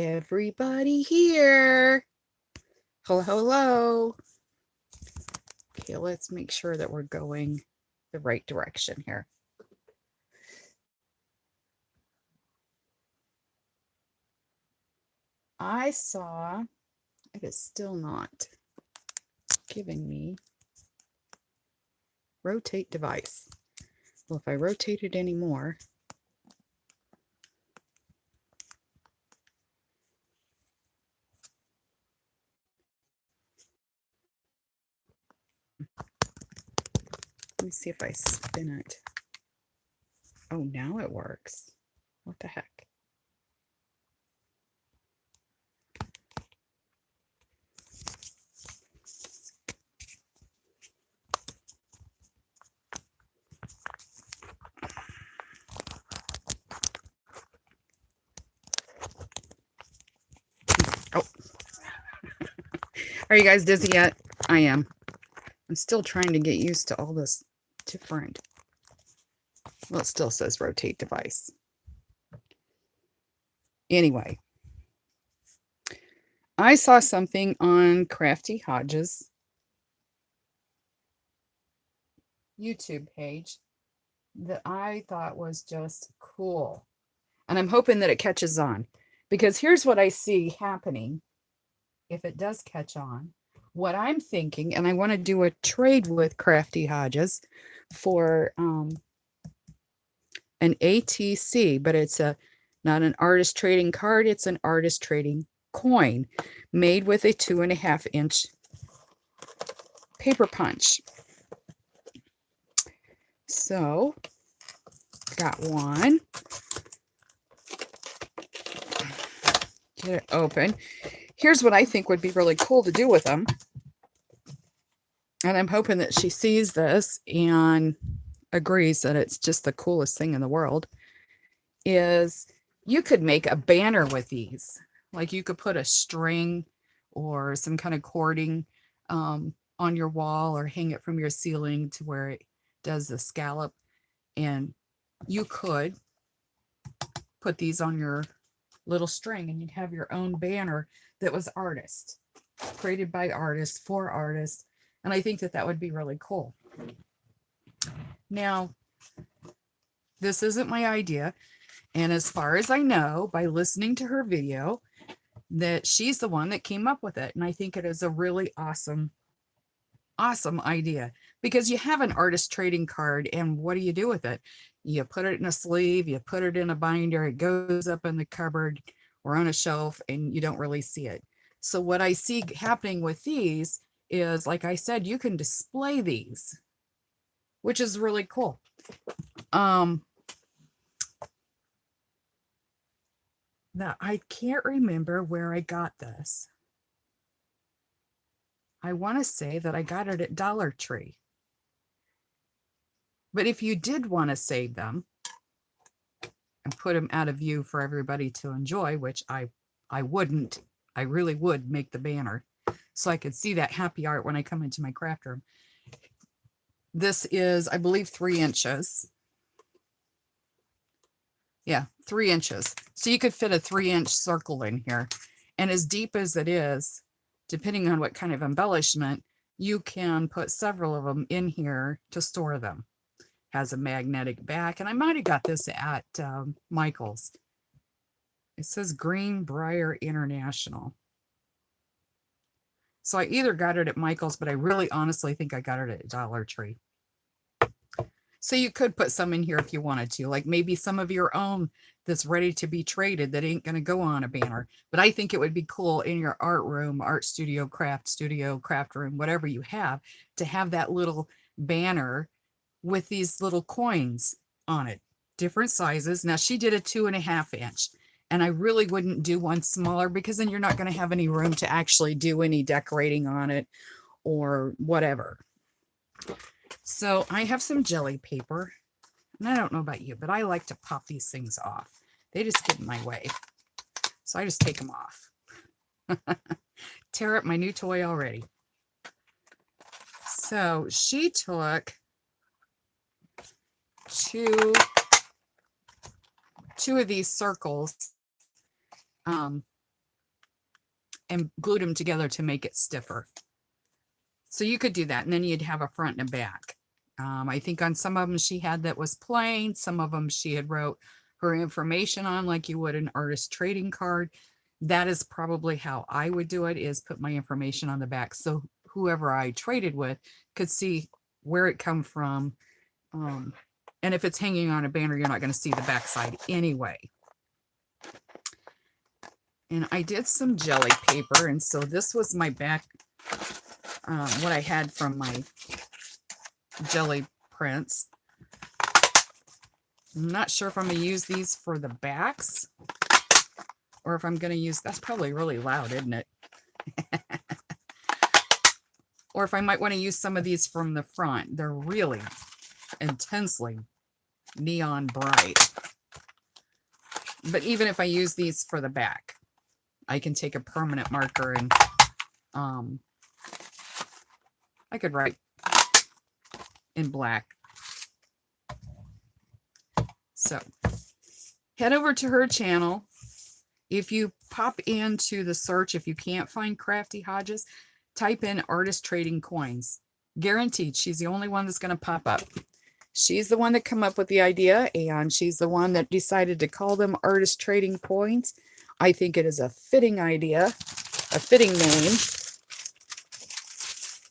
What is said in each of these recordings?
everybody here. Hello, hello. Okay, let's make sure that we're going the right direction here. I saw, it is still not giving me rotate device. Well, if I rotate it anymore, let me see if I spin it. Oh, now it works. What the heck? Oh. Are you guys dizzy yet? I am. I'm still trying to get used to all this different. Well, it still says rotate device. Anyway, I saw something on Craftyhodges YouTube page that I thought was just cool. And I'm hoping that it catches on, because here's what I see happening. If it does catch on, what I'm thinking, and I want to do a trade with Craftyhodges for an ATC, but it's not an artist trading card, it's an artist trading coin made with a 2.5 inch paper punch. So got one. Get it open. Here's what I think would be really cool to do with them. And I'm hoping that she sees this and agrees that it's just the coolest thing in the world. Is you could make a banner with these. Like you could put a string or some kind of cording on your wall, or hang it from your ceiling to where it does the scallop. And you could put these on your little string, and you'd have your own banner that was artist, created by artists, for artists. And I think that that would be really cool. Now, this isn't my idea. And as far as I know, by listening to her video, that she's the one that came up with it. And I think it is a really awesome idea, because you have an artist trading card, and what do you do with it? You put it in a sleeve, you put it in a binder, it goes up in the cupboard or on a shelf, and you don't really see it. So what I see happening with these is, like I said, you can display these, which is really cool. Now, I can't remember where I got this. I want to say that I got it at Dollar Tree. But if you did want to save them and put them out of view for everybody to enjoy, which I wouldn't, I really would make the banner so I could see that happy art when I come into my craft room. This is, I believe, 3 inches. Yeah, 3 inches. So you could fit a 3-inch circle in here. And as deep as it is, depending on what kind of embellishment, you can put several of them in here to store them. Has a magnetic back, and I might have got this at Michael's. It says Greenbrier International. So I either got it at Michael's, but I really honestly think I got it at Dollar Tree. So you could put some in here if you wanted to, like maybe some of your own that's ready to be traded that ain't going to go on a banner. But I think it would be cool in your art room, art studio, craft room, whatever you have, to have that little banner with these little coins on it, different sizes. Now she did a 2.5 inch, and I really wouldn't do one smaller, because then you're not going to have any room to actually do any decorating on it or whatever. So I have some jelly paper, and I don't know about you, but I like to pop these things off. They just get in my way. So I just take them off. Tear up my new toy already. So she took two of these circles, and glued them together to make it stiffer. So you could do that, and then you'd have a front and a back. I think on some of them she had that was plain. Some of them she had wrote her information on like you would an artist trading card. That is probably how I would do it, is put my information on the back so whoever I traded with could see where it come from. And if it's hanging on a banner, you're not going to see the back side anyway. And I did some jelly paper, and so this was my back, what I had from my jelly prints. I'm not sure if I'm going to use these for the backs or if I'm going to use, that's probably really loud, isn't it? Or if I might want to use some of these from the front. They're really intensely neon bright. But even if I use these for the back, I can take a permanent marker and I could write in black. So head over to her channel. If you pop into the search, if you can't find Craftyhodges, type in artist trading coins. Guaranteed, she's the only one that's going to pop up. She's the one that come up with the idea, and she's the one that decided to call them artist trading coins. I think it is a fitting idea, a fitting name.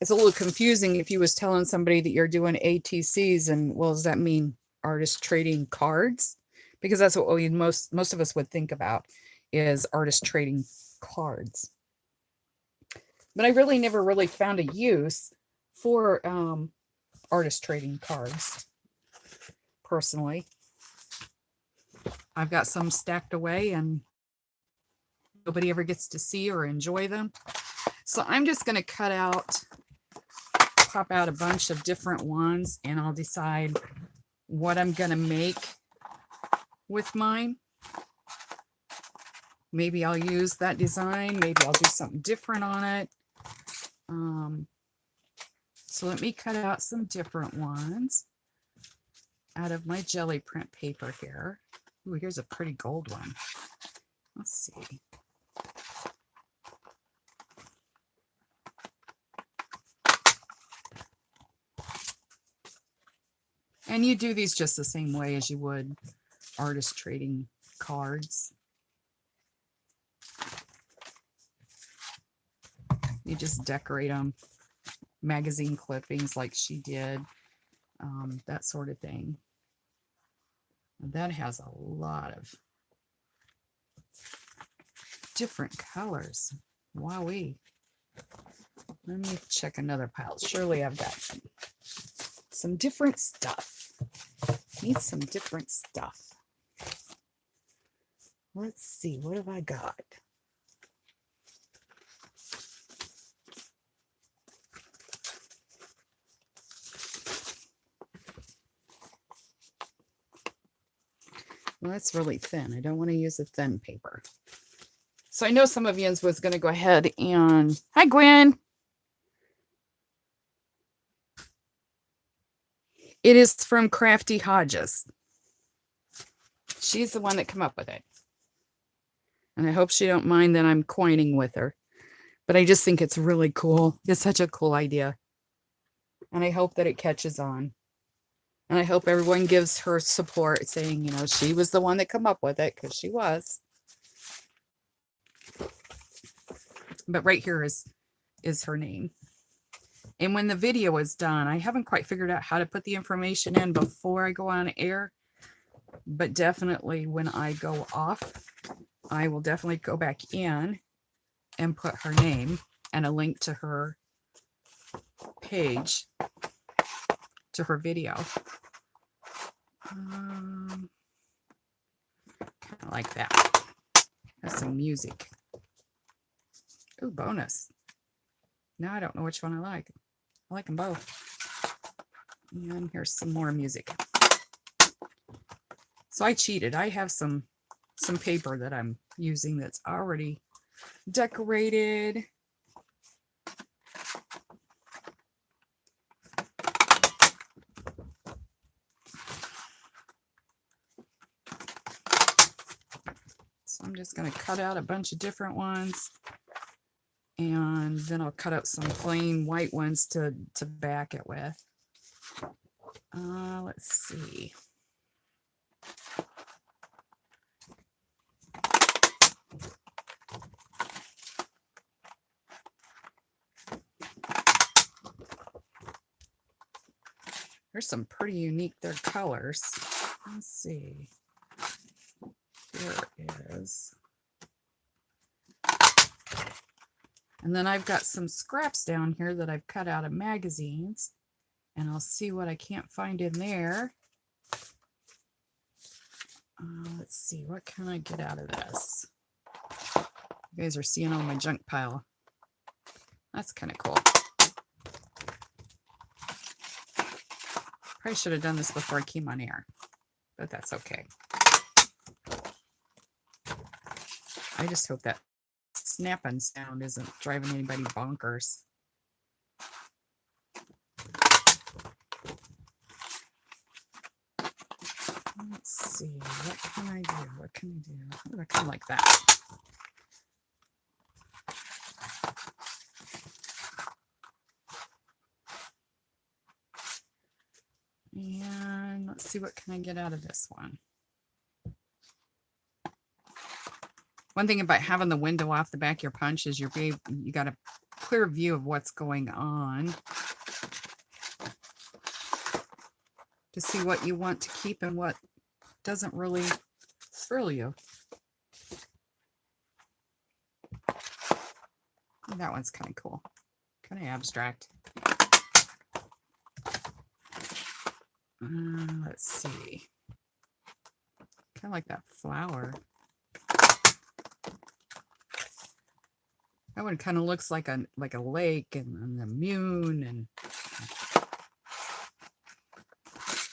It's a little confusing if you was telling somebody that you're doing ATCs, and well, does that mean artist trading cards? Because that's what we most of us would think about, is artist trading cards. But I really never really found a use for artist trading cards, personally. I've got some stacked away and nobody ever gets to see or enjoy them. So I'm just going to pop out a bunch of different ones, and I'll decide what I'm going to make with mine. Maybe I'll use that design. Maybe I'll do something different on it. So let me cut out some different ones out of my jelly print paper here. Ooh, here's a pretty gold one. Let's see. And you do these just the same way as you would artist trading cards. You just decorate them, magazine clippings like she did, that sort of thing. And that has a lot of different colors. Wowee. Let me check another pile. Surely I've got some different stuff. Need some different stuff. Let's see, what have I got? Well, that's really thin. I don't want to use a thin paper. So I know some of you was going to go ahead and... Hi, Gwen. It is from Craftyhodges. She's the one that came up with it. And I hope she don't mind that I'm coining with her. But I just think it's really cool. It's such a cool idea. And I hope that it catches on. And I hope everyone gives her support, saying, you know, she was the one that come up with it, because she was. But right here is her name. And when the video is done, I haven't quite figured out how to put the information in before I go on air. But definitely when I go off, I will definitely go back in and put her name and a link to her page, to her video. Kind of like that. That's some music. Ooh, bonus. Now I don't know which one I like. I like them both. And here's some more music. So I cheated. I have some paper that I'm using that's already decorated. So I'm just going to cut out a bunch of different ones. And then I'll cut out some plain white ones to back it with. Let's see. There's some pretty unique, their colors. Let's see. Here is. And then I've got some scraps down here that I've cut out of magazines. And I'll see what I can't find in there. Let's see, what can I get out of this? You guys are seeing all my junk pile. That's kind of cool. Probably should have done this before I came on air, but that's okay. I just hope that snapping sound isn't driving anybody bonkers. Let's see, what can I do? What can I do? Oh, I kind of like that. And let's see, what can I get out of this one? One thing about having the window off the back of your punch is you got a clear view of what's going on to see what you want to keep and what doesn't really thrill you. That one's kind of cool, kind of abstract. Let's see. Kind of like that flower. That one kind of looks like a lake and the moon, and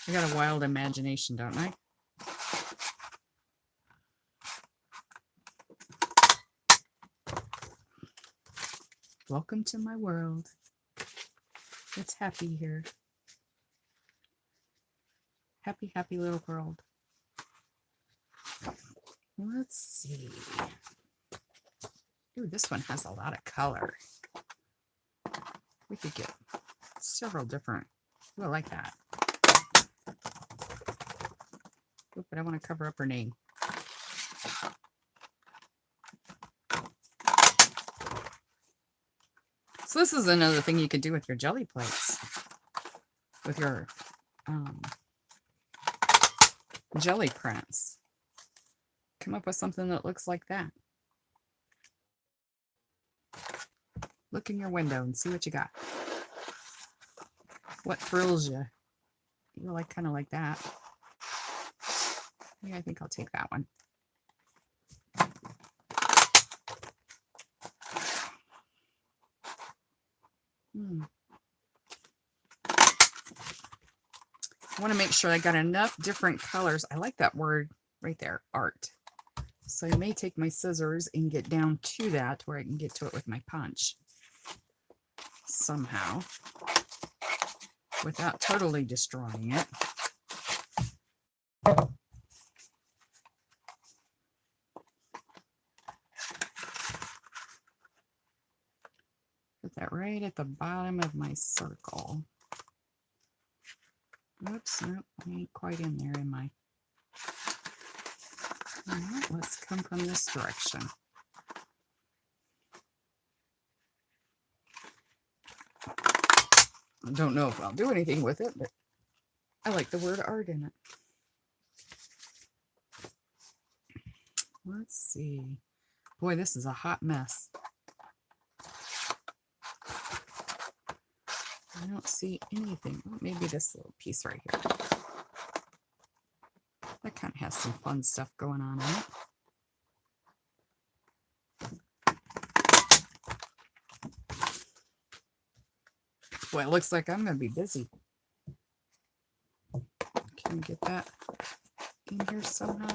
I got a wild imagination, don't I? Welcome to my world. It's happy here. Happy, happy little world. Let's see. Ooh, this one has a lot of color. We could get several different. Ooh, I like that. Ooh, but I want to cover up her name. So this is another thing you could do with your jelly plates. With your jelly prints. Come up with something that looks like that. Look in your window and see what you got. What thrills you? You like kind of like that. Yeah, I think I'll take that one. I want to make sure I got enough different colors. I like that word right there, art. So I may take my scissors and get down to that where I can get to it with my punch somehow without totally destroying it. Put that right at the bottom of my circle. Whoops, nope, I ain't quite in there, am I? All right, let's come from this direction. I don't know if I'll do anything with it, but I like the word art in it. Let's see. Boy, this is a hot mess. I don't see anything. Oh, maybe this little piece right here. That kind of has some fun stuff going on in it. Boy, it looks like I'm going to be busy. Can we get that in here somehow?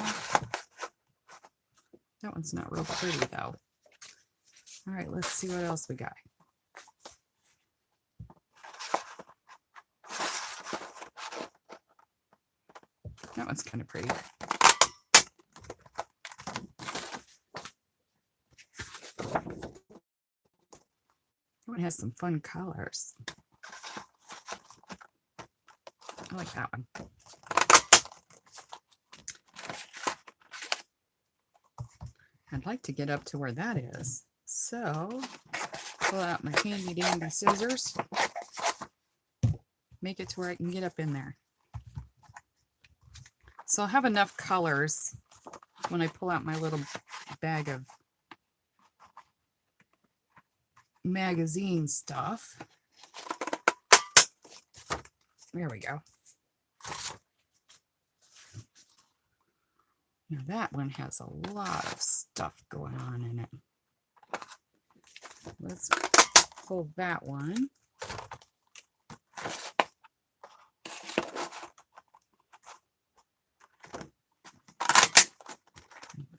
That one's not real pretty, though. All right, let's see what else we got. That one's kind of pretty. one has some fun colors. I like that one. I'd like to get up to where that is. So, pull out my handy dandy scissors. Make it to where I can get up in there. So I'll have enough colors when I pull out my little bag of magazine stuff. There we go. Now that one has a lot of stuff going on in it. Let's pull that one.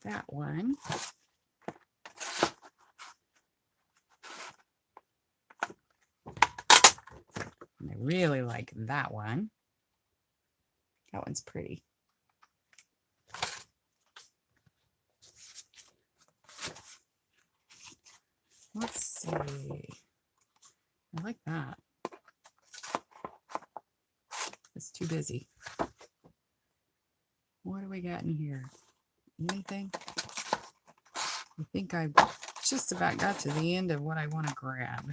That one. And I really like that one. That one's pretty. Let's see. I like that. It's too busy. What do we got in here? Anything? I think I just about got to the end of what I want to grab.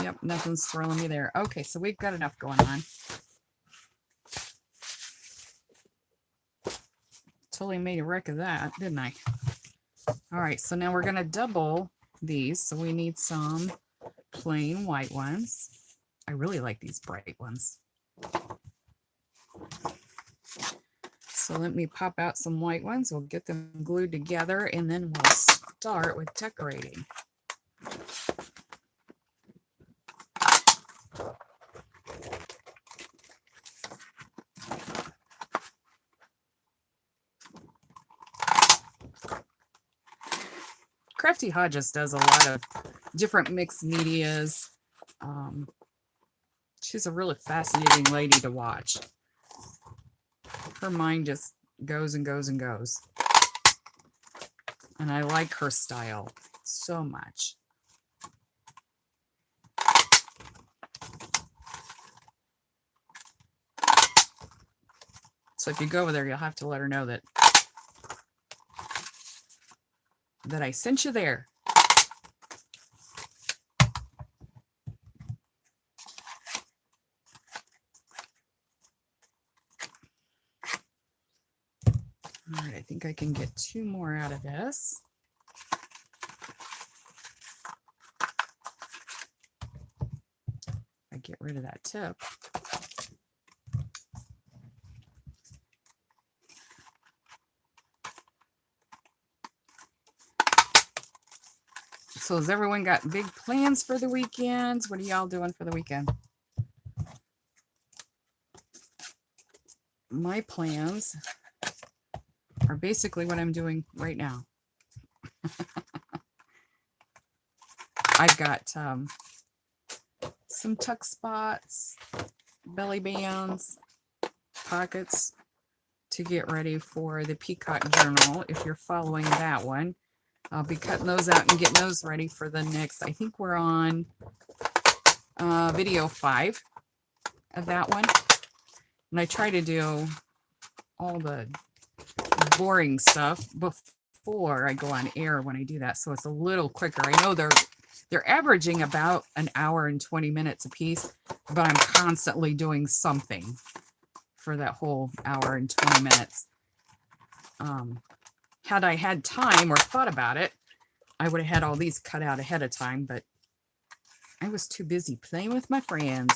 Yep, nothing's throwing me there. Okay, so we've got enough going on. Totally made a wreck of that, didn't I? All right, so now we're going to double these. So we need some plain white ones. I really like these bright ones. So let me pop out some white ones. We'll get them glued together and then we'll start with decorating. Craftyhodges does a lot of different mixed medias. She's a really fascinating lady to watch. Her mind just goes and goes and goes. And I like her style so much. So if you go over there, you'll have to let her know that I sent you there. All right, I think I can get 2 more out of this. I get rid of that tip. So has everyone got big plans for the weekends? What are y'all doing for the weekend? My plans are basically what I'm doing right now. I've got some tuck spots, belly bands, pockets to get ready for the Peacock Journal. If you're following that one, I'll be cutting those out and getting those ready for the next. I think we're on video 5 of that one. And I try to do all the boring stuff before I go on air when I do that, so it's a little quicker. I know they're averaging about an hour and 20 minutes a piece, but I'm constantly doing something for that whole hour and 20 minutes. Had I had time or thought about it, I would have had all these cut out ahead of time, but I was too busy playing with my friends.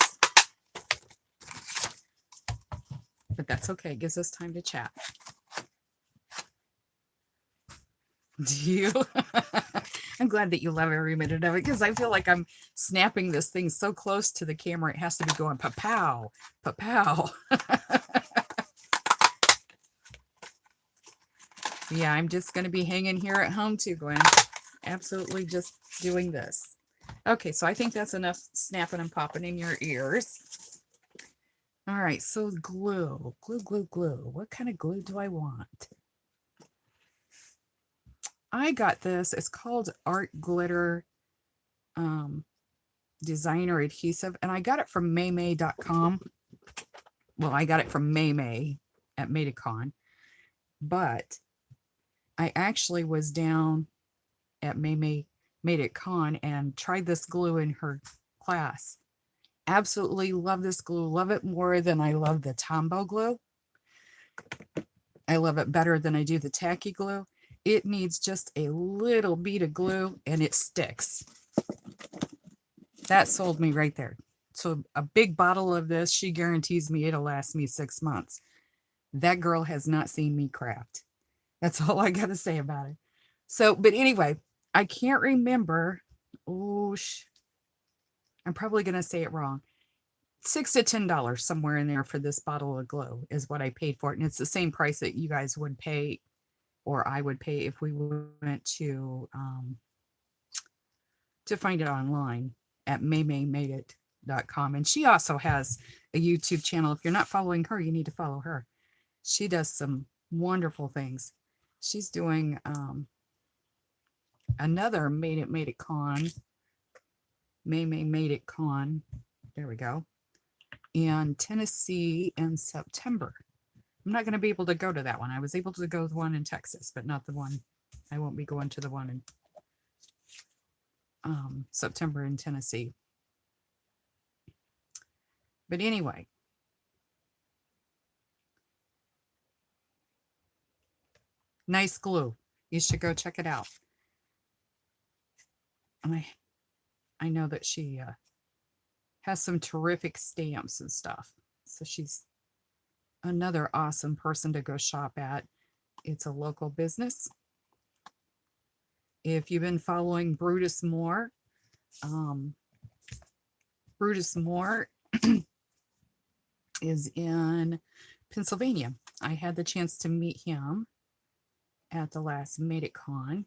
But that's okay. It gives us time to chat. Do you? I'm glad that you love every minute of it, because I feel like I'm snapping this thing so close to the camera, it has to be going pa-pow, pa-pow. Yeah, I'm just going to be hanging here at home too, Gwen. Absolutely just doing this. Okay, so I think that's enough snapping and popping in your ears. All right, so glue. What kind of glue do I want? I got this. It's called Art Glitter Designer Adhesive, and I got it from maymay.com. Well, I got it from Maymay at Madecon, but I actually was down at Maymay Madecon and tried this glue in her class. Absolutely love this glue. Love it more than I love the Tombow glue. I love it better than I do the tacky glue. It needs just a little bead of glue and it sticks. That sold me right there. So a big bottle of this, she guarantees me it'll last me 6 months. That girl has not seen me craft. That's all I got to say about it. So, but anyway, I can't remember. Oh, I'm probably going to say it wrong. $6 to $10 somewhere in there for this bottle of glue is what I paid for it. And it's the same price that you guys would pay or I would pay if we went to find it online at maymaymadeit.com. And she also has a YouTube channel. If you're not following her, you need to follow her. She does some wonderful things. She's doing another Made It Con, Maymay Made It Con. There we go. In Tennessee in September. I'm not going to be able to go to that one. I was able to go to the one in Texas, but not the one. I won't be going to the one in September in Tennessee. But anyway, nice glue. You should go check it out. And I know that she has some terrific stamps and stuff. So she's another awesome person to go shop at. It's a local business. If you've been following Brutus Moore is in Pennsylvania. I had the chance to meet him at the last Made It Con.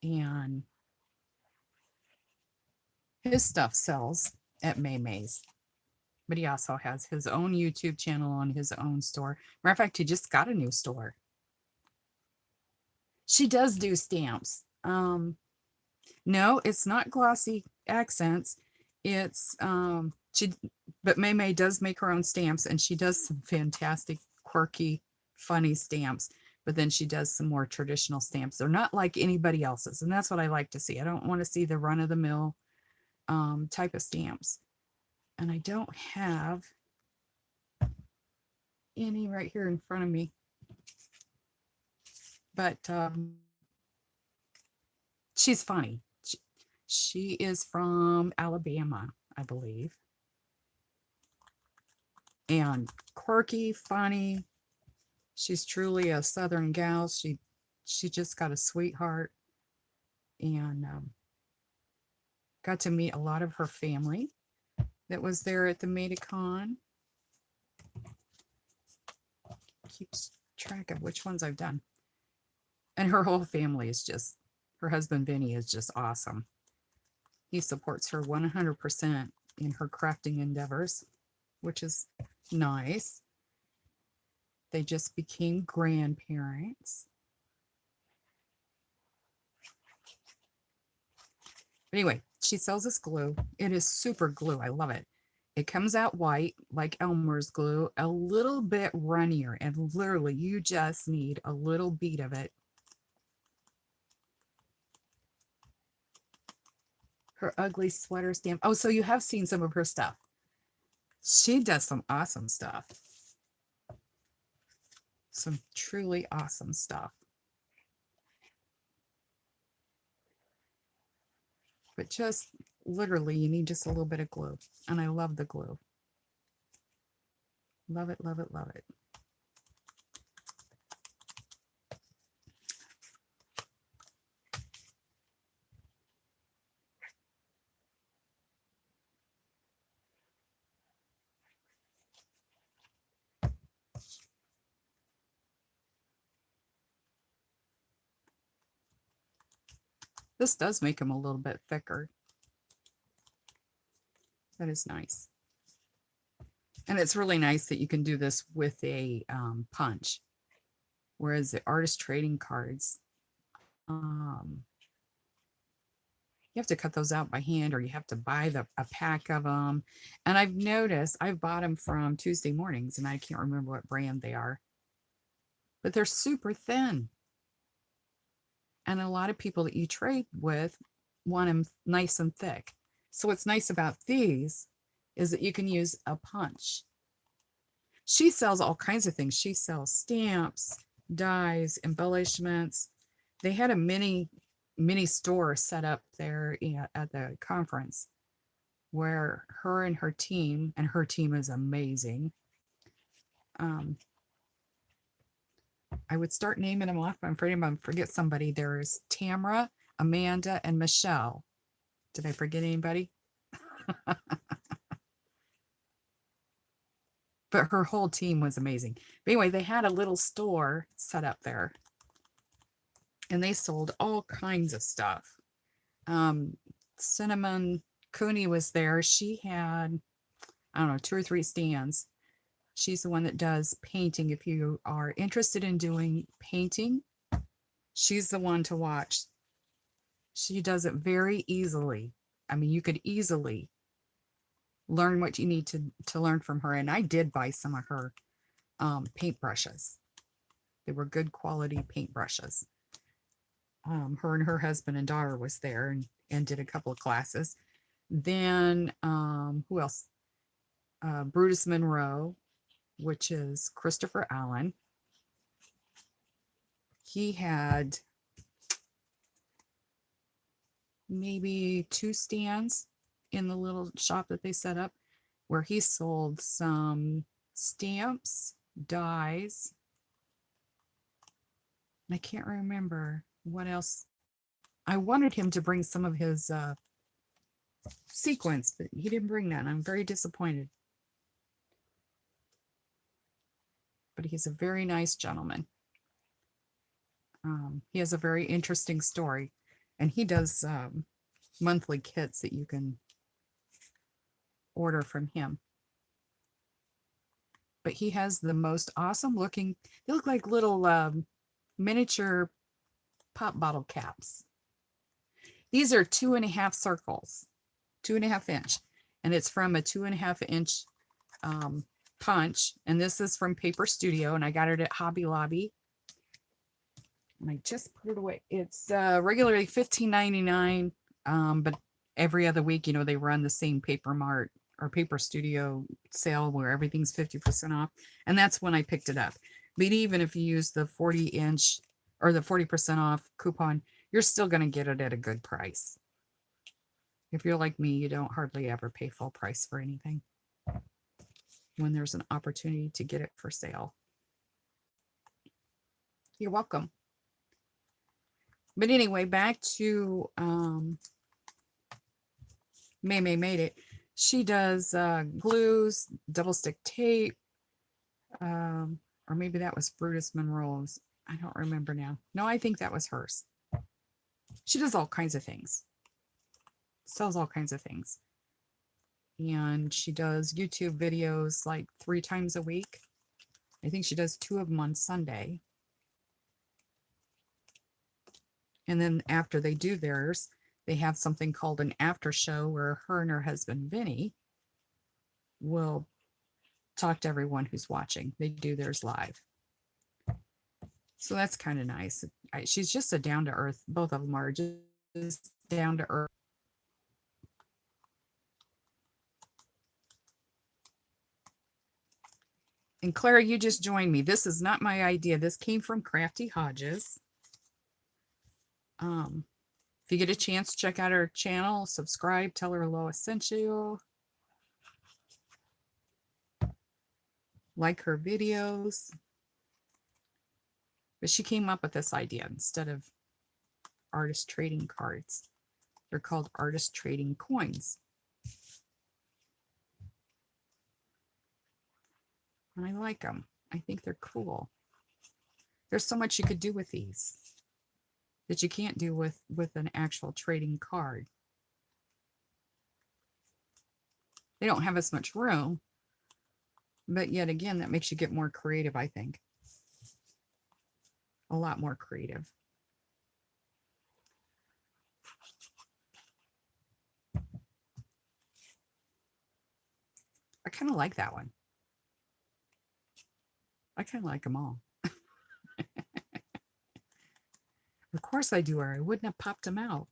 And his stuff sells at Maymay's. But he also has his own YouTube channel and his own store. Matter of fact, he just got a new store. She does do stamps. No, it's not glossy accents. It's but Maymay does make her own stamps and she does some fantastic, quirky, funny stamps. But then she does some more traditional stamps. They're not like anybody else's. And that's what I like to see. I don't want to see the run-of-the-mill type of stamps. And I don't have any right here in front of me. But she's funny. She is from Alabama, I believe. And quirky, funny. She's truly a Southern gal. She just got a sweetheart. And got to meet a lot of her family that was there at the Madecon. Keeps track of which ones I've done. And her whole family is just, her husband Vinny is just awesome. He supports her 100% in her crafting endeavors, which is nice. They just became grandparents. Anyway, she sells this glue. It is super glue. I love it. It comes out white like Elmer's glue, a little bit runnier, and literally you just need a little bead of it. Her ugly sweater stamp. Oh, so you have seen some of her stuff. She does some awesome stuff. Some truly awesome stuff. But just literally, you need just a little bit of glue. And I love the glue. Love it, love it, love it. This does make them a little bit thicker. That is nice. And it's really nice that you can do this with a punch. Whereas the artist trading cards, you have to cut those out by hand, or you have to buy a pack of them. And I've noticed I've bought them from Tuesday Mornings, and I can't remember what brand they are, but they're super thin. And a lot of people that you trade with want them nice and thick. So what's nice about these is that you can use a punch. She sells all kinds of things. She sells stamps, dies, embellishments. They had a mini store set up there at the conference where her and her team, and her team is amazing. I would start naming them off, but I'm afraid I'm going to forget somebody. There's Tamara, Amanda, and Michelle. Did I forget anybody? But her whole team was amazing. But anyway, they had a little store set up there, and they sold all kinds of stuff. Cinnamon Cooney was there. She had, I don't know, 2 or 3 stands. She's the one that does painting. If you are interested in doing painting, she's the one to watch. She does it very easily. I mean, you could easily learn what you need to learn from her. And I did buy some of her paintbrushes. They were good quality paintbrushes. Her and her husband and daughter was there and did a couple of classes. Then who else? Brutus Monroe, which is Christopher Allen. He had maybe 2 stands in the little shop that they set up where he sold some stamps, dies. I can't remember what else. I wanted him to bring some of his sequins, but he didn't bring that. I'm very disappointed. But he's a very nice gentleman. He has a very interesting story, and he does monthly kits that you can order from him. But he has the most awesome looking, they look like little miniature pop bottle caps. These are 2.5 circles, 2.5 inch, and it's from a 2.5 inch punch. And this is from Paper Studio, and I got it at Hobby Lobby. And I just put it away. It's regularly $15.99, but every other week, you know, they run the same Paper Mart or Paper Studio sale where everything's 50% off. And that's when I picked it up. But even if you use the 40 inch or the 40% off coupon, you're still going to get it at a good price. If you're like me, you don't hardly ever pay full price for anything when there's an opportunity to get it for sale. You're welcome. But anyway, back to May made it. She does glues, double stick tape, or maybe that was Brutus Monroe's. I don't remember now. No, I think that was hers. She does all kinds of things. Sells all kinds of things. And she does YouTube videos like 3 times a week. I think she does 2 of them on Sunday. And then after they do theirs, they have something called an after show where her and her husband, Vinny, will talk to everyone who's watching. They do theirs live. So that's kind of nice. She's just a down-to-earth. Both of them are just down-to-earth. And Clara, you just joined me. This is not my idea. This came from Craftyhodges. If you get a chance, check out her channel, subscribe, tell her Lois sent you. Like her videos. But she came up with this idea instead of artist trading cards. They're called artist trading coins. And I like them. I think they're cool. There's so much you could do with these that you can't do with an actual trading card. They don't have as much room, but yet again, that makes you get more creative, I think. a lot more creative. I kind of like that one. I kind of like them all. Of course I do, or I wouldn't have popped them out.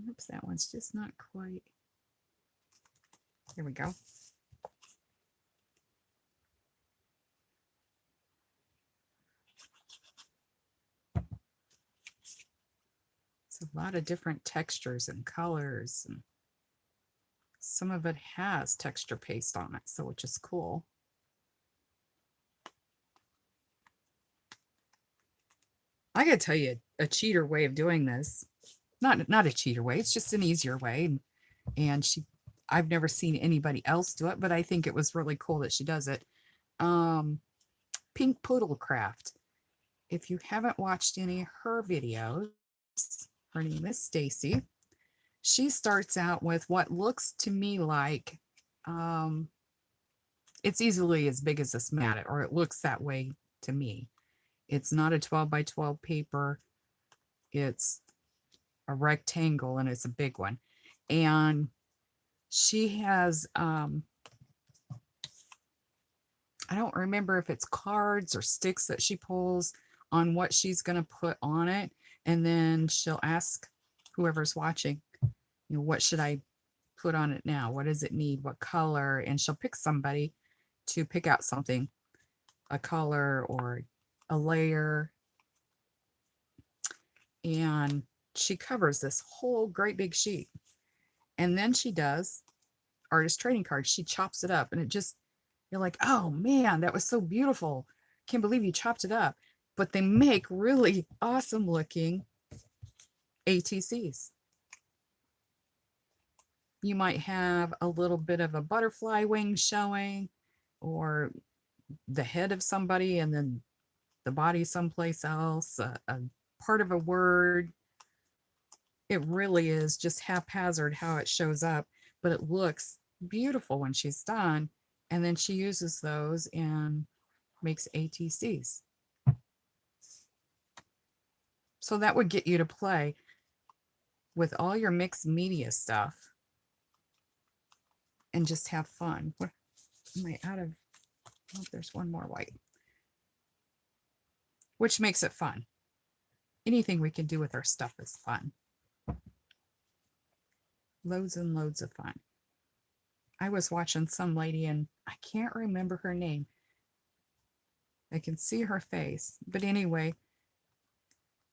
Oops, that one's just not quite. Here we go. It's a lot of different textures and colors, and some of it has texture paste on it, so which is cool. I gotta tell you, a cheater way of doing this. Not a cheater way, it's just an easier way. And I've never seen anybody else do it, but I think it was really cool that she does it. Pink Poodle Craft. If you haven't watched any of her videos, her name is Stacy. She starts out with what looks to me like it's easily as big as this mat, or it looks that way to me. It's not a 12 by 12 paper. It's a rectangle, and it's a big one. And she has, I don't remember if it's cards or sticks that she pulls on what she's going to put on it. And then she'll ask whoever's watching, you know, what should I put on it now? What does it need? What color? And she'll pick somebody to pick out something, a color or a layer. And she covers this whole great big sheet. And then she does artist trading cards. She chops it up, and it just, you're like, oh man, that was so beautiful. Can't believe you chopped it up. But they make really awesome looking ATCs. You might have a little bit of a butterfly wing showing, or the head of somebody and then the body someplace else, a part of a word. It really is just haphazard how it shows up, but it looks beautiful when she's done. And then she uses those and makes ATCs. So that would get you to play with all your mixed media stuff and just have fun. What am I out of? Oh, there's one more white, which makes it fun. Anything we can do with our stuff is fun. Loads and loads of fun. I was watching some lady, and I can't remember her name. I can see her face, but anyway,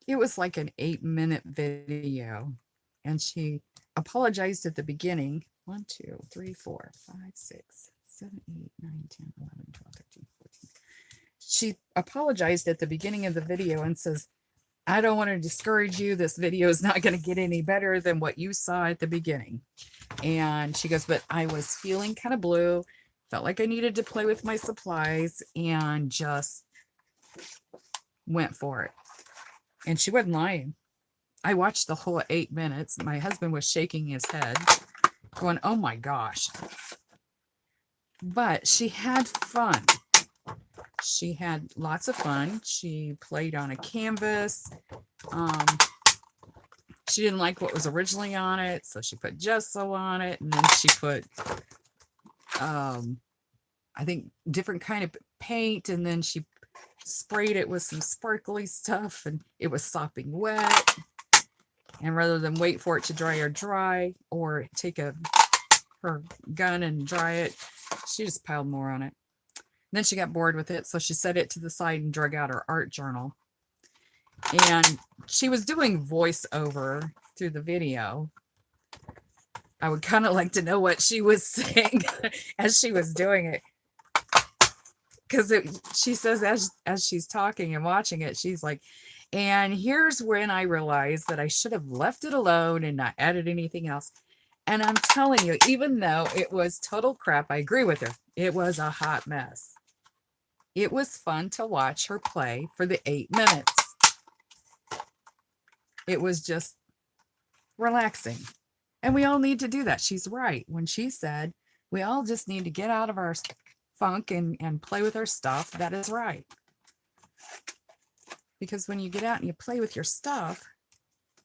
it was like an 8-minute video, and she apologized at the beginning. 1, 2, 3, 4, 5, 6, 7, 8, 9, 10, 11, 12, 13, 14. She apologized at the beginning of the video and says, I don't want to discourage you. This video is not going to get any better than what you saw at the beginning. And she goes, but I was feeling kind of blue, felt like I needed to play with my supplies, and just went for it. And she wasn't lying. I watched the whole 8 minutes. My husband was shaking his head, going, oh my gosh. But she had fun. She had lots of fun. She played on a canvas. She didn't like what was originally on it, so she put gesso on it, and then she put, I think, different kind of paint, and then she sprayed it with some sparkly stuff, and it was sopping wet. And rather than wait for it to dry or take her gun and dry it, she just piled more on it. And then she got bored with it, so she set it to the side and drug out her art journal. And she was doing voiceover through the video. I would kind of like to know what she was saying as she was doing it. Because she says as she's talking and watching it, she's like, and here's when I realized that I should have left it alone and not added anything else. And I'm telling you, even though it was total crap, I agree with her. It was a hot mess. It was fun to watch her play for the 8 minutes. It was just relaxing. And we all need to do that. She's right when she said we all just need to get out of our funk and play with our stuff. That is right. Because when you get out and you play with your stuff,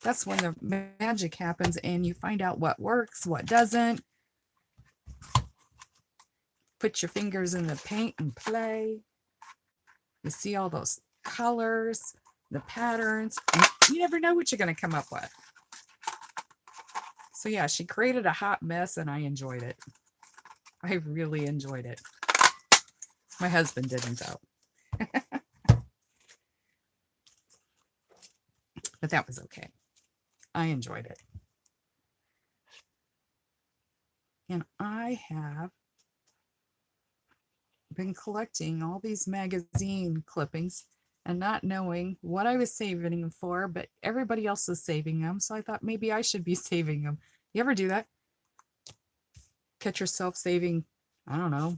that's when the magic happens and you find out what works, what doesn't. Put your fingers in the paint and play. You see all those colors, the patterns, and you never know what you're going to come up with. So yeah, she created a hot mess and I enjoyed it. I really enjoyed it. My husband didn't though. But that was okay. I enjoyed it. And I have been collecting all these magazine clippings and not knowing what I was saving them for, but everybody else is saving them. So I thought maybe I should be saving them. You ever do that? Catch yourself saving, I don't know,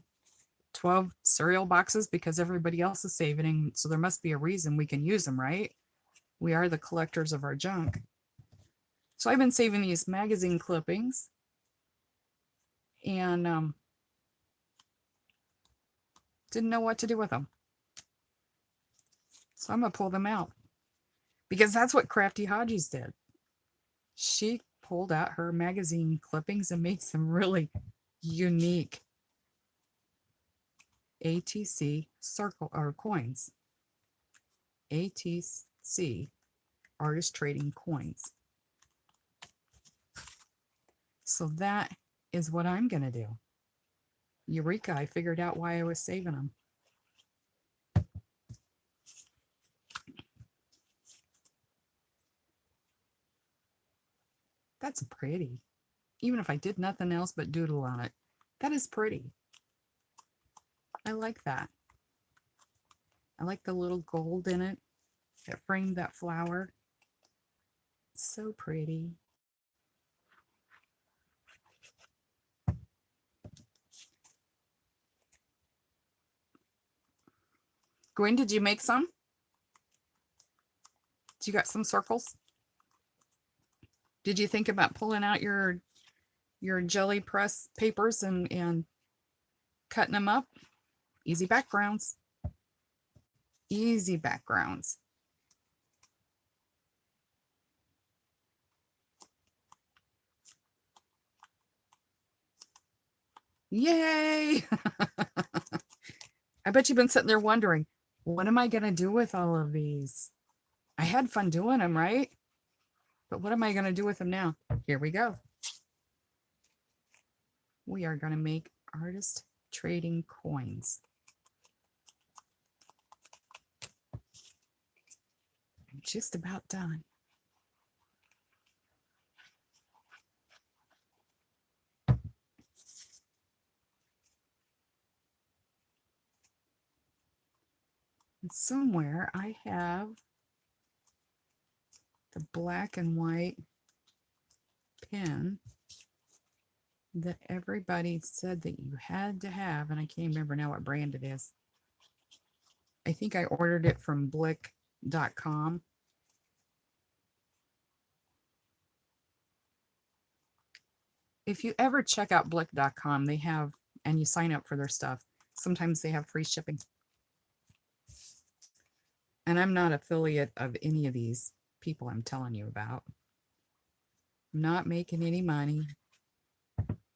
12 cereal boxes because everybody else is saving them. So there must be a reason we can use them, right? We are the collectors of our junk. So I've been saving these magazine clippings and didn't know what to do with them. So I'm going to pull them out because that's what Craftyhodges did. She pulled out her magazine clippings and made some really unique ATC circle or coins. ATC artist trading coins. So that is what I'm going to do. Eureka, I figured out why I was saving them. That's pretty. Even if I did nothing else but doodle on it. That is pretty. I like that. I like the little gold in it that framed that flower. It's so pretty. Gwen, did you make some? You got some circles? Did you think about pulling out your jelly press papers and cutting them up? Easy backgrounds. Easy backgrounds. Yay! I bet you've been sitting there wondering, what am I going to do with all of these? I had fun doing them, right? But what am I going to do with them now? Here we go. We are going to make artist trading coins. I'm just about done. And somewhere I have the black and white pen that everybody said that you had to have, and I can't remember now what brand it is. I think I ordered it from blick.com. If you ever check out blick.com, they have, and you sign up for their stuff, sometimes they have free shipping. And I'm not affiliate of any of these people I'm telling you about. I'm not making any money.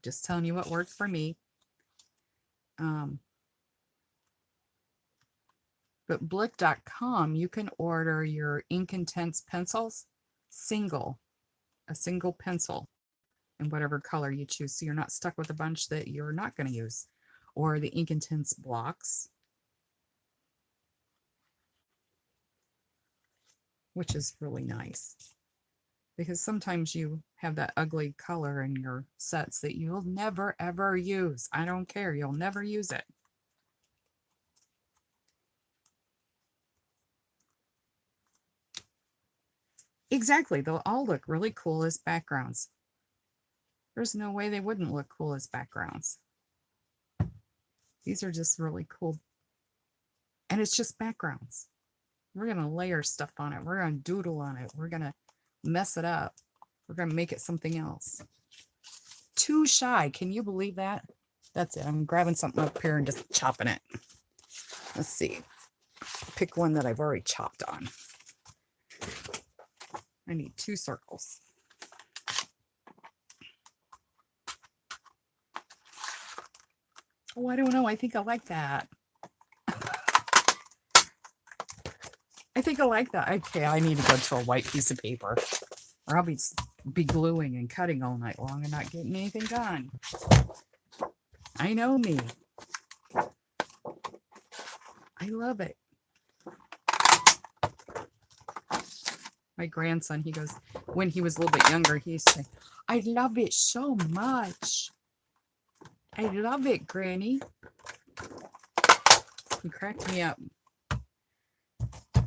Just telling you what worked for me. But blick.com, you can order your ink intense pencils, a single pencil in whatever color you choose. So you're not stuck with a bunch that you're not going to use. Or the ink intense blocks, which is really nice. Because sometimes you have that ugly color in your sets that you'll never, ever use. I don't care. You'll never use it. Exactly. They'll all look really cool as backgrounds. There's no way they wouldn't look cool as backgrounds. These are just really cool. And it's just backgrounds. We're going to layer stuff on it. We're going to doodle on it. We're going to mess it up. We're going to make it something else. Too shy. Can you believe that? That's it. I'm grabbing something up here and just chopping it. Let's see. Pick one that I've already chopped on. I need 2 circles. Oh, I don't know. I think I like that. I think I like that. Okay, I need to go to a white piece of paper, or I'll be gluing and cutting all night long and not getting anything done. I know me. I love it. My grandson, he goes, when he was a little bit younger, he used to say, I love it so much. I love it, Granny. He cracked me up.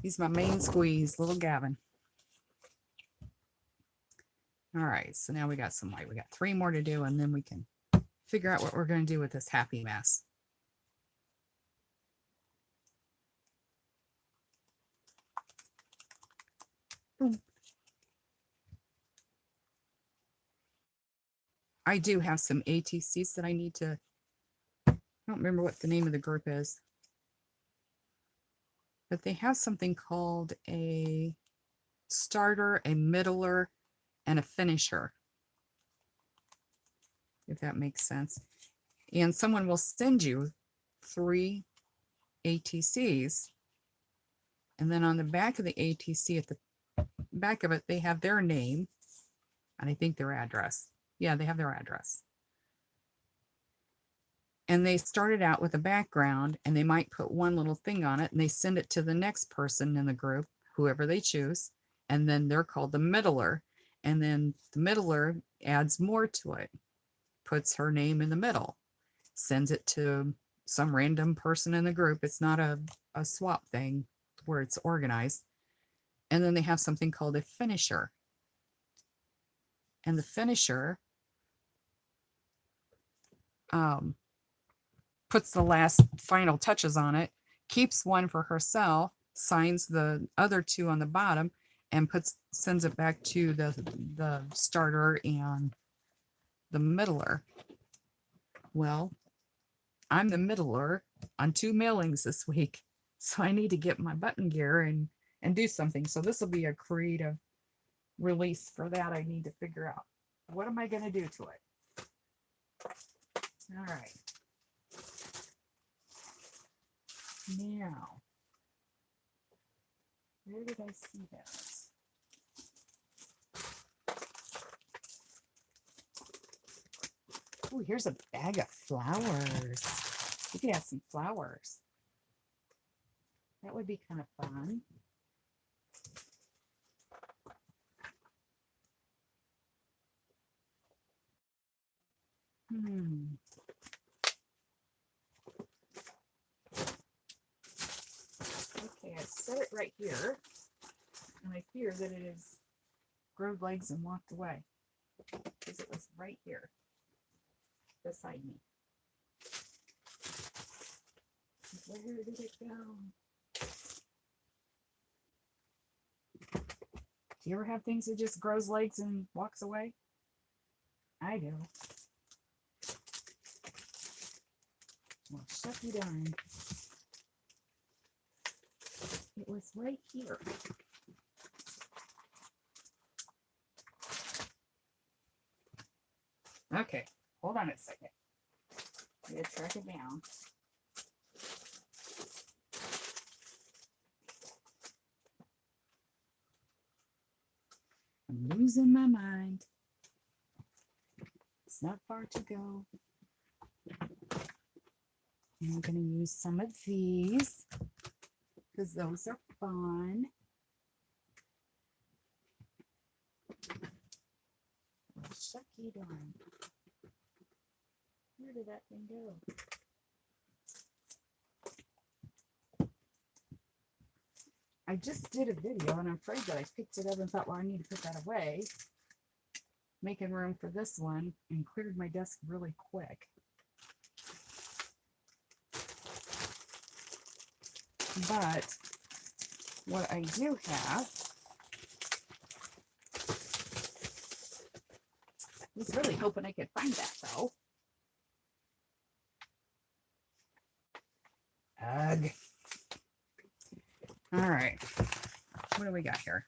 He's my main squeeze, little Gavin. All right, so now we got some white. We got 3 more to do, and then we can figure out what we're going to do with this happy mess. Boom. I do have some ATCs that I need to, I don't remember what the name of the group is, but they have something called a starter, a middler, and a finisher, if that makes sense. And someone will send you 3 ATCs, and then on the back of the ATC, at the back of it, they have their name, and I think their address. Yeah, they have their address. And they started out with a background, and they might put one little thing on it, and they send it to the next person in the group, whoever they choose, and then they're called the middler. And then the middler adds more to it, puts her name in the middle, sends it to some random person in the group. It's not a swap thing where it's organized. And then they have something called a finisher. And the finisher puts the last final touches on it, keeps one for herself, signs the other 2 on the bottom, and sends it back to the starter and the middler. Well, I'm the middler on 2 mailings this week, so I need to get my button gear and do something. So this will be a creative release for that. I need to figure out, what am I going to do to it? All right. Now, where did I see this? Oh, here's a bag of flowers. We could have some flowers. That would be kind of fun. Okay, I set it right here, and I fear that it has grown legs and walked away, because it was right here beside me. Where did it go? Do you ever have things that just grows legs and walks away? I do. Well, shut you down. It was right here. Okay, hold on a second. I'm going to track it down. I'm losing my mind. It's not far to go. And I'm going to use some of these, because those are fun. Oh, shucky darn. Where did that thing go? I just did a video, and I'm afraid that I picked it up and thought, well, I need to put that away. Making room for this one, and cleared my desk really quick. But what I do have I was really hoping I could find that, though. Ugh. All right. What do we got here?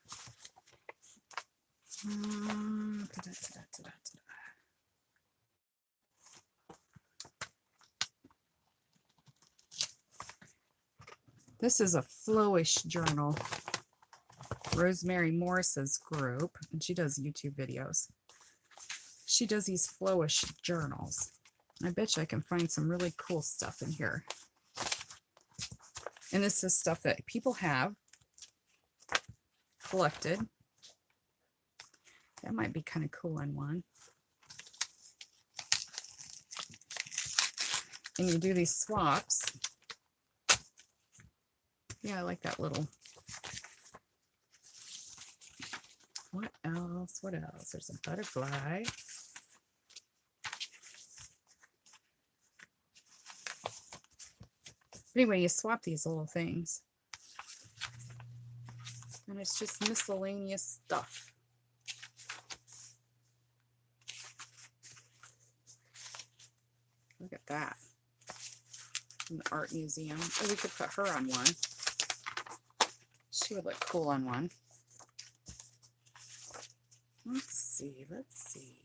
This is a flowish journal. Rosemary Morris's group, and she does YouTube videos. She does these flowish journals. I bet you I can find some really cool stuff in here. And this is stuff that people have collected. That might be kind of cool in one. And you do these swaps. Yeah, I like that little. What else? What else? There's a butterfly. Anyway, you swap these little things. And it's just miscellaneous stuff. Look at that. In the art museum. Oh, we could put her on one. She would look cool on one. Let's see, let's see.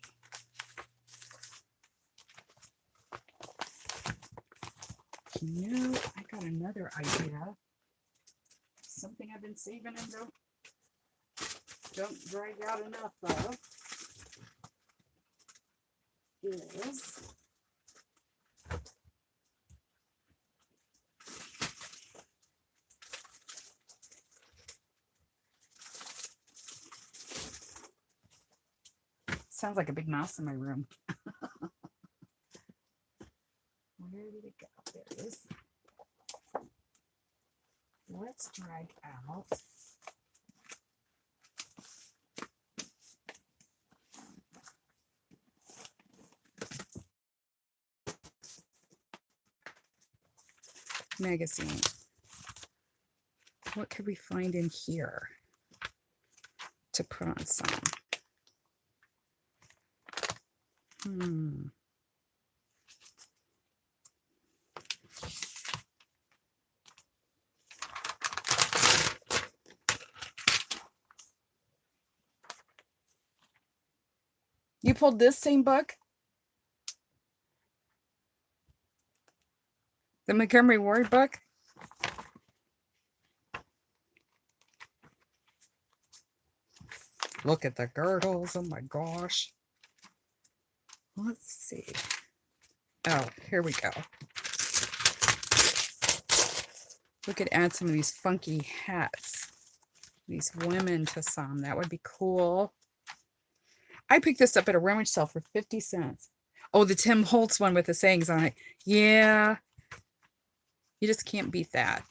You know, I got another idea. Something I've been saving and don't drag out enough of is sounds like a big mouse in my room. Where did it go? There it is. Let's drag out magazine. What could we find in here to put on some? You pulled this same book? The Montgomery Ward book? Look at the girdles. Oh my gosh. Let's see. Oh, here we go. We could add some of these funky hats. These women to some. That would be cool. I picked this up at a rummage sale for 50 cents. Oh, the Tim Holtz one with the sayings on it. Yeah. You just can't beat that.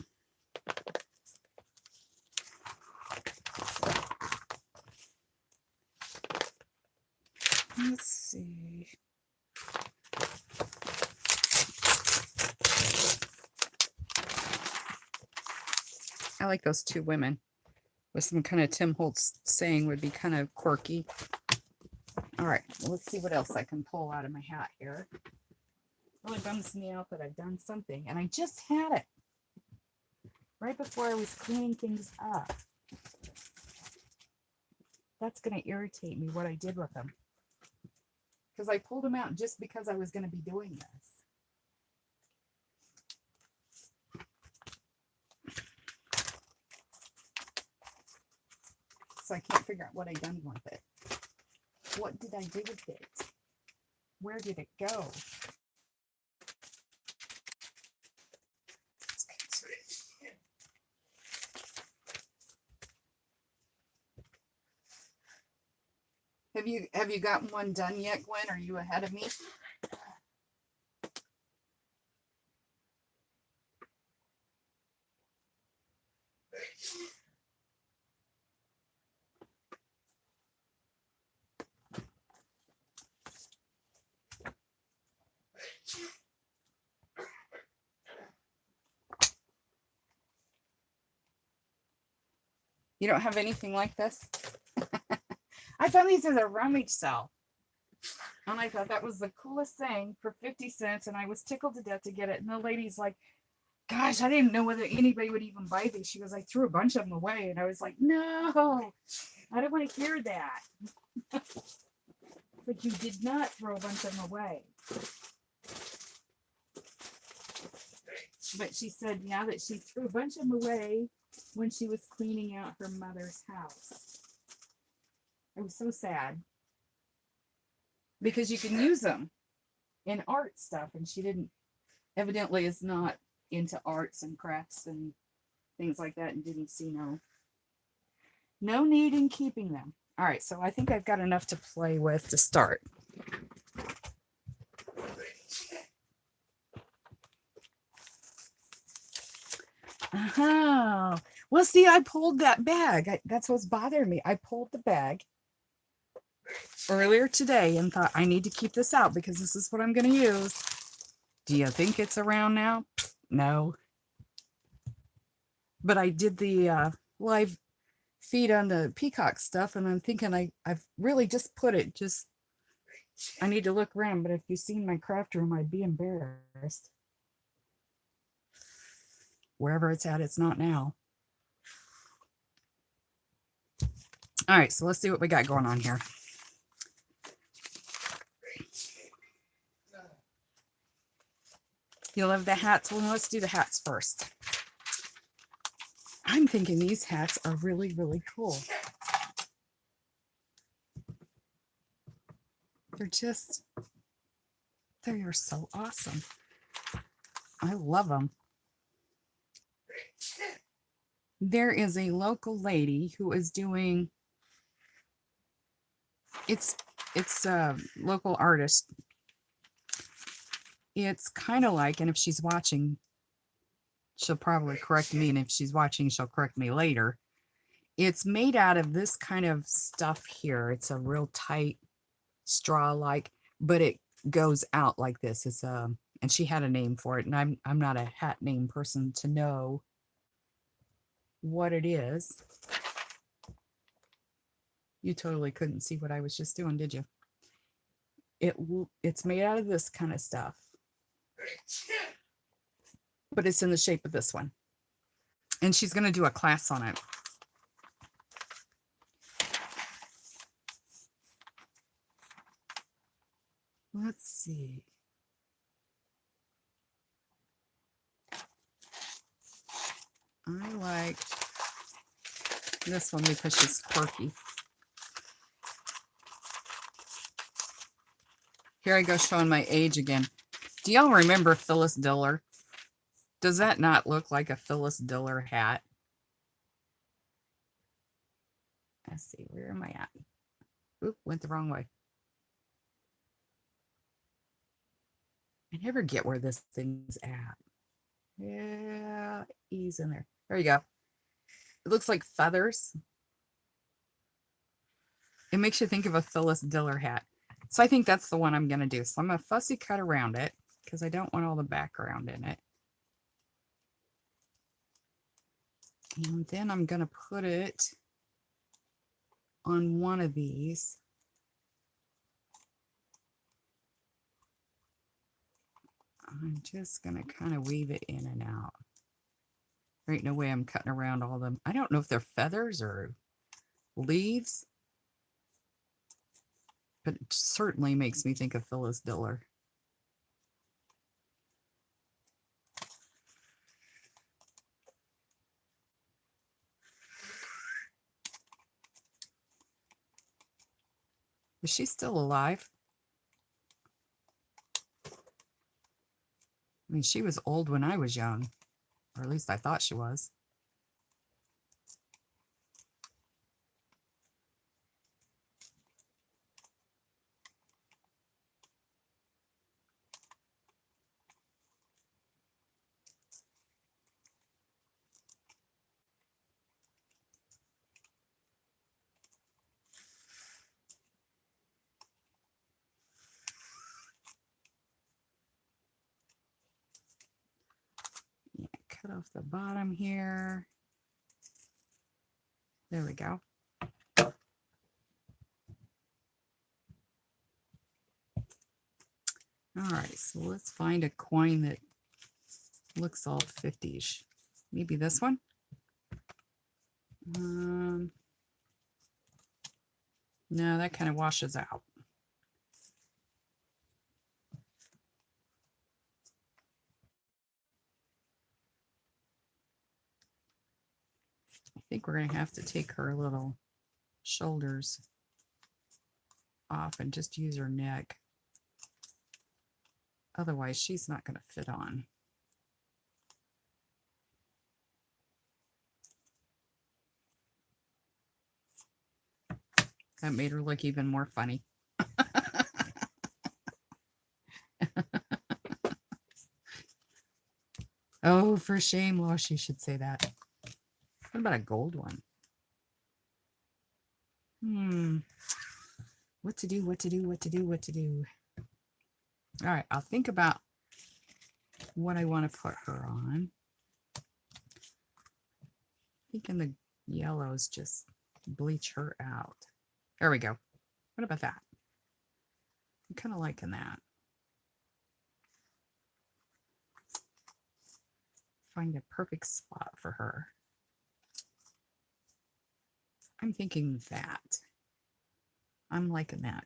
Let's see. I like those two women with some kind of Tim Holtz saying would be kind of quirky. All right, let's see what else I can pull out of my hat here. Really bums me out that I've done something, and I just had it right before I was cleaning things up. That's going to irritate me what I did with them. Because I pulled them out just because I was going to be doing this. So I can't figure out what I done with it. What did I do with it? Where did it go? Have you gotten one done yet, Gwen? Are you ahead of me? You don't have anything like this? I found these at a rummage sale. And I thought that was the coolest thing for 50 cents. And I was tickled to death to get it. And the lady's like, gosh, I didn't know whether anybody would even buy these. She goes, I threw a bunch of them away. And I was like, no. I don't want to hear that. It's like you did not throw a bunch of them away. But she said, yeah, that she threw a bunch of them away when she was cleaning out her mother's house. It was so sad. Because you can use them in art stuff, and she didn't, evidently is not into arts and crafts and things like that, and didn't see no need in keeping them. All right, so I think I've got enough to play with to start. Oh, well, see, I pulled that bag. That's what's bothering me. I pulled the bag earlier today and thought I need to keep this out because this is what I'm going to use. Do you think it's around now? No. But I did the live feed on the peacock stuff, and I'm thinking I've really just put it, I need to look around, but if you've seen my craft room, I'd be embarrassed. Wherever it's at, it's not now. All right, so let's see what we got going on here. You love the hats? Well, let's do the hats first. I'm thinking these hats are really, really cool. They are so awesome. I love them. There is a local lady who is doing, it's a local artist. It's kind of like, and if she's watching, she'll probably correct me, and if she's watching, she'll correct me later. It's made out of this kind of stuff here. It's a real tight straw-like, but it goes out like this. It's and she had a name for it, and I'm not a hat name person to know what it is. You totally couldn't see what I was just doing, did you? It's made out of this kind of stuff, but it's in the shape of this one, and she's going to do a class on it. Let's see. I like this one because she's quirky. Here I go showing my age again. Do y'all remember Phyllis Diller? Does that not look like a Phyllis Diller hat? Let's see, where am I at? Oop, went the wrong way. I never get where this thing's at. Yeah, ease in there. There you go. It looks like feathers. It makes you think of a Phyllis Diller hat. So I think that's the one I'm going to do. So I'm going to fussy cut around it because I don't want all the background in it. And then I'm going to put it on one of these. I'm just going to kind of weave it in and out. There ain't no way I'm cutting around all them. I don't know if they're feathers or leaves, but it certainly makes me think of Phyllis Diller. Is she still alive? I mean, she was old when I was young, or at least I thought she was. Yeah, cut off the bottom here. There we go. All right, so let's find a coin that looks all 50s. Maybe this one? No, that kind of washes out. I think we're going to have to take her little shoulders off and just use her neck. Otherwise, she's not going to fit on. That made her look even more funny. Oh, for shame, Law, she should say that. What about a gold one? What to do, what to do, what to do, what to do. All right, I'll think about what I want to put her on. I think in the yellows, just bleach her out. There we go. What about that? I'm kind of liking that. Find a perfect spot for her. I'm thinking that. I'm liking that.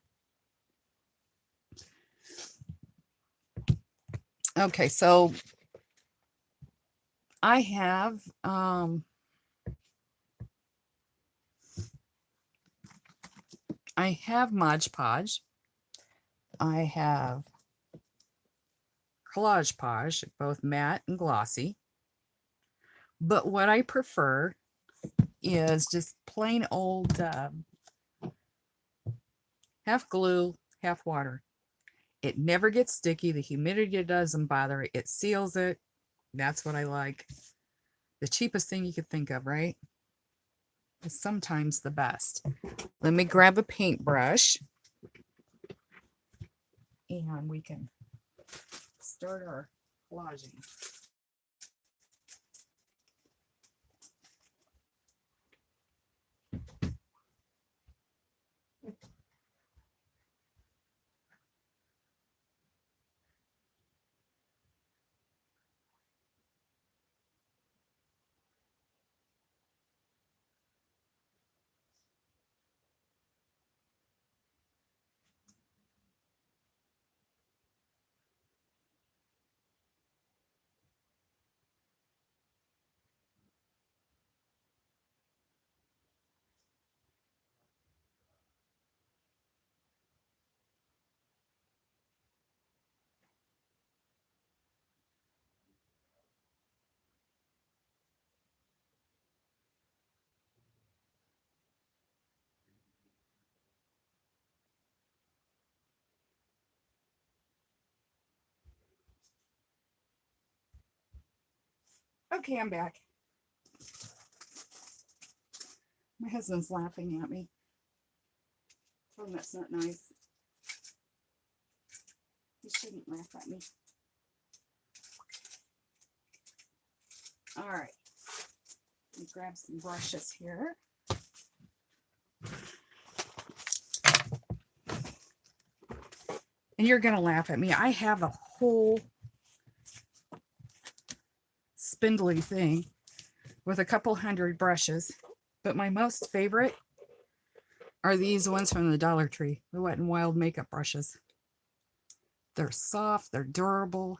Okay, so I have Mod Podge. I have Collage Podge, both matte and glossy. But what I prefer is just plain old half glue, half water. It never gets sticky. The humidity doesn't bother it. It seals it. That's what I like. The cheapest thing you could think of, right? Is sometimes the best. Let me grab a paintbrush and we can start our collaging. Okay, I'm back. My husband's laughing at me. Tell him that's not nice. He shouldn't laugh at me. All right. Let me grab some brushes here. And you're going to laugh at me. I have a whole spindly thing with a couple hundred brushes, but my most favorite are these ones from the Dollar Tree, the Wet n Wild makeup brushes. They're soft, they're durable.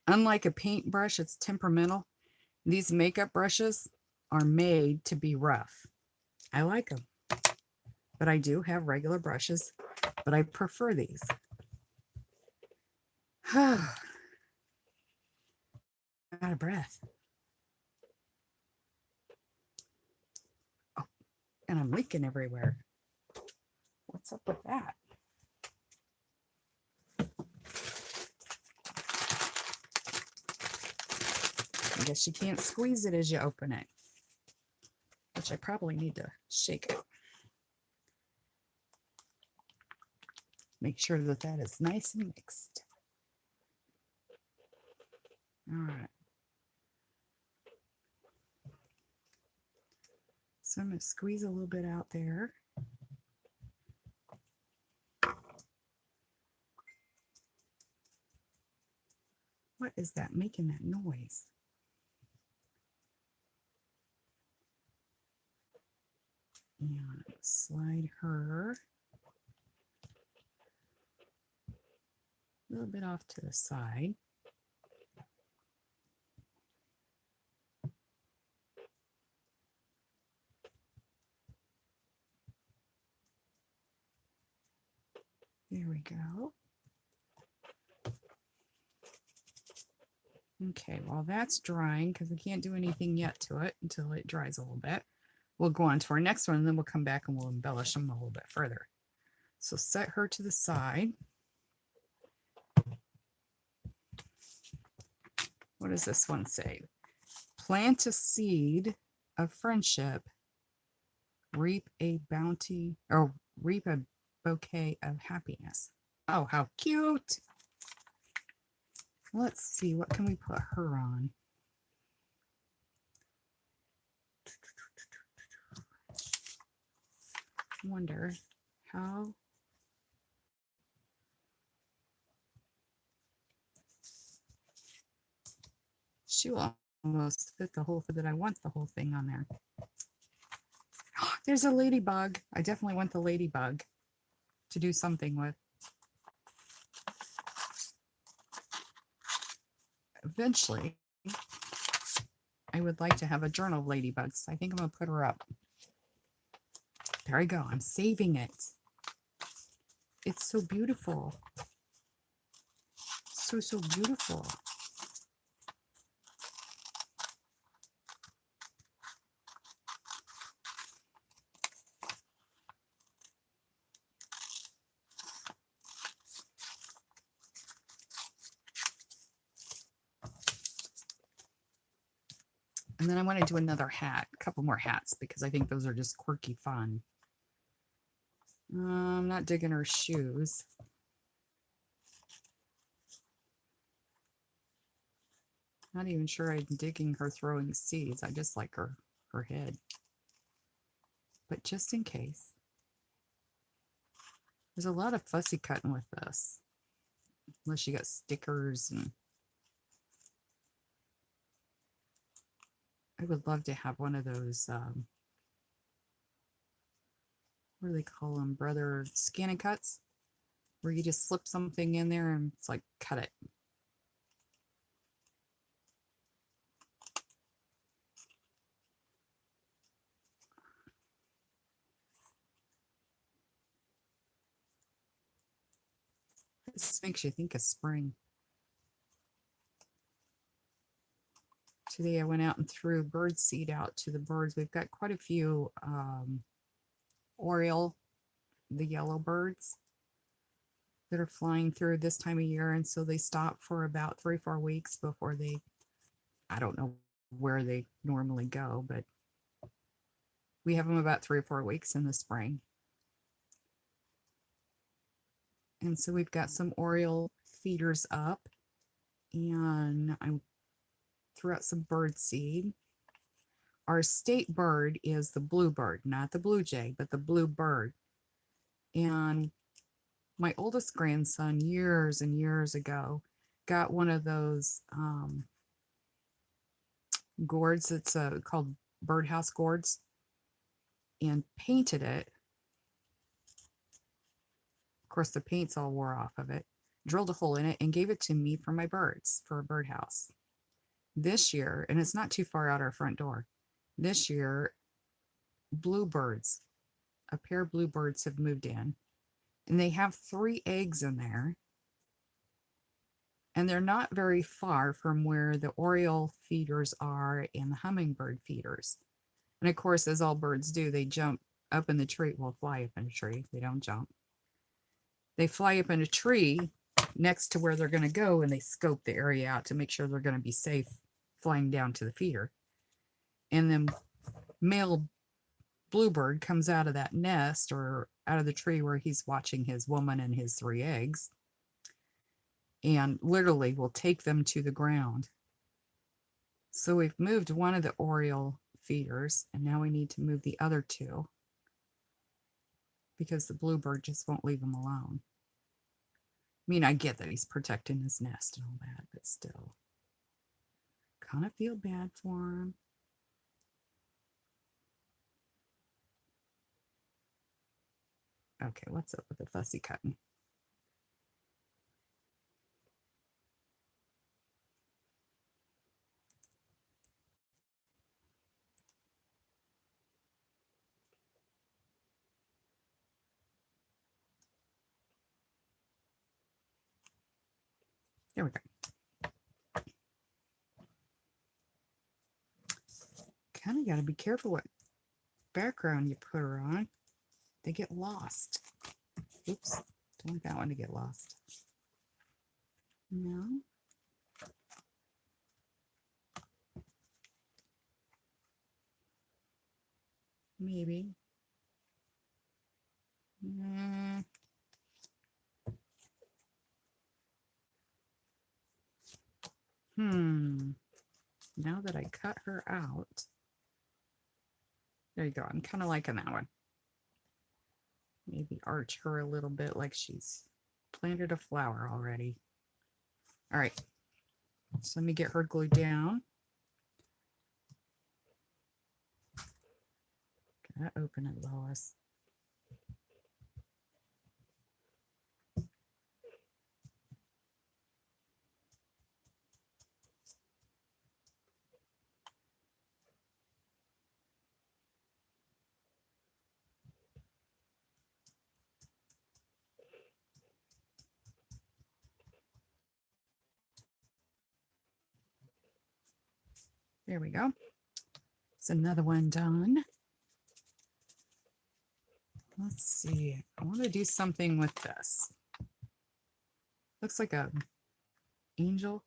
Unlike a paintbrush, it's temperamental. These makeup brushes are made to be rough. I like them, but I do have regular brushes, but I prefer these. Out of breath. Oh, and I'm leaking everywhere. What's up with that? I guess you can't squeeze it as you open it, which I probably need to shake it. Make sure that that is nice and mixed. All right. So I'm going to squeeze a little bit out there. What is that making that noise? And slide her a little bit off to the side. There we go. Okay, while that's drying, because we can't do anything yet to it until it dries a little bit, we'll go on to our next one, and then we'll come back and we'll embellish them a little bit further. So set her to the side. What does this one say? Plant a seed of friendship, reap a bounty, or reap a bouquet of happiness. Oh, how cute. Let's see, what can we put her on? I wonder how. She will almost fit the whole thing, that I want the whole thing on there. There's a ladybug. I definitely want the ladybug to do something with. Eventually, I would like to have a journal of ladybugs. I think I'm going to put her up. There I go. I'm saving it. It's so beautiful. So, so beautiful. And then I want to do another hat, a couple more hats, because I think those are just quirky fun. I'm not digging her shoes. Not even sure I'm digging her throwing seeds. I just like her head. But just in case. There's a lot of fussy cutting with this. Unless you got stickers. And I would love to have one of those, what do they call them? Brother scan and cuts? Where you just slip something in there and it's like, cut it. This makes you think of spring. Today I went out and threw bird seed out to the birds. We've got quite a few Oriole, the yellow birds, that are flying through this time of year. And so they stop for about 3 or 4 weeks before they, I don't know where they normally go, but we have them about 3 or 4 weeks in the spring. And so we've got some Oriole feeders up, and I threw out some bird seed. Our state bird is the bluebird, not the blue jay, but the bluebird. And my oldest grandson, years and years ago, got one of those gourds. It's called birdhouse gourds, and painted it. Of course, the paint's all wore off of it. Drilled a hole in it and gave it to me for my birds, for a birdhouse. This year, and it's not too far out our front door, this year, bluebirds, a pair of bluebirds have moved in, and they have 3 eggs in there. And they're not very far from where the Oriole feeders are and the hummingbird feeders. And of course, as all birds do, they jump up in the tree. Well, fly up in a tree. They don't jump. They fly up in a tree next to where they're going to go, and they scope the area out to make sure they're going to be safe flying down to the feeder. And then male bluebird comes out of that nest or out of the tree where he's watching his woman and his 3 eggs, and literally will take them to the ground. So we've moved one of the Oriole feeders, and now we need to move the other 2 because the bluebird just won't leave him alone. I mean, I get that he's protecting his nest and all that, but still, kind of feel bad for him. Okay, what's up with the fussy cutting? There we go. Kind of got to be careful what background you put her on. They get lost. Oops, don't want that one to get lost. No. Maybe. Mm. Now that I cut her out, there you go. I'm kind of liking that one. Maybe arch her a little bit like she's planted a flower already. All right, so let me get her glued down. Gotta open it, Lois. There we go. It's another one done. Let's see. I want to do something with this. Looks like a angel.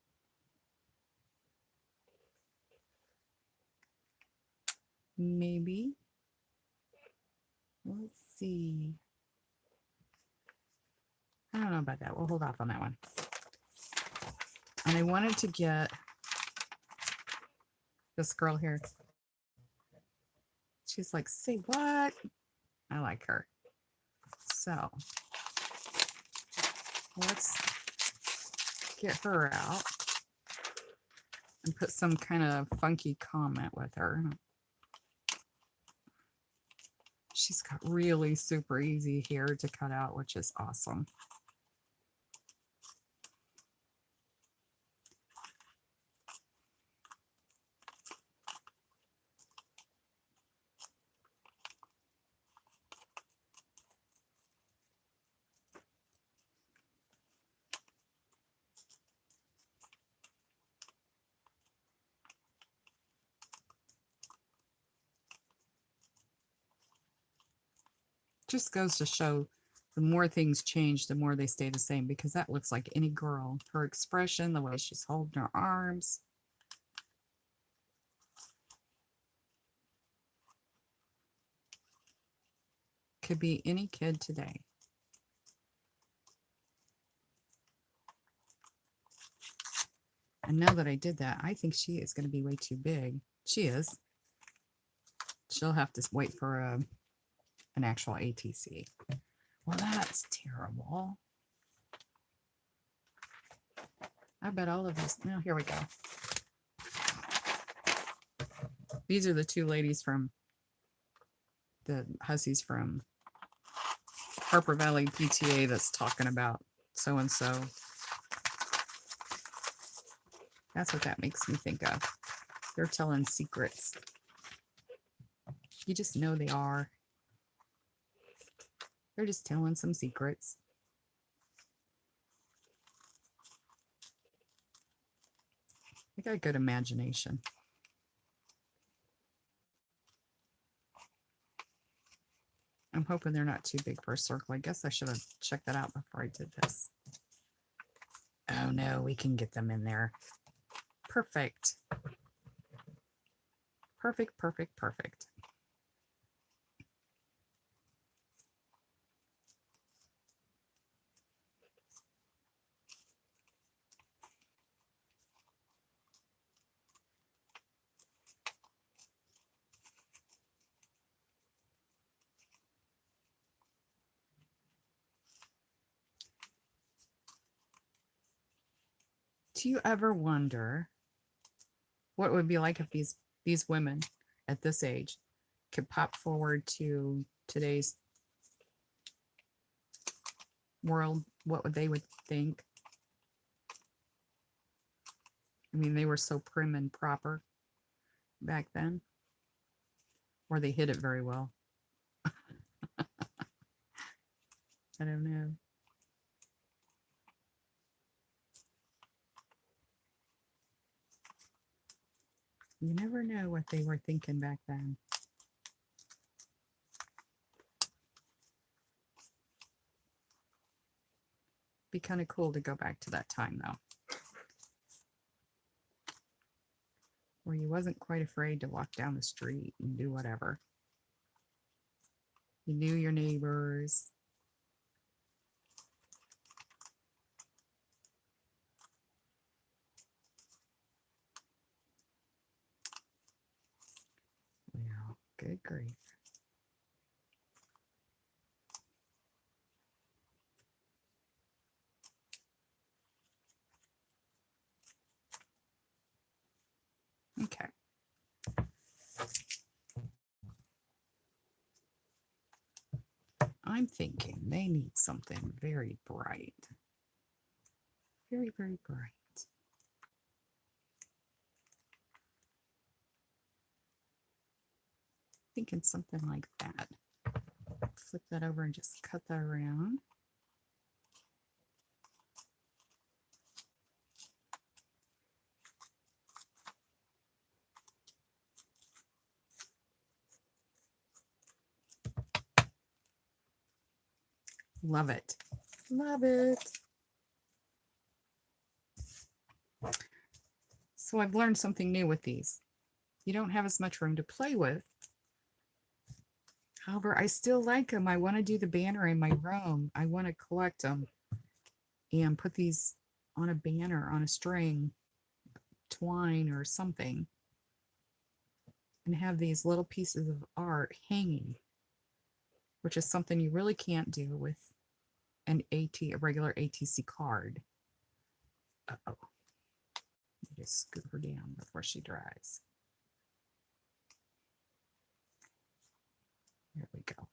Maybe. Let's see. I don't know about that. We'll hold off on that one. And I wanted to get this girl here. She's like, say what? I like her. So let's get her out and put some kind of funky comment with her. She's got really super easy hair to cut out, which is awesome. Just goes to show the more things change, the more they stay the same, because that looks like any girl. Her expression, the way she's holding her arms. Could be any kid today. And now that I did that, I think she is going to be way too big. She is. She'll have to wait for an actual ATC. Well, that's terrible. I bet all of this. Now, here we go. These are the two ladies from the hussies from Harper Valley PTA that's talking about so-and-so. That's what that makes me think of. They're telling secrets. You just know they are. They're just telling some secrets. They got a good imagination. I'm hoping they're not too big for a circle. I guess I should have checked that out before I did this. Oh no, we can get them in there. Perfect. Perfect, perfect, perfect. Do you ever wonder what it would be like if these women at this age could pop forward to today's world, what would they would think. I mean, they were so prim and proper back then, or they hid it very well. I don't know. You never know what they were thinking back then. Be kind of cool to go back to that time, though, where you wasn't quite afraid to walk down the street and do whatever. You knew your neighbors. Wow, good grief. Okay. I'm thinking they need something very bright. Very, very bright. Thinking something like that. Flip that over and just cut that around. Love it. Love it. So I've learned something new with these. You don't have as much room to play with. However, I still like them. I want to do the banner in my room. I want to collect them and put these on a banner, on a string, twine or something, and have these little pieces of art hanging, which is something you really can't do with a regular ATC card. Uh-oh. Just scoop her down before she dries. There we go.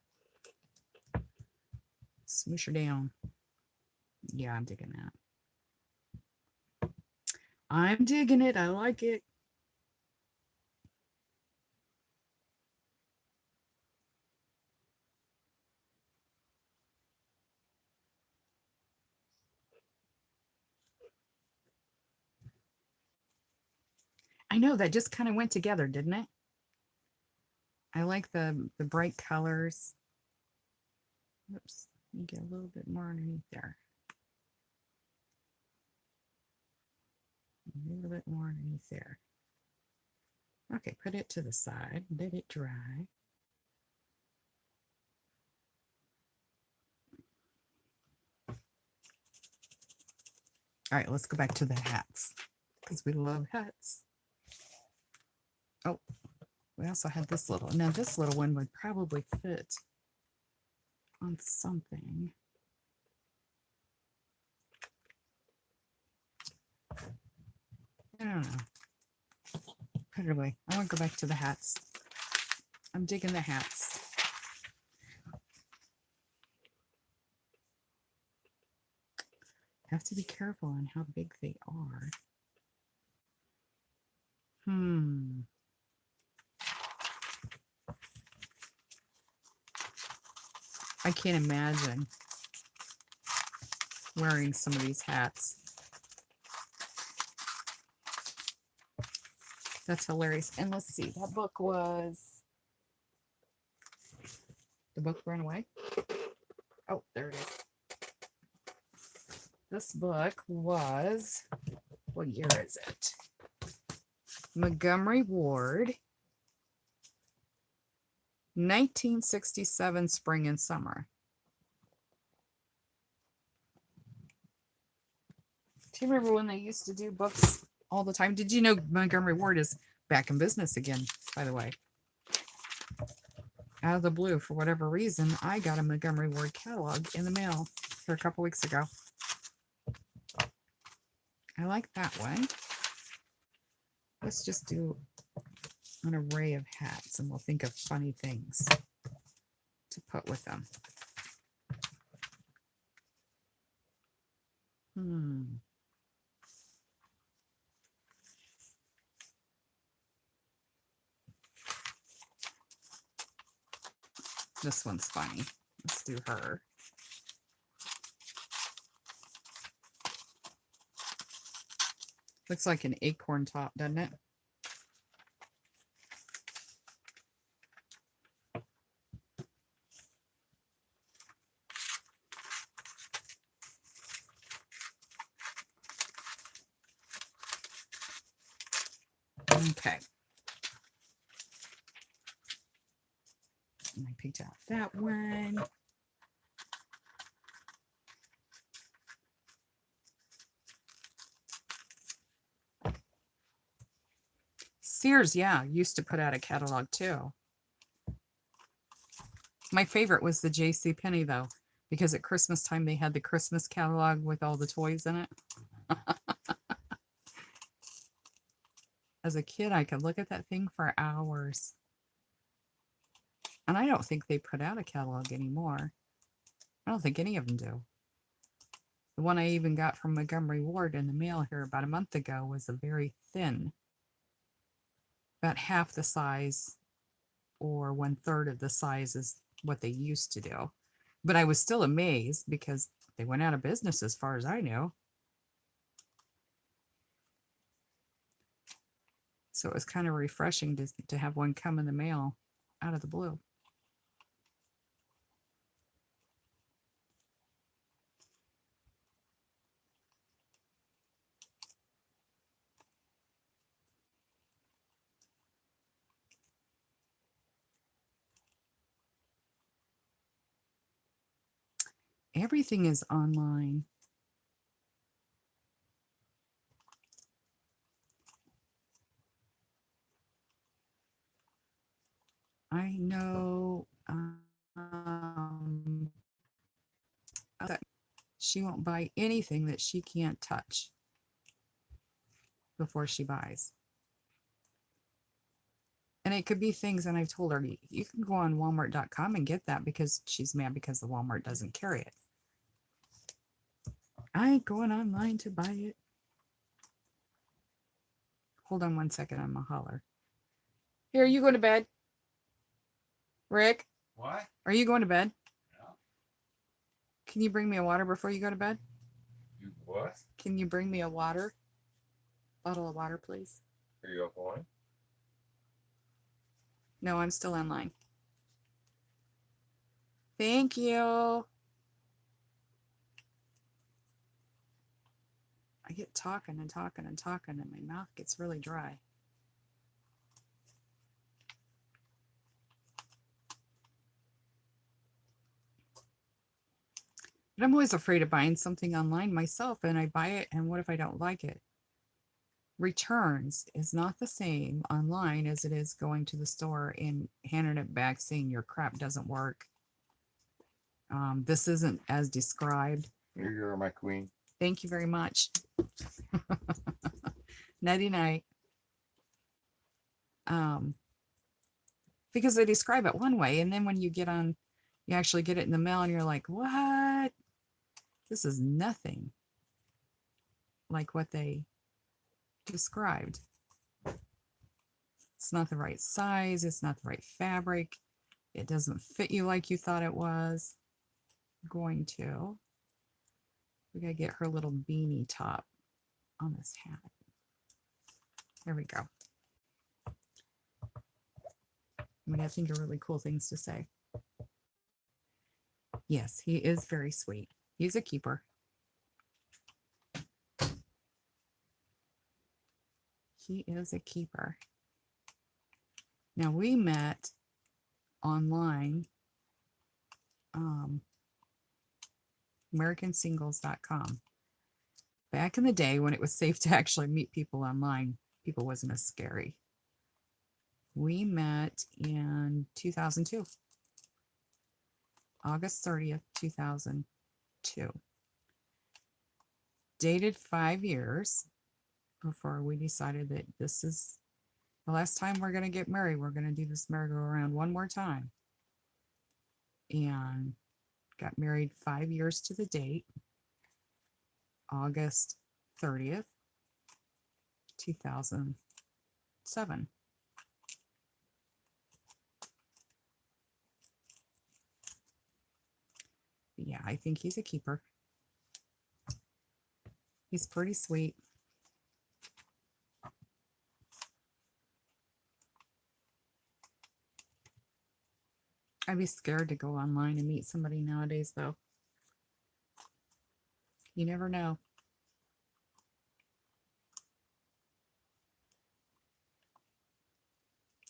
Smoosh her down. Yeah, I'm digging that. I'm digging it. I like it. I know that just kind of went together, didn't it? I like the bright colors. Oops, you get a little bit more underneath there. A little bit more underneath there. Okay, put it to the side, let it dry. All right, let's go back to the hats because we love hats. Oh, we also had this little. Now this little one would probably fit on something. I don't know. Put it away. I want to go back to the hats. I'm digging the hats. Have to be careful on how big they are. I can't imagine wearing some of these hats. That's hilarious. And let's see, that book was, the book ran away. Oh, there it is. This book was, what year is it? Montgomery Ward, 1967 spring and summer. Do you remember when they used to do books all the time? Did you know Montgomery Ward is back in business again, by the way? Out of the blue, for whatever reason, I got a Montgomery Ward catalog in the mail for a couple weeks ago. I like that one. Let's just do an array of hats and we'll think of funny things to put with them. Hmm. This one's funny. Let's do her. Looks like an acorn top, doesn't it? Okay. And I picked out that one. Sears, yeah, used to put out a catalog too. My favorite was the J.C. Penney though, because at Christmas time they had the Christmas catalog with all the toys in it. As a kid, I could look at that thing for hours. And I don't think they put out a catalog anymore. I don't think any of them do. The one I even got from Montgomery Ward in the mail here about a month ago was a very thin, about half the size or 1/3 of the size is what they used to do. But I was still amazed because they went out of business as far as I knew. So it was kind of refreshing to have one come in the mail out of the blue. Everything is online. I know that she won't buy anything that she can't touch before she buys. And it could be things, and I've told her, you can go on Walmart.com and get that because she's mad because the Walmart doesn't carry it. I ain't going online to buy it. Hold on one second, I'm a holler. Here, you go to bed. Rick? What? Are you going to bed? Yeah. Can you bring me a water before you go to bed? You what? Can you bring me a water? Bottle of water, please. Are you offline? No, I'm still online. Thank you. I get talking and talking and talking, and my mouth gets really dry. But I'm always afraid of buying something online myself, and I buy it, and what if I don't like it? Returns is not the same online as it is going to the store and handing it back saying your crap doesn't work. This isn't as described. You're my queen. Thank you very much. Nighty night. Because they describe it one way, and then when you actually get it in the mail, and you're like, what? This is nothing like what they described. It's not the right size. It's not the right fabric. It doesn't fit you like you thought it was going to. We gotta get her little beanie top on this hat. There we go. I mean, I think are really cool things to say. Yes, he is very sweet. He's a keeper. He is a keeper. Now we met online, AmericanSingles.com. Back in the day when it was safe to actually meet people online, people wasn't as scary. We met in 2002, August 30th, 2002. Dated 5 years before we decided that this is the last time we're going to get married. We're going to do this merry-go-round one more time. And got married 5 years to the date. August 30th, 2007. Yeah, I think he's a keeper. He's pretty sweet. I'd be scared to go online and meet somebody nowadays, though. You never know.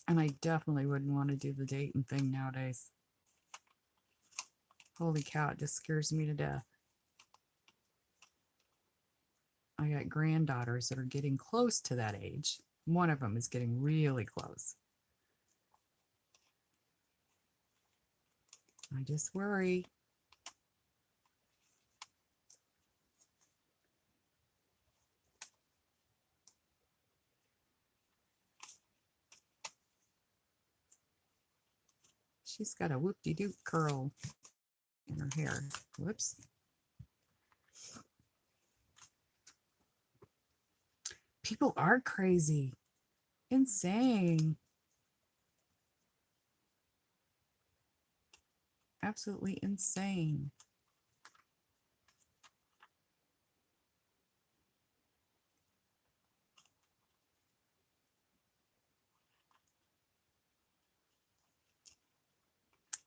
And I definitely wouldn't want to do the dating thing nowadays. Holy cow, it just scares me to death. I got granddaughters that are getting close to that age. One of them is getting really close. I just worry. She's got a whoop-de-doo curl in her hair. Whoops. People are crazy. Insane. Absolutely insane.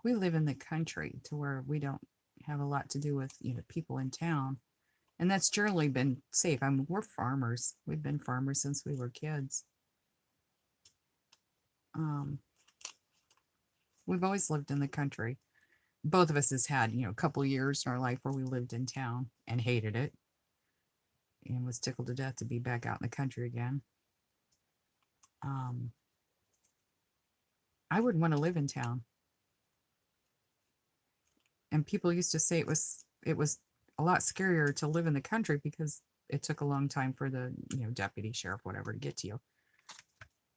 We live in the country to where we don't have a lot to do with, people in town. And that's generally been safe. I mean, we're farmers. We've been farmers since we were kids. We've always lived in the country. Both of us has had, a couple years in our life where we lived in town and hated it and was tickled to death to be back out in the country again. I wouldn't want to live in town. And people used to say it was a lot scarier to live in the country because it took a long time for the, deputy, sheriff, whatever to get to you.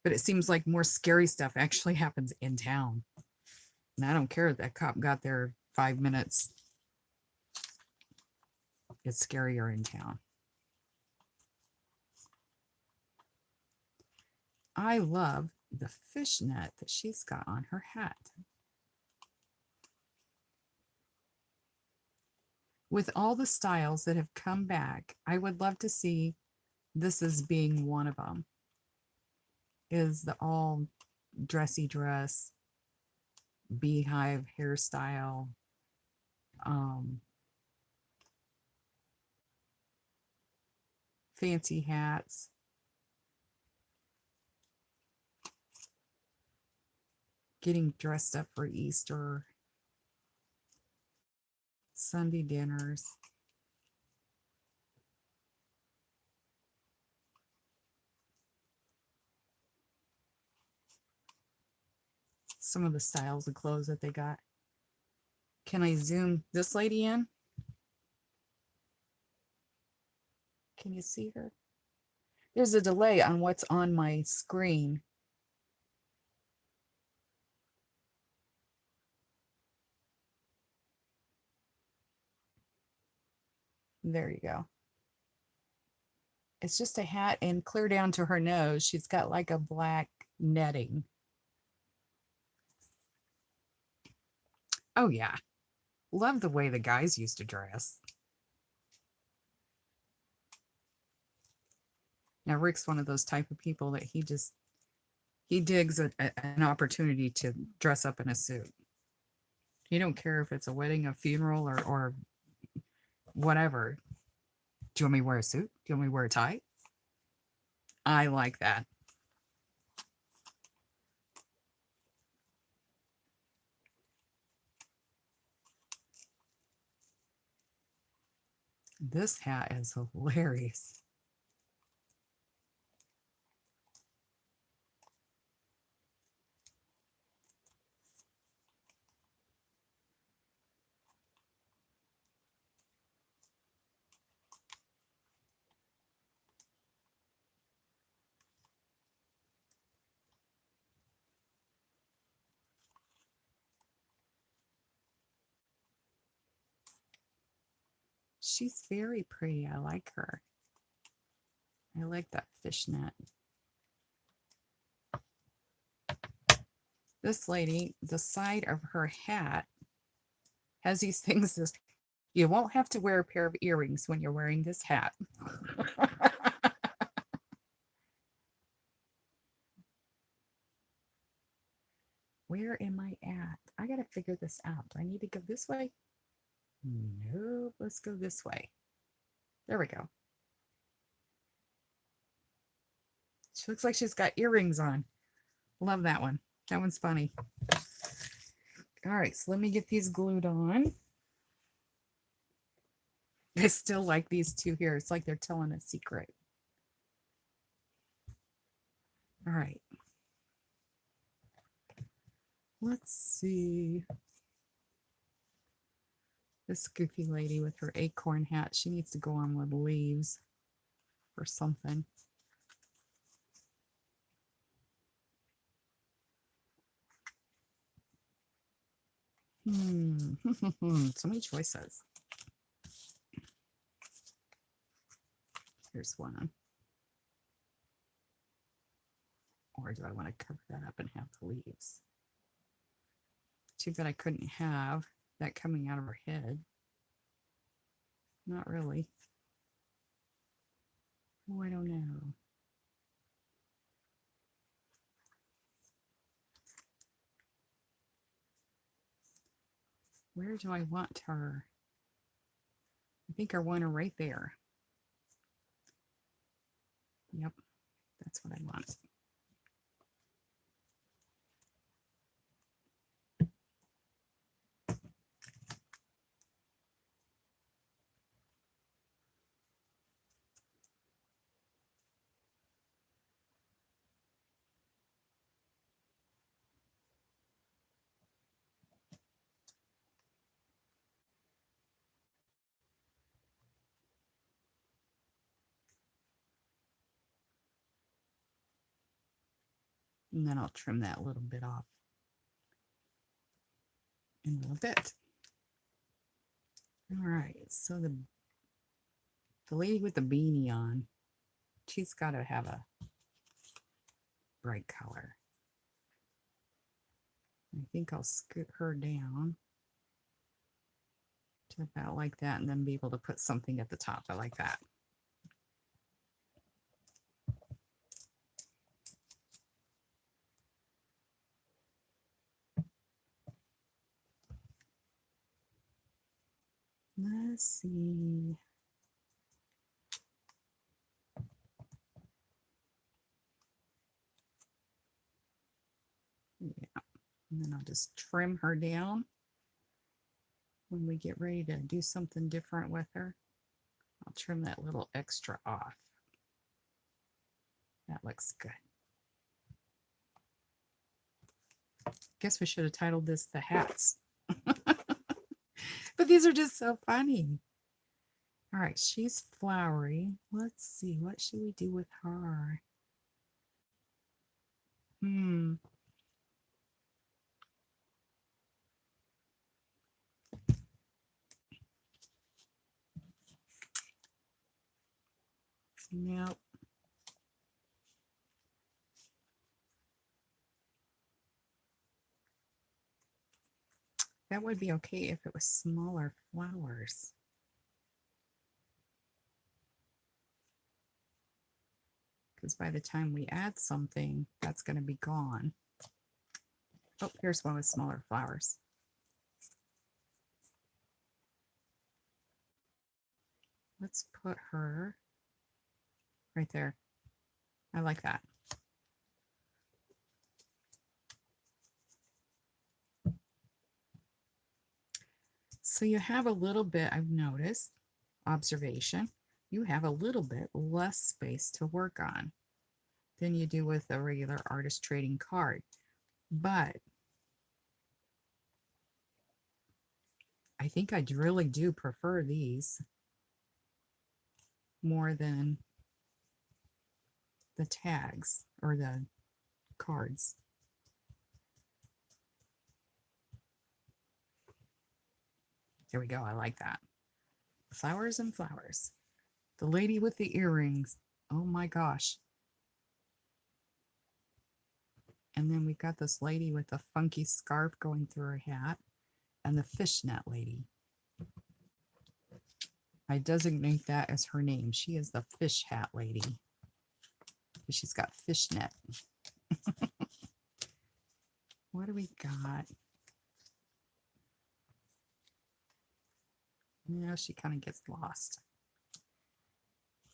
But it seems like more scary stuff actually happens in town. And I don't care if that cop got there 5 minutes. It's scarier in town. I love the fishnet that she's got on her hat. With all the styles that have come back, I would love to see this as being one of them. Is the all dressy dress, beehive hairstyle, fancy hats. Getting dressed up for Easter, Sunday dinners. Some of the styles of clothes that they got. Can I zoom this lady in? Can you see her? There's a delay on what's on my screen. There you go. It's just a hat and clear down to her nose. She's got like a black netting. Oh yeah. Love the way the guys used to dress. Now Rick's one of those type of people that he digs an opportunity to dress up in a suit. He don't care if it's a wedding, a funeral, or whatever. Do you want me to wear a suit? Do you want me to wear a tie? I like that. This hat is hilarious. She's very pretty. I like her. I like that fishnet. This lady, the side of her hat has these things. You won't have to wear a pair of earrings when you're wearing this hat. Where am I at? I got to figure this out. Do I need to go this way? No, let's go this way. There we go. She looks like she's got earrings on. Love that one. That one's funny. All right, so let me get these glued on. I still like these two here. It's like they're telling a secret. All right. Let's see. This goofy lady with her acorn hat, she needs to go on with leaves or something. So many choices. Here's one. Or do I want to cover that up and have the leaves? Too bad I couldn't have that coming out of her head. Not really. Oh, I don't know. Where do I want her? I think I want her right there. Yep, that's what I want. And then I'll trim that little bit off in a little bit. All right, so the lady with the beanie on, she's got to have a bright color. I think I'll scoot her down to about like that and then be able to put something at the top. I like that. Let's see. Yeah, and then I'll just trim her down when we get ready to do something different with her. I'll trim that little extra off. That looks good. Guess we should have titled this The Hats. But these are just so funny. All right, she's flowery. Let's see, what should we do with her? Nope. That would be okay if it was smaller flowers. Because by the time we add something, that's going to be gone. Oh, here's one with smaller flowers. Let's put her right there. I like that. So you have a little bit, I've noticed, observation, you have a little bit less space to work on than you do with a regular artist trading card. But I think I really do prefer these more than the tags or the cards. There we go. I like that. Flowers and flowers. The lady with the earrings. Oh my gosh. And then we've got this lady with a funky scarf going through her hat, and the fishnet lady. I designate that as her name. She is the fish hat lady. She's got fishnet. What do we got? Yeah, she kind of gets lost.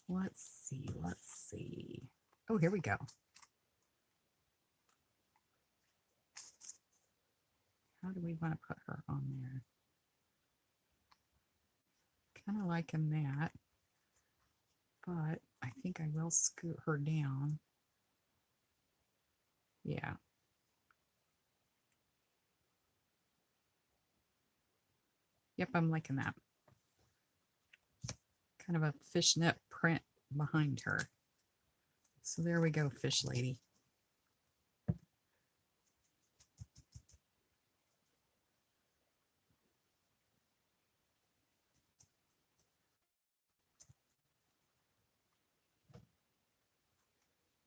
Let's see. Let's see. Oh, here we go. How do we want to put her on there? Kind of liking that, but I think I will scoot her down. Yeah. Yep, I'm liking that. Kind of a fishnet print behind her. So there we go, fish lady.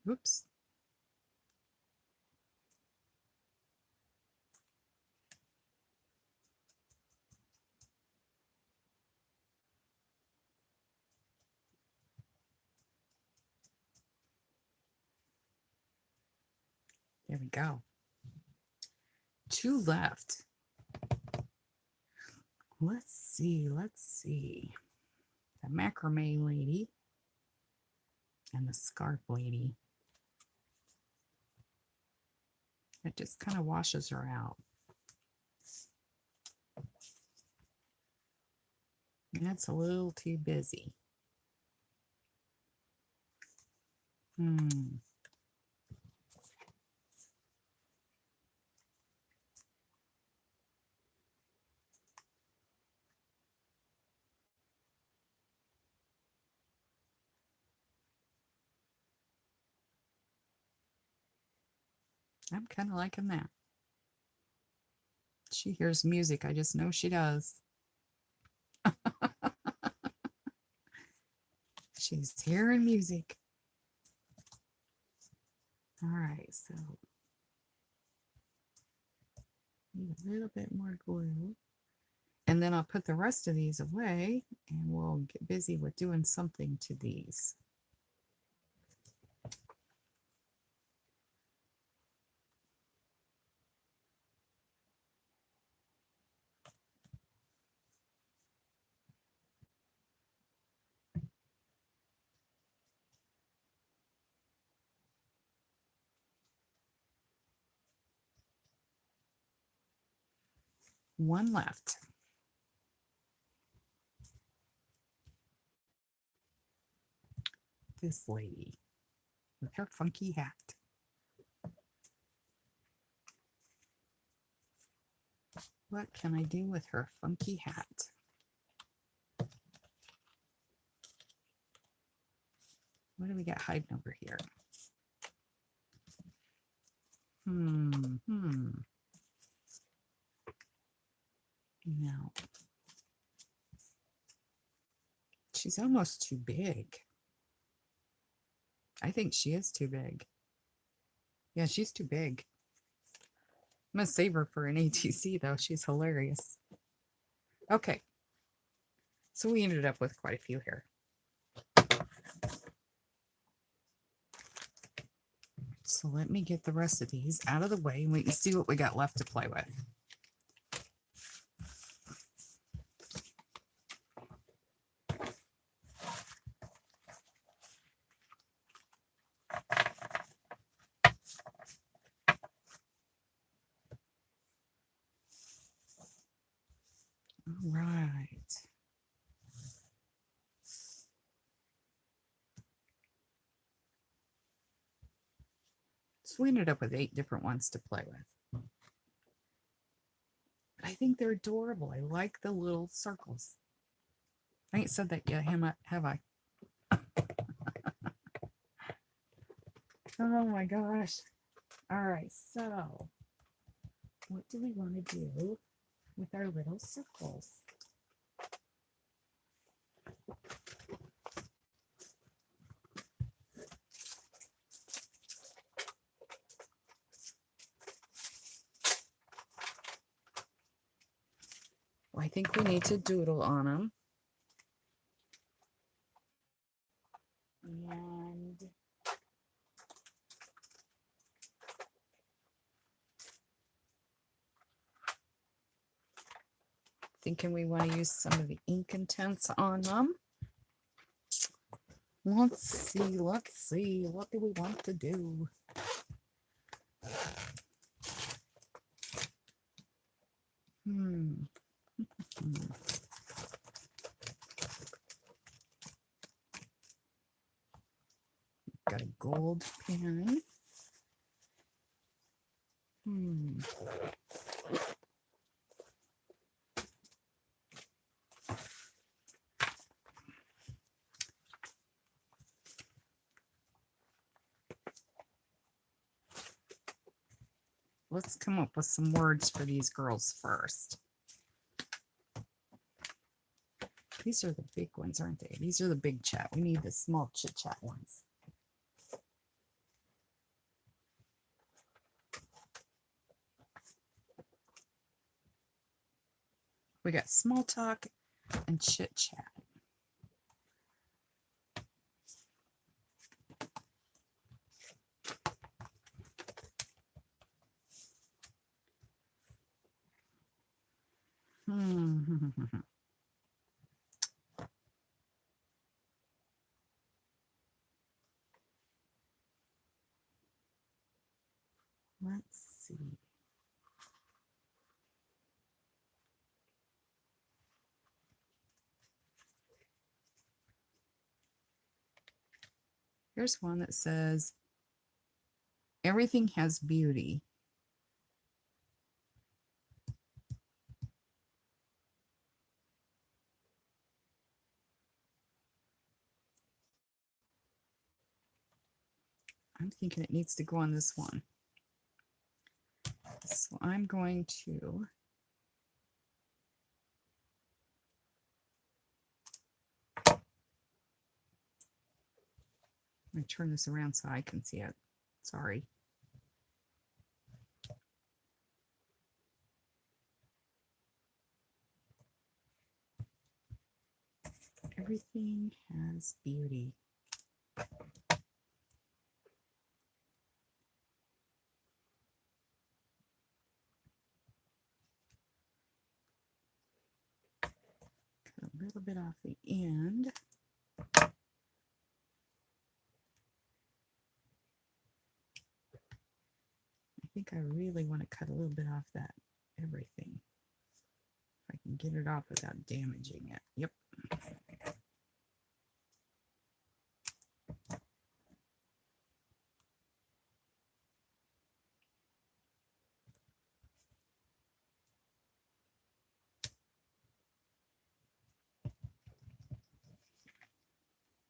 Oops. There we go. 2 left. Let's see. Let's see. The macrame lady and the scarf lady. It just kind of washes her out. That's a little too busy. I'm kind of liking that. She hears music. I just know she does. She's hearing music. All right, so need a little bit more glue. And then I'll put the rest of these away and we'll get busy with doing something to these. One left. This lady with her funky hat. What can I do with her funky hat? What do we got hiding over here? No. She's almost too big. I think she is too big. Yeah, she's too big. I'm going to save her for an ATC, though. She's hilarious. Okay. So we ended up with quite a few here. So let me get the rest of these out of the way and we can see what we got left to play with. All right. So we ended up with 8 different ones to play with. But I think they're adorable. I like the little circles. I ain't said that yet, have I? Oh my gosh. All right, so what do we want to do with our little circles? Well, I think we need to doodle on them. And thinking we want to use some of the ink intense on them. Let's see. What do we want to do? Got a gold pen. Let's come up with some words for these girls first. These are the big ones, aren't they? These are the big chat. We need the small chit chat ones. We got small talk and chit chat. Let's see. Here's one that says, everything has beauty. I'm thinking it needs to go on this one. So I'm going to turn this around so I can see it. Sorry. Everything has beauty. Cut a little bit off the end. I think I really want to cut a little bit off that everything. If I can get it off without damaging it. Yep.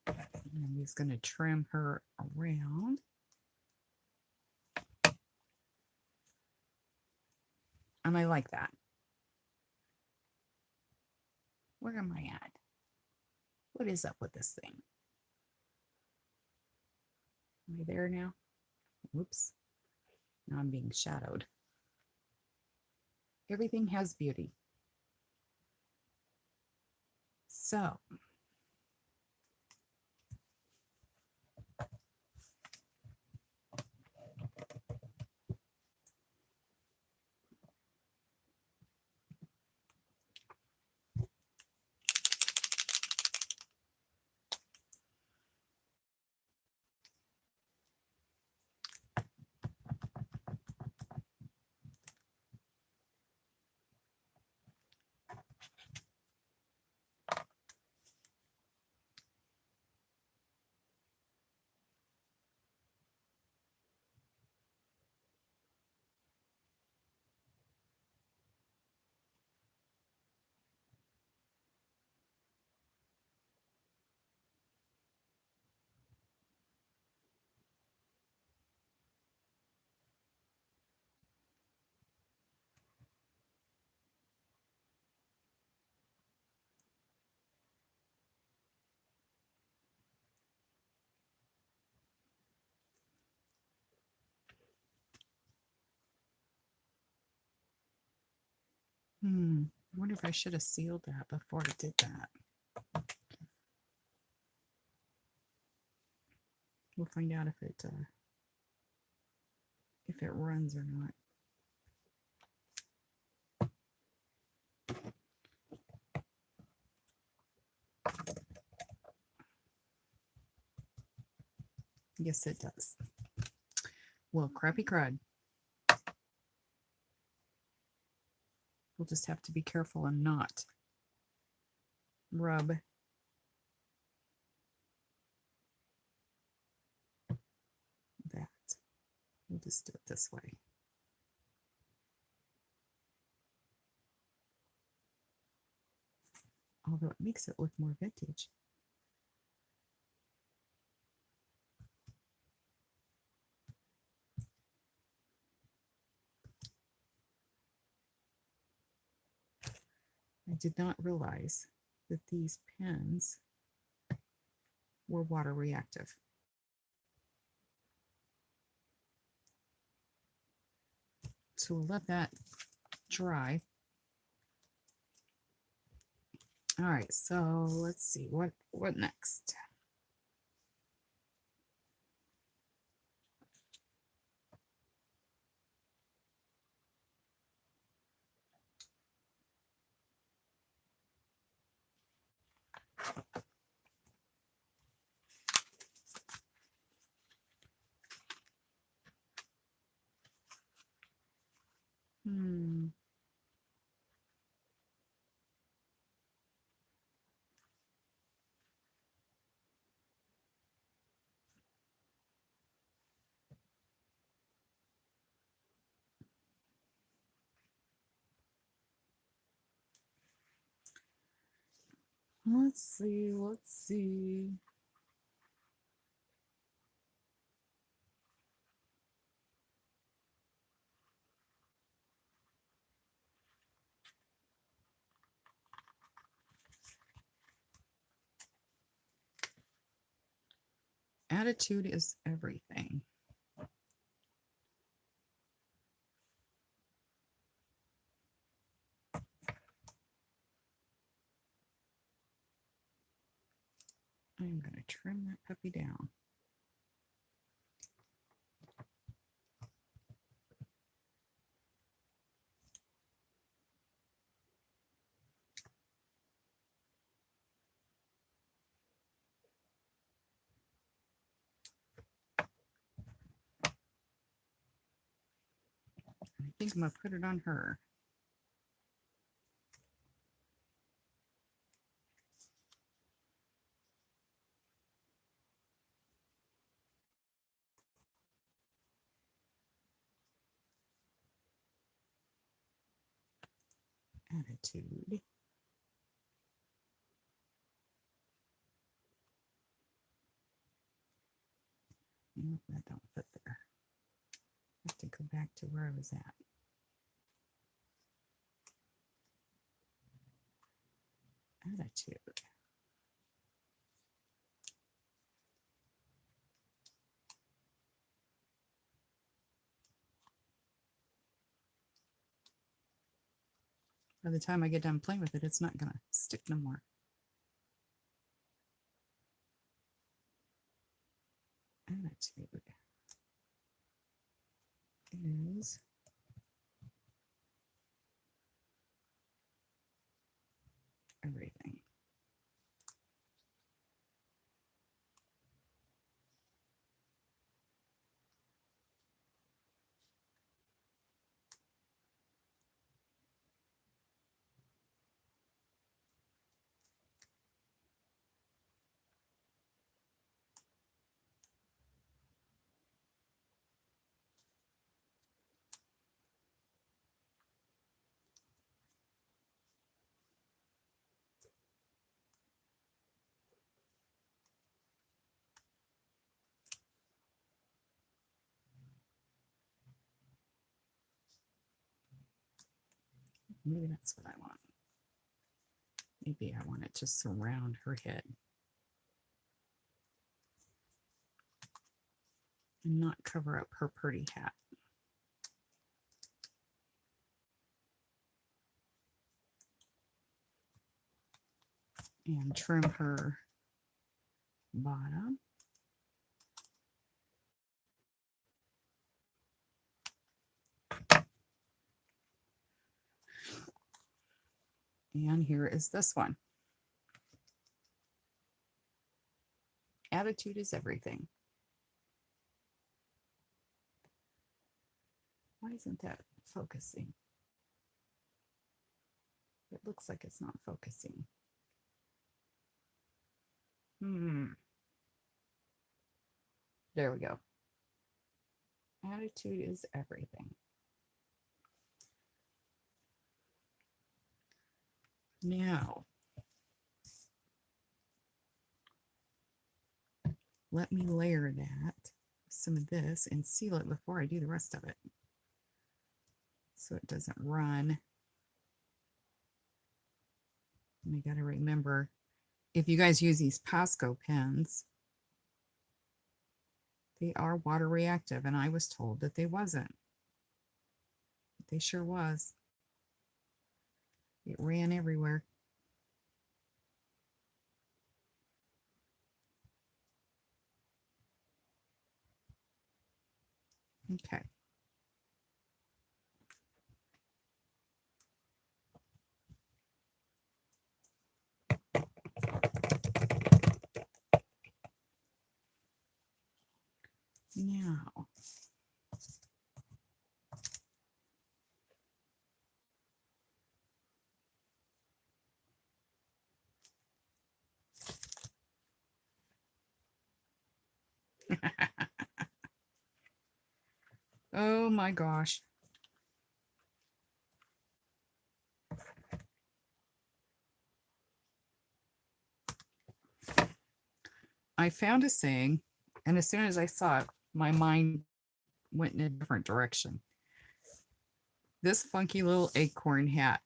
And I'm just going to trim her around. And I like that. Where am I at? What is up with this thing? Am I there now? Whoops. Now I'm being shadowed. Everything has beauty. So, I wonder if I should have sealed that before I did that. We'll find out if it runs or not. Yes, it does. Well, crappy crud. We'll just have to be careful and not rub that. We'll just do it this way. Although it makes it look more vintage. I did not realize that these pens were water reactive. So we'll let that dry. All right, so let's see what next. Let's see. Attitude is everything. I'm going to trim that puppy down. I think I'm going to put it on her. Attitude. Nope, that don't fit there. I have to go back to where I was at. Attitude. By the time I get done playing with it, it's not going to stick no more. Attitude is everything. Maybe that's what I want. Maybe I want it to surround her head and not cover up her pretty hat. and trim her bottom. And here is this one. Attitude is everything. Why isn't that focusing? It looks like it's not focusing. There we go. Attitude is everything. Now, let me layer that, some of this, and seal it before I do the rest of it, so it doesn't run. And I got to remember, if you guys use these Pasco pens, they are water reactive, and I was told that they wasn't. But they sure was. It ran everywhere. Okay. Now, oh my gosh. I found a saying, and as soon as I saw it, my mind went in a different direction. This funky little acorn hat,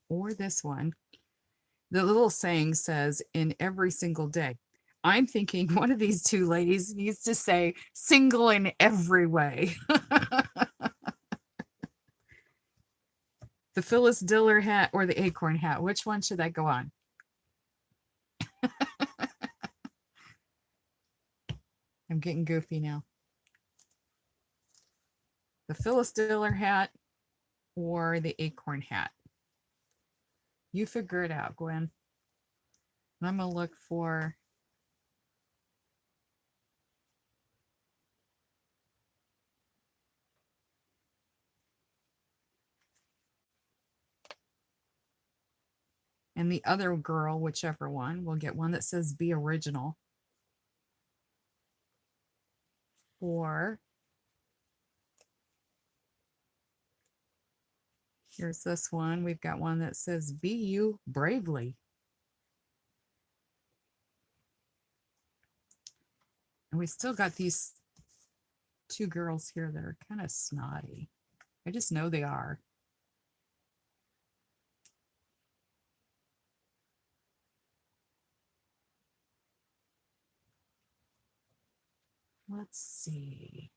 or this one, the little saying says, in every single day. I'm thinking one of these two ladies needs to say, single in every way. The Phyllis Diller hat or the acorn hat, which one should I go on? I'm getting goofy now. The Phyllis Diller hat or the acorn hat. You figure it out, Gwen. And I'm going to look for and the other girl, whichever one, will get one that says be original. Or here's this one. We've got one that says be you bravely. And we still got these two girls here that are kind of snotty. I just know they are. Let's see.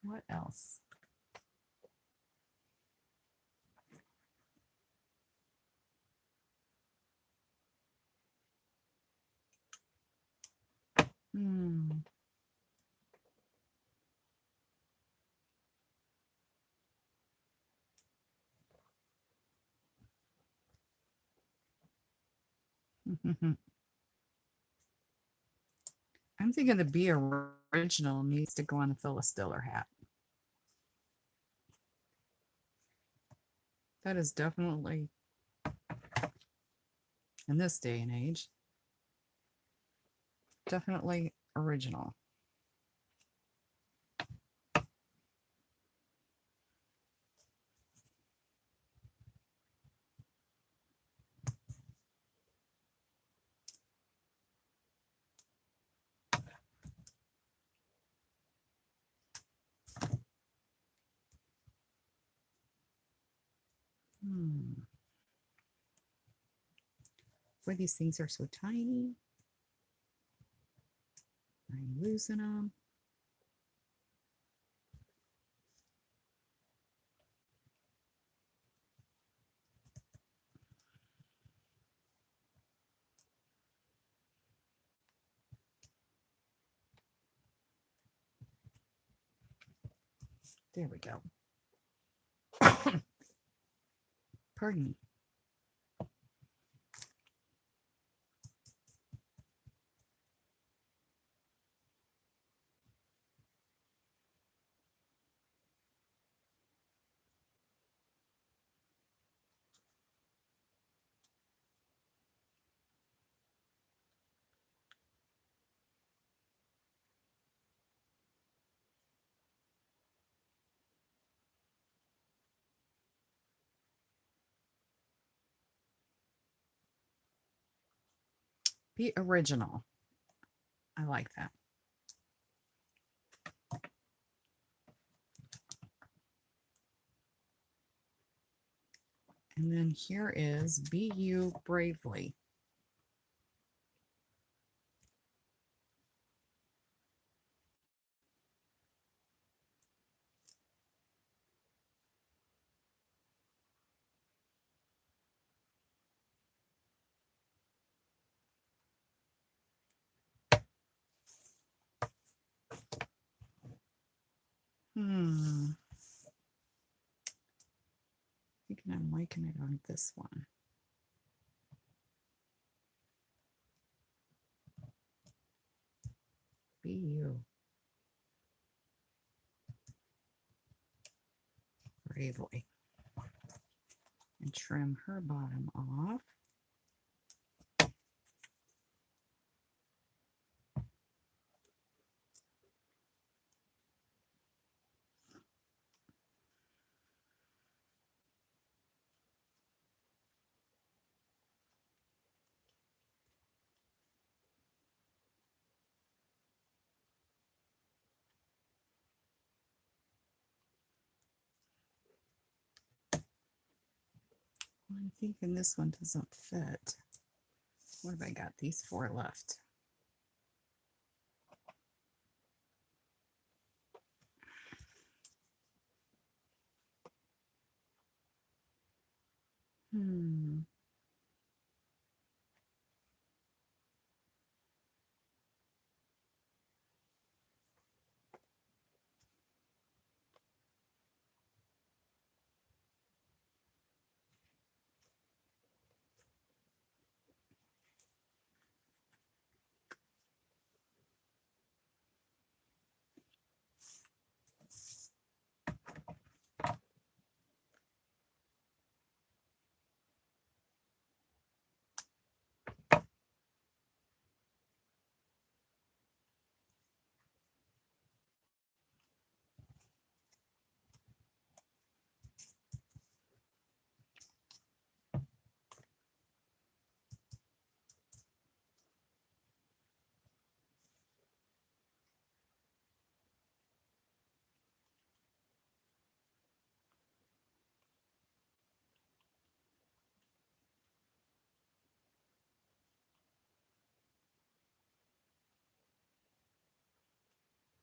What else? I'm thinking the be original needs to go on the Phyllis Diller hat. That is definitely, in this day and age, definitely original. Boy, these things are so tiny. I'm losing them. There we go. Pardon me. Be original. I like that. And then here is Be You Bravely. I think I'm liking it on this one. Be you. Bravely. And trim her bottom off. I'm thinking this one doesn't fit. What have I got? These 4 left.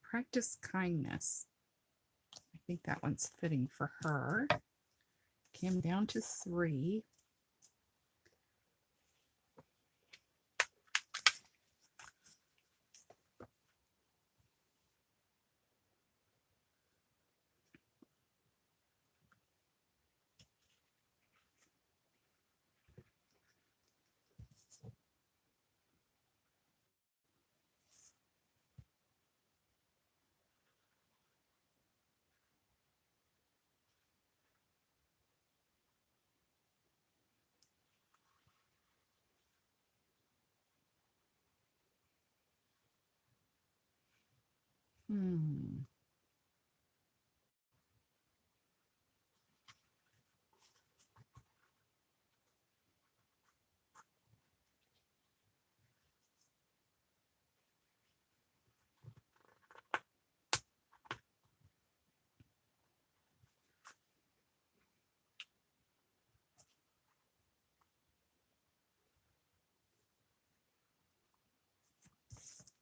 Practice kindness. I think that one's fitting for her. Came down to 3.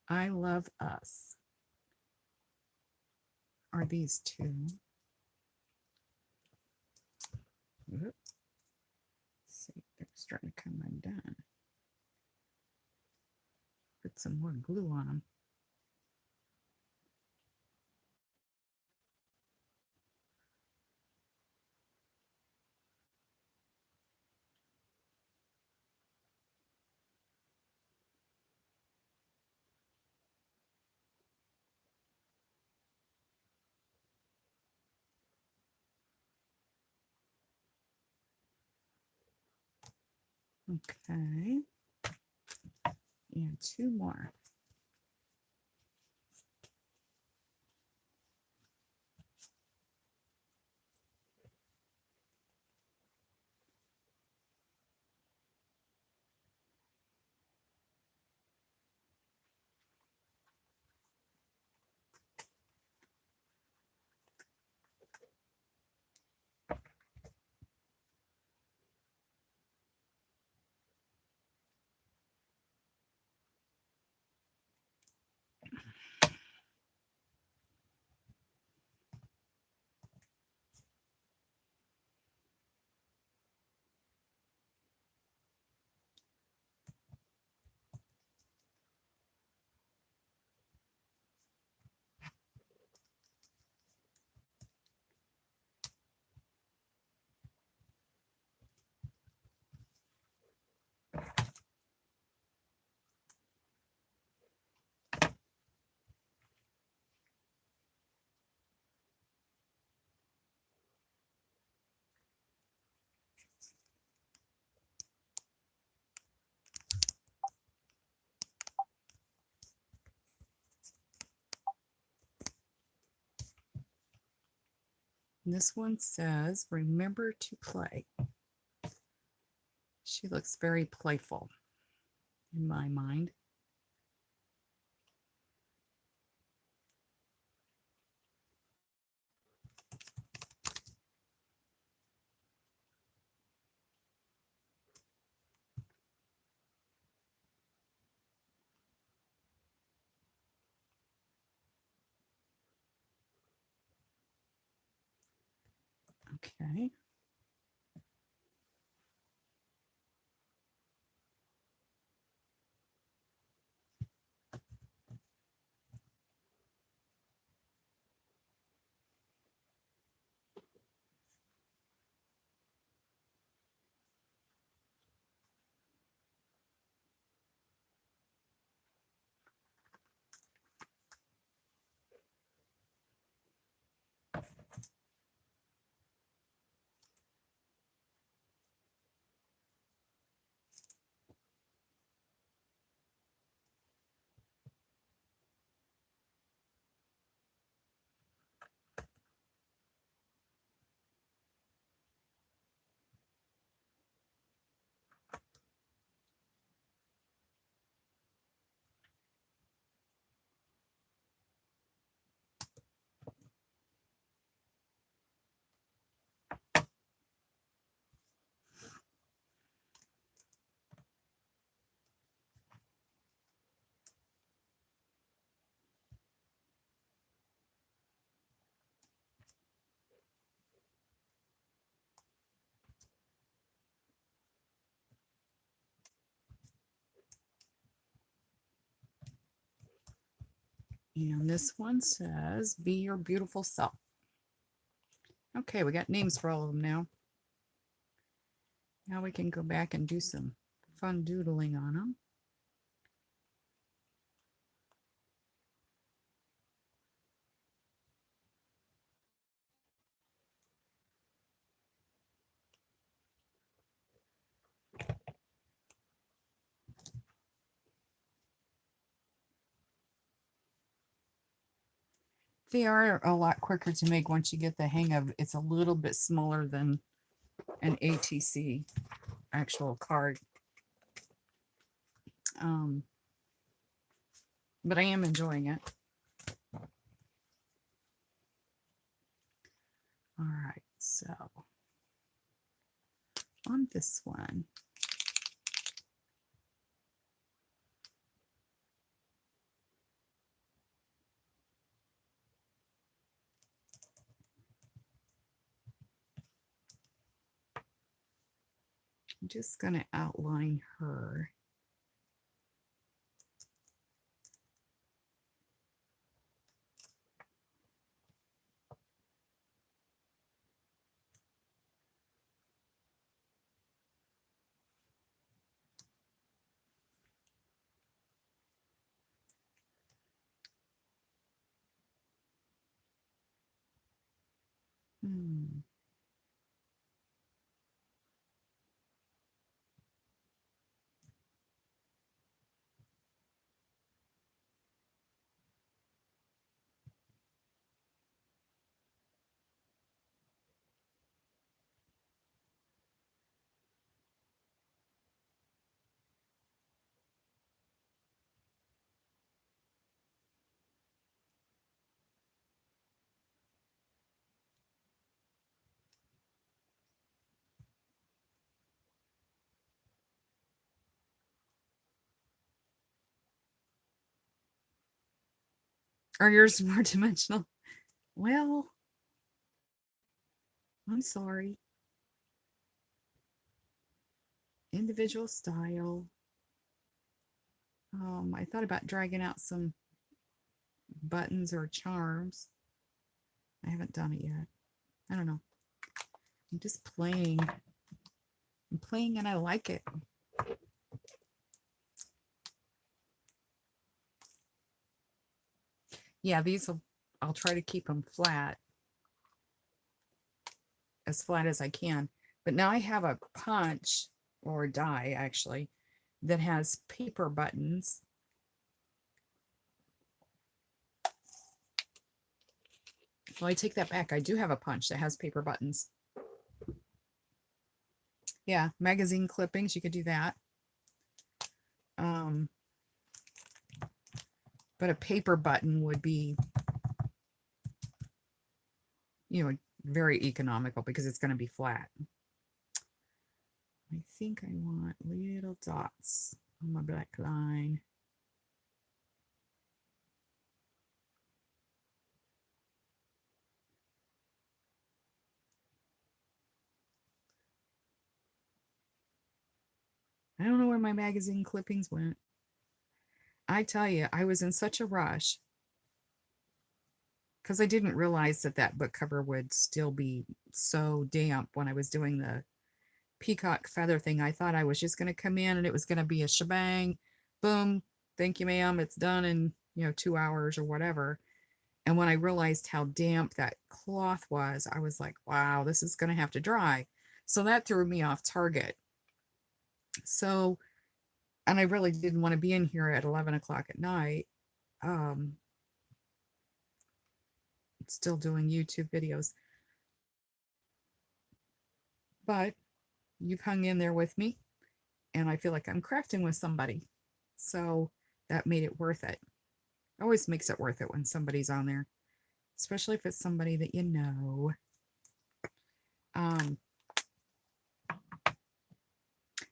I Love Us are these 2. Let's see, they're starting to come undone. Put some more glue on them. Okay. And two more. This one says, remember to play. She looks very playful in my mind. Okay. And this one says, be your beautiful self. Okay, we got names for all of them now. Now we can go back and do some fun doodling on them. They are a lot quicker to make once you get the hang of it. It's a little bit smaller than an ATC actual card. But I am enjoying it. All right, so on this one, I'm just going to outline her. Hmm. Are yours more dimensional? Well, I'm sorry. Individual style. I thought about dragging out some buttons or charms. I haven't done it yet. I don't know. I'm just playing. I'm playing and I like it. Yeah, I'll try to keep them flat, as flat as I can. But now I have a punch, or die actually, that has paper buttons. Well, I take that back. I do have a punch that has paper buttons. Yeah, magazine clippings, you could do that. But a paper button would be, very economical because it's going to be flat. I think I want little dots on my black line. I don't know where my magazine clippings went. I tell you, I was in such a rush because I didn't realize that book cover would still be so damp when I was doing the peacock feather thing. I thought I was just going to come in and it was going to be a shebang. Boom. Thank you, ma'am. It's done in, 2 hours or whatever. And when I realized how damp that cloth was, I was like, wow, this is going to have to dry. So that threw me off target. So, and I really didn't want to be in here at 11 o'clock at night. Still doing YouTube videos. But you've hung in there with me, and I feel like I'm crafting with somebody. So that made it worth it. Always makes it worth it when somebody's on there, especially if it's somebody that you know.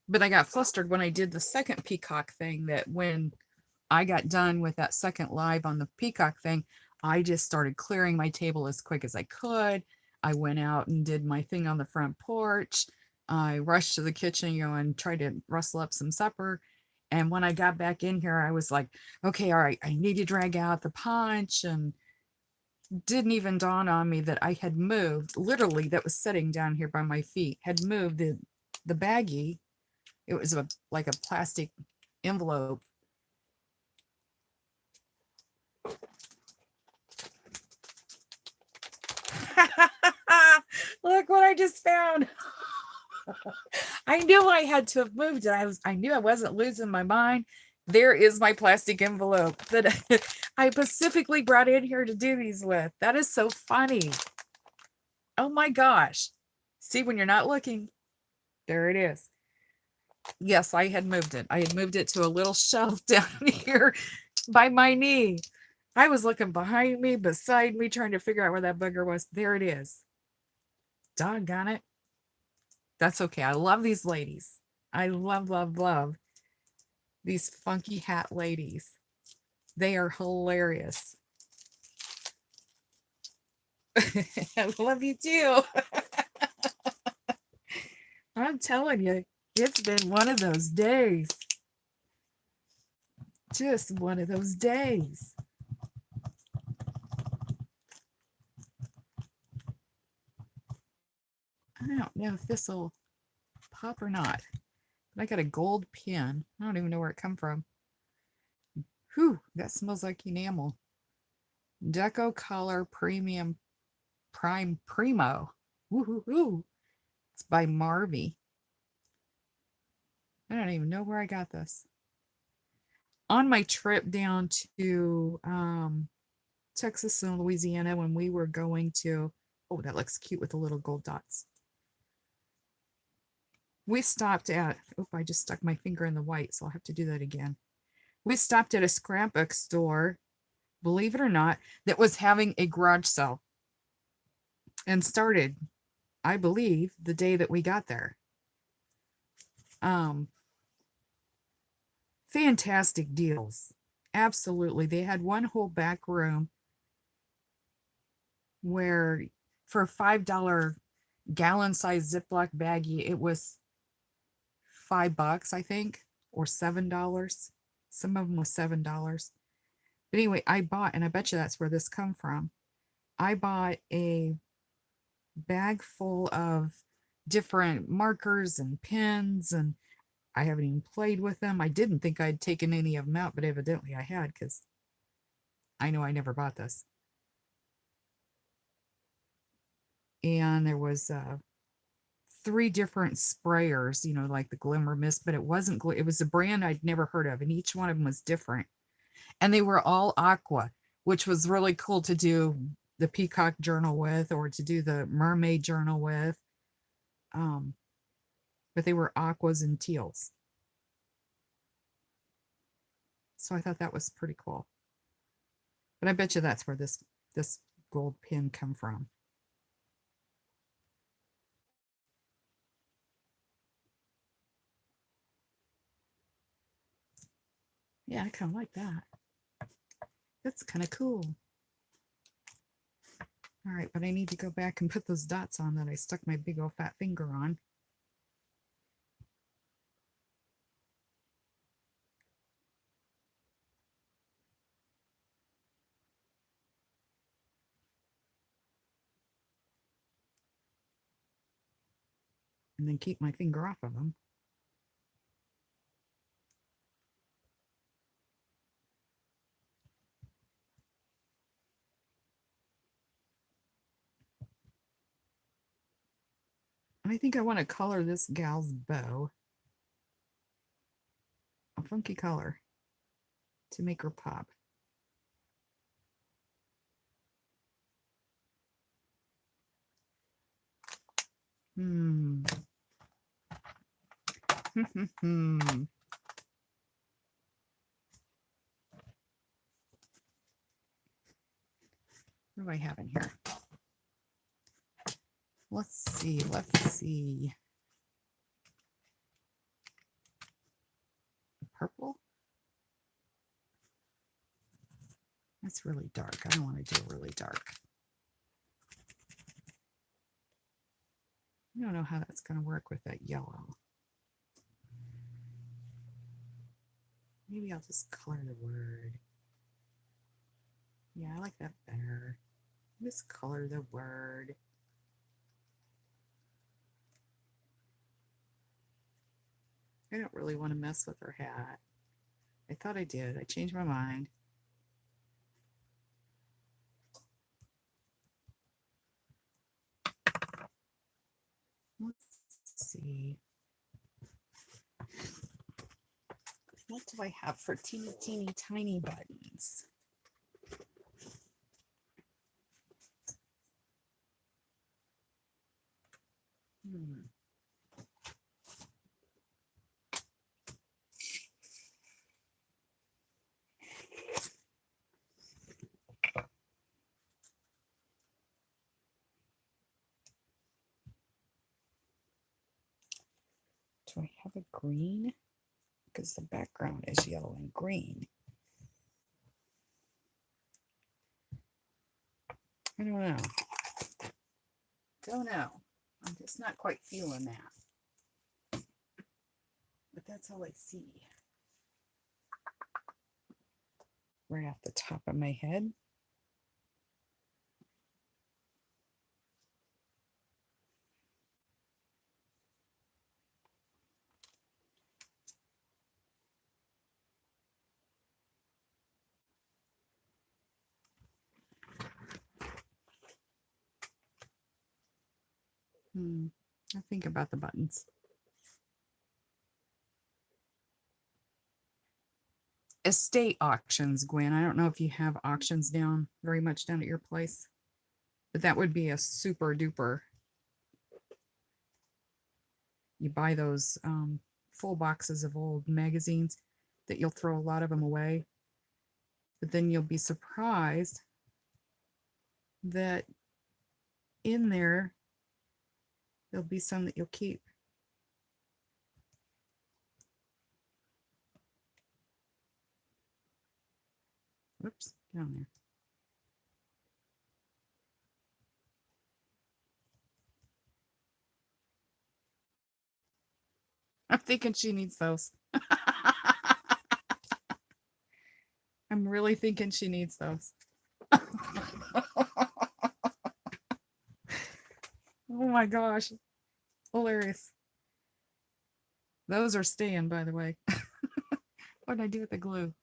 But I got flustered when I did the second peacock thing, that when I got done with that second live on the peacock thing, I just started clearing my table as quick as I could. I went out and did my thing on the front porch. I rushed to the kitchen, and tried to rustle up some supper. And when I got back in here, I was like, okay, all right, I need to drag out the punch. And didn't even dawn on me that I had moved, literally, that was sitting down here by my feet, had moved the baggie. It was like a plastic envelope. Look what I just found. I knew I had to have moved it. I knew I wasn't losing my mind. There is my plastic envelope that I specifically brought in here to do these with. That is so funny. Oh my gosh. See, when you're not looking, there it is. Yes, I had moved it. I had moved it to a little shelf down here by my knee. I was looking behind me, beside me, trying to figure out where that booger was. There it is. Doggone it. That's okay. I love these ladies. I love, love, love these funky hat ladies. They are hilarious. I love you too. I'm telling you, it's been one of those days. Just one of those days. I don't know if this will pop or not. But I got a gold pin. I don't even know where it come from. Whew, that smells like enamel. Deco Color Premium Prime Primo. Woohoo! It's by Marvy. I don't even know where I got this. On my trip down to Texas and Louisiana, when we were going to, oh, that looks cute with the little gold dots. We stopped at, oh, I just stuck my finger in the white, so I'll have to do that again. We stopped at a scrapbook store, believe it or not, that was having a garage sale, and started, I believe, the day that we got there. Fantastic deals. Absolutely. They had one whole back room where for a $5 gallon size Ziploc baggie, it was $5, I think, or $7. Some of them was $7. But anyway, I bought, and I bet you that's where this come from. I bought a bag full of different markers and pens, and I haven't even played with them. I didn't think I'd taken any of them out, but evidently I had, because I know I never bought this. And there was 3 different sprayers, you know, like the Glimmer Mist, but it wasn't, it was a brand I'd never heard of, and each one of them was different. And they were all aqua, which was really cool to do the peacock journal with, or to do the mermaid journal with. But they were aquas and teals. So I thought that was pretty cool. But I bet you that's where this gold pin come from. Yeah, I kind of like that. That's kind of cool. All right, but I need to go back and put those dots on that I stuck my big old fat finger on. And then keep my finger off of them. And I think I want to color this gal's bow a funky color to make her pop. Hmm. What do I have in here? Let's see. Let's see. Purple? That's really dark. I don't want to do really dark. I don't know how that's going to work with that yellow. Maybe I'll just color the word. Yeah, I like that better. Just color the word. I don't really want to mess with her hat. I thought I did. I changed my mind. Let's see. What do I have for teeny, teeny, tiny buttons? Do I have a green? Because the background is yellow and green. I don't know. Don't know. I'm just not quite feeling that. But that's all I see. Right off the top of my head. I think about the buttons. Estate auctions, Gwen. I don't know if you have auctions down very much down at your place, but that would be a super duper. You buy those full boxes of old magazines that you'll throw a lot of them away, but then you'll be surprised that in there there'll be some that you'll keep. Whoops, down there. I'm thinking she needs those. I'm really thinking she needs those. Oh my gosh. Hilarious. Those are staying, by the way. What did I do with the glue?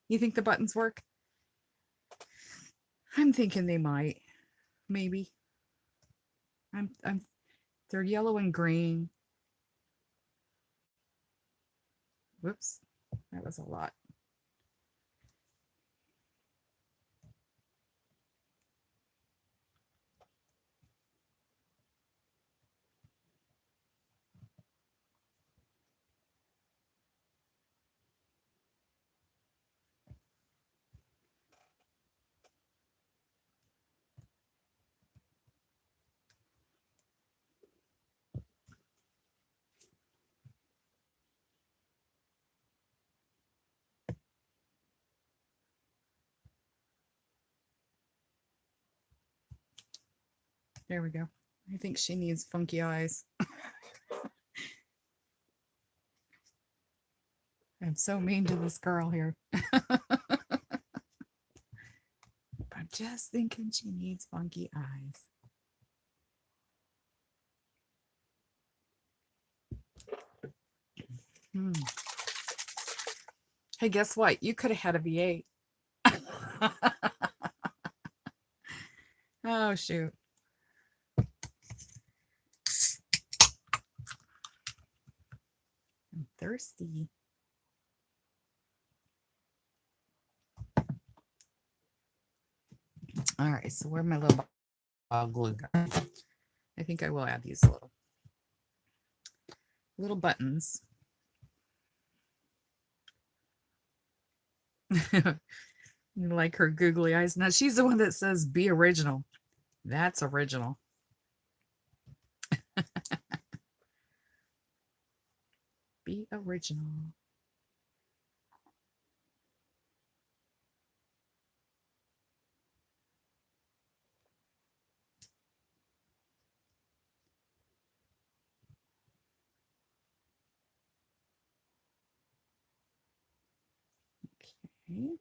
You think the buttons work? I'm thinking they might. Maybe. They're yellow and green. Whoops. That was a lot. There we go. I think she needs funky eyes. I'm so mean to this girl here. I'm just thinking she needs funky eyes. Hey, guess what? You could have had a V8. Oh, shoot. I'm thirsty. All right, so where my little glue gun? I think I will add these little buttons. You like her googly eyes. Now she's the one that says be original. That's original. Be original. Okay.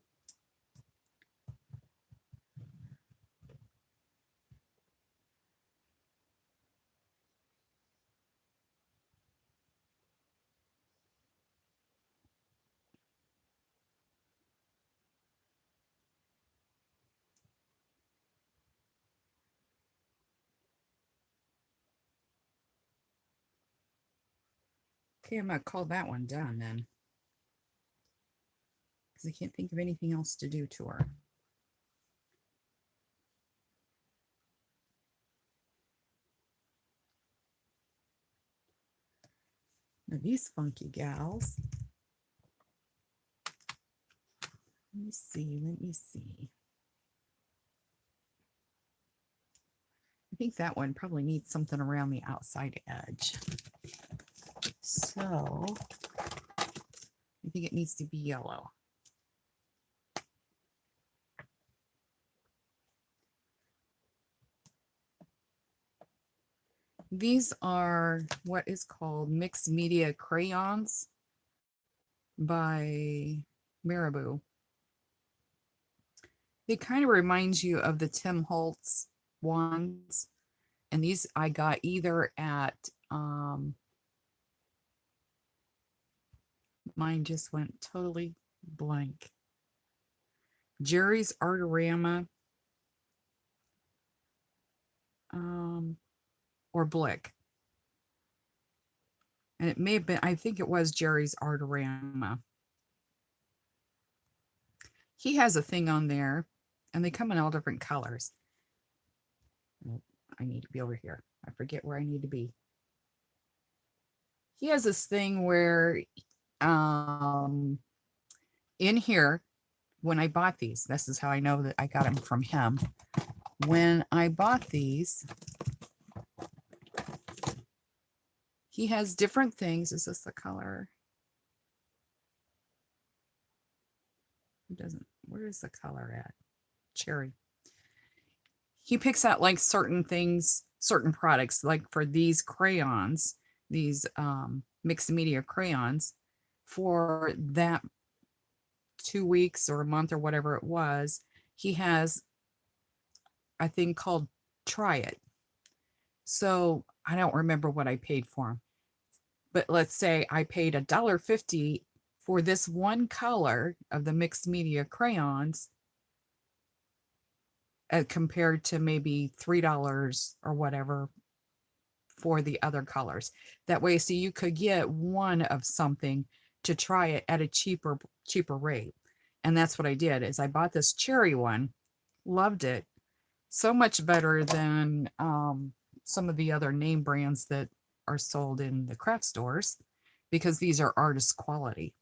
Okay, I'm gonna call that one done then. Because I can't think of anything else to do to her. Now these funky gals. Let me see. I think that one probably needs something around the outside edge. So I think it needs to be yellow. These are what is called mixed media crayons by Marabou. They kind of remind you of the Tim Holtz ones. And these I got either at, mine just went totally blank. Jerry's Artorama, or Blick. And it may have been, I think it was Jerry's Artorama. He has a thing on there, and they come in all different colors. I need to be over here. I forget where I need to be. He has this thing where, in here, when I bought these, this is how I know that I got them from him. When I bought these, he has different things. Is this the color? It doesn't, where is the color at? Cherry. he picks out like certain things, certain products, like for these crayons, these mixed media crayons, for that 2 weeks or a month or whatever it was, he has a thing called Try It. So I don't remember what I paid for them, but let's say I paid $1.50 for this one color of the mixed media crayons, compared to maybe $3 or whatever for the other colors. That way, so you could get one of something to try it at a cheaper rate. And that's what I did, is I bought this cherry one, loved it, so much better than some of the other name brands that are sold in the craft stores, because these are artist quality.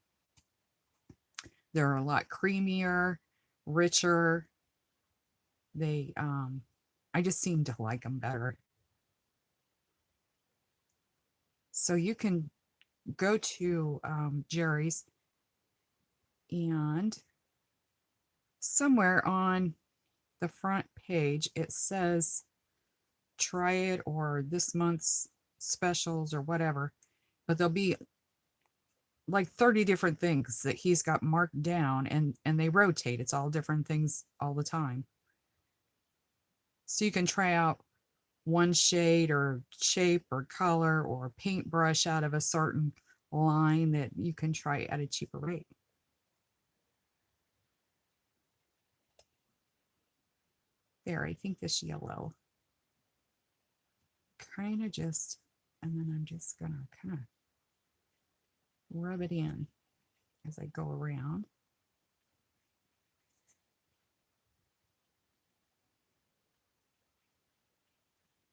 They're a lot creamier, richer. They I just seem to like them better. So you can go to Jerry's, and somewhere on the front page it says try it, or this month's specials, or whatever, but there'll be like 30 different things that he's got marked down, and they rotate. It's all different things all the time. So you can try out one shade or shape or color or paintbrush out of a certain line that you can try at a cheaper rate. There, I think this yellow kind of just, and then I'm just gonna kind of rub it in as I go around.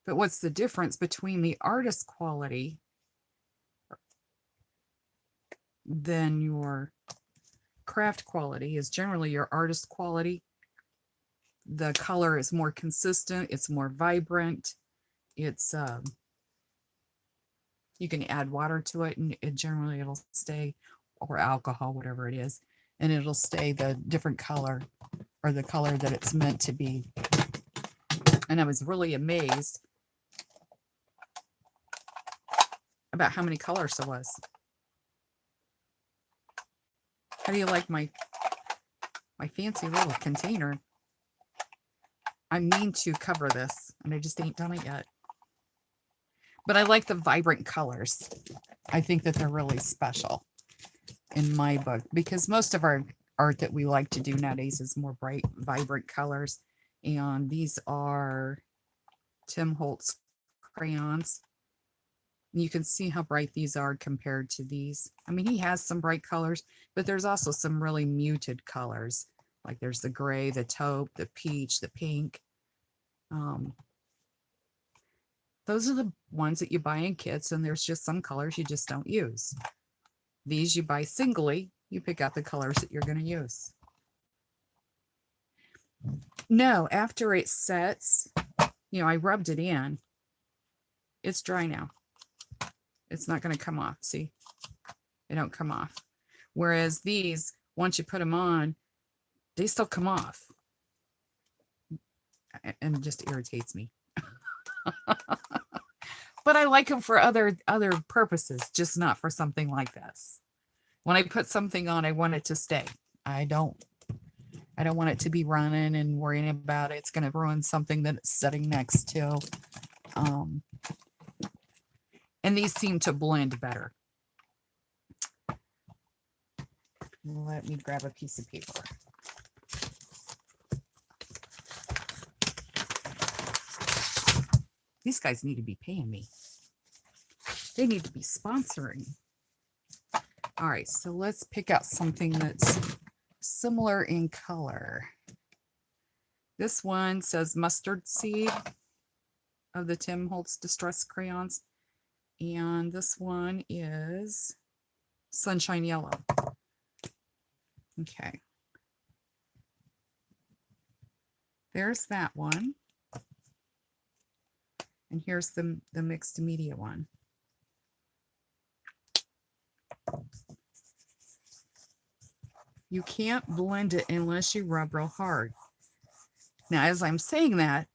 But what's the difference between the artist quality than your craft quality is generally your artist quality. The color is more consistent, it's more vibrant, it's you can add water to it, and it generally it'll stay, or alcohol, whatever it is, and it'll stay the different color, or the color that it's meant to be. And I was really amazed about how many colors there was. How do you like my fancy little container? I mean to cover this, and I just ain't done it yet. But I like the vibrant colors. I think that they're really special in my book, because most of our art that we like to do nowadays is more bright, vibrant colors. And these are Tim Holtz crayons. You can see how bright these are compared to these. I mean, he has some bright colors, but there's also some really muted colors. Like there's the gray, the taupe, the peach, the pink. Those are the ones that you buy in kits, and there's just some colors you just don't use. These you buy singly, you pick out the colors that you're going to use. No, after it sets, you know, I rubbed it in. It's dry now. It's not going to come off. See, they don't come off. Whereas these, once you put them on, they still come off, and it just irritates me. But I like them for other purposes, just not for something like this. When I put something on, I want it to stay. I don't want it to be running and worrying about it. It's going to ruin something that it's sitting next to. And these seem to blend better. Let me grab a piece of paper. These guys need to be paying me. They need to be sponsoring. All right, so let's pick out something that's similar in color. This one says mustard seed of the Tim Holtz Distress crayons. And this one is sunshine yellow. Okay. There's that one. And here's the mixed media one. You can't blend it unless you rub real hard. Now, as I'm saying that,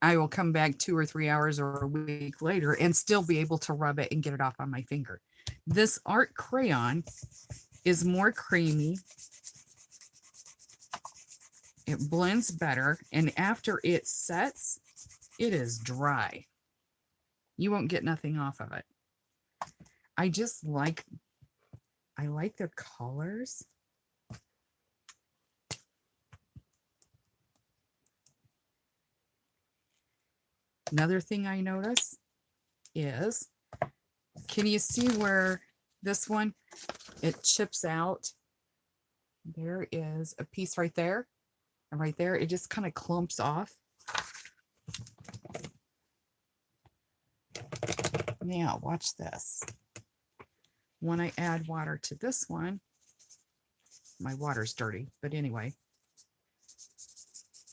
I will come back 2 or 3 hours or a week later and still be able to rub it and get it off on my finger. This art crayon is more creamy. It blends better, and after it sets, it is dry. You won't get nothing off of it. I just like, I like the colors. Another thing I notice is, can you see where this one, it chips out? There is a piece right there, and right there, it just kind of clumps off. Now, watch this. When I add water to this one, my water's dirty, but anyway,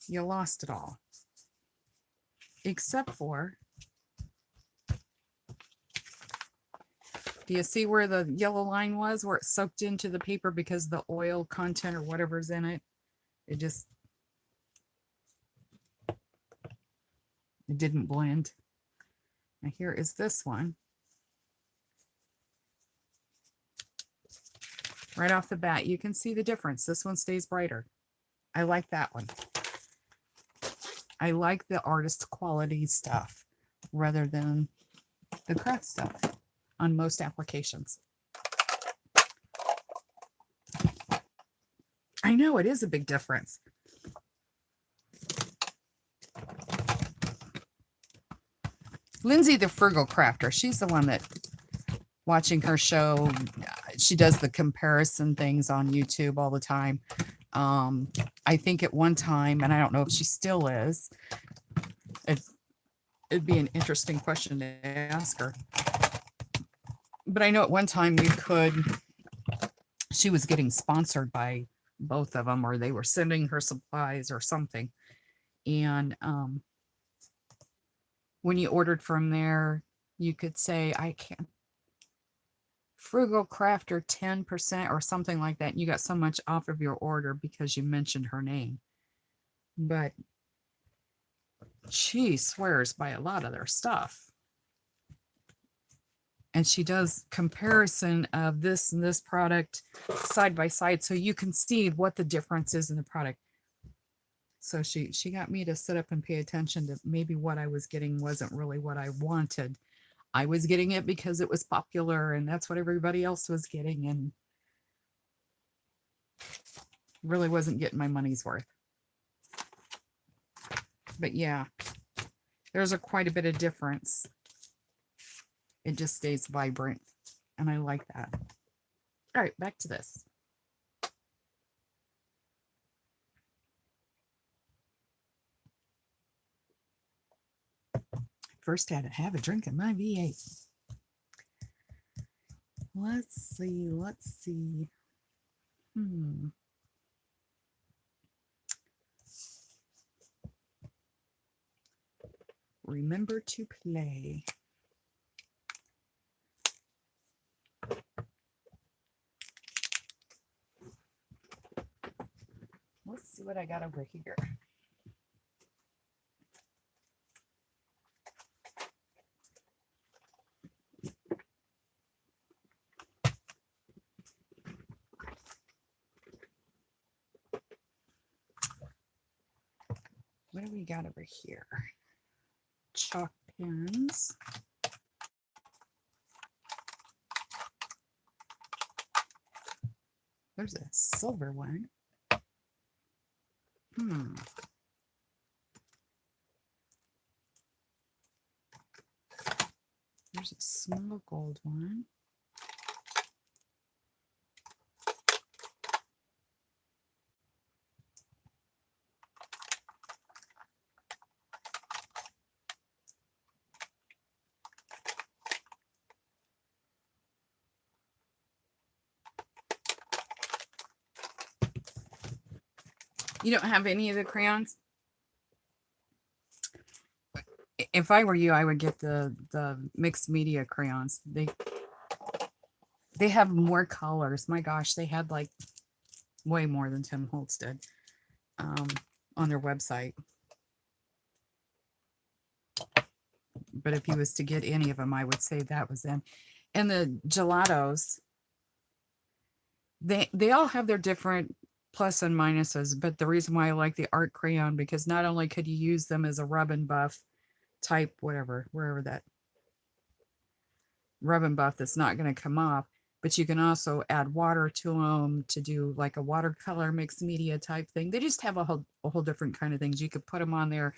you lost it all. Except for, do you see where the yellow line was, where it soaked into the paper because the oil content or whatever's in it? It didn't blend. Now here is this one. Right off the bat, you can see the difference. This one stays brighter. I like that one. I like the artist quality stuff rather than the craft stuff on most applications. I know it is a big difference. Lindsay, the frugal crafter, she's the one that, watching her show, she does the comparison things on YouTube all the time. I think at one time, and I don't know if she still is, it'd be an interesting question to ask her. But I know at one time she was getting sponsored by both of them, or they were sending her supplies or something. And when you ordered from there, you could say, I can't, frugal crafter 10% or something like that. And you got so much off of your order because you mentioned her name. But she swears by a lot of their stuff. And she does comparison of this and this product side by side, so you can see what the difference is in the product. So she got me to sit up and pay attention to maybe what I was getting wasn't really what I wanted. I was getting it because it was popular and that's what everybody else was getting, and really wasn't getting my money's worth. But yeah, there's quite a bit of difference. It just stays vibrant, and I like that. All right, back to this. First had to have a drink of my V8. Let's see. Remember to play. Let's see what I got over here. What do we got over here? Chalk pens. There's a silver one. There's a small gold one. You don't have any of the crayons? If I were you, I would get the mixed media crayons. They have more colors. My gosh, they had like way more than Tim Holtz did on their website. but if he was to get any of them, I would say that was them. And the gelatos, they all have their different plus and minuses, but the reason why I like the art crayon, because not only could you use them as a rub and buff type, whatever, wherever that rub and buff that's not going to come off, but you can also add water to them to do like a watercolor mixed media type thing. They just have a whole different kind of things. You could put them on there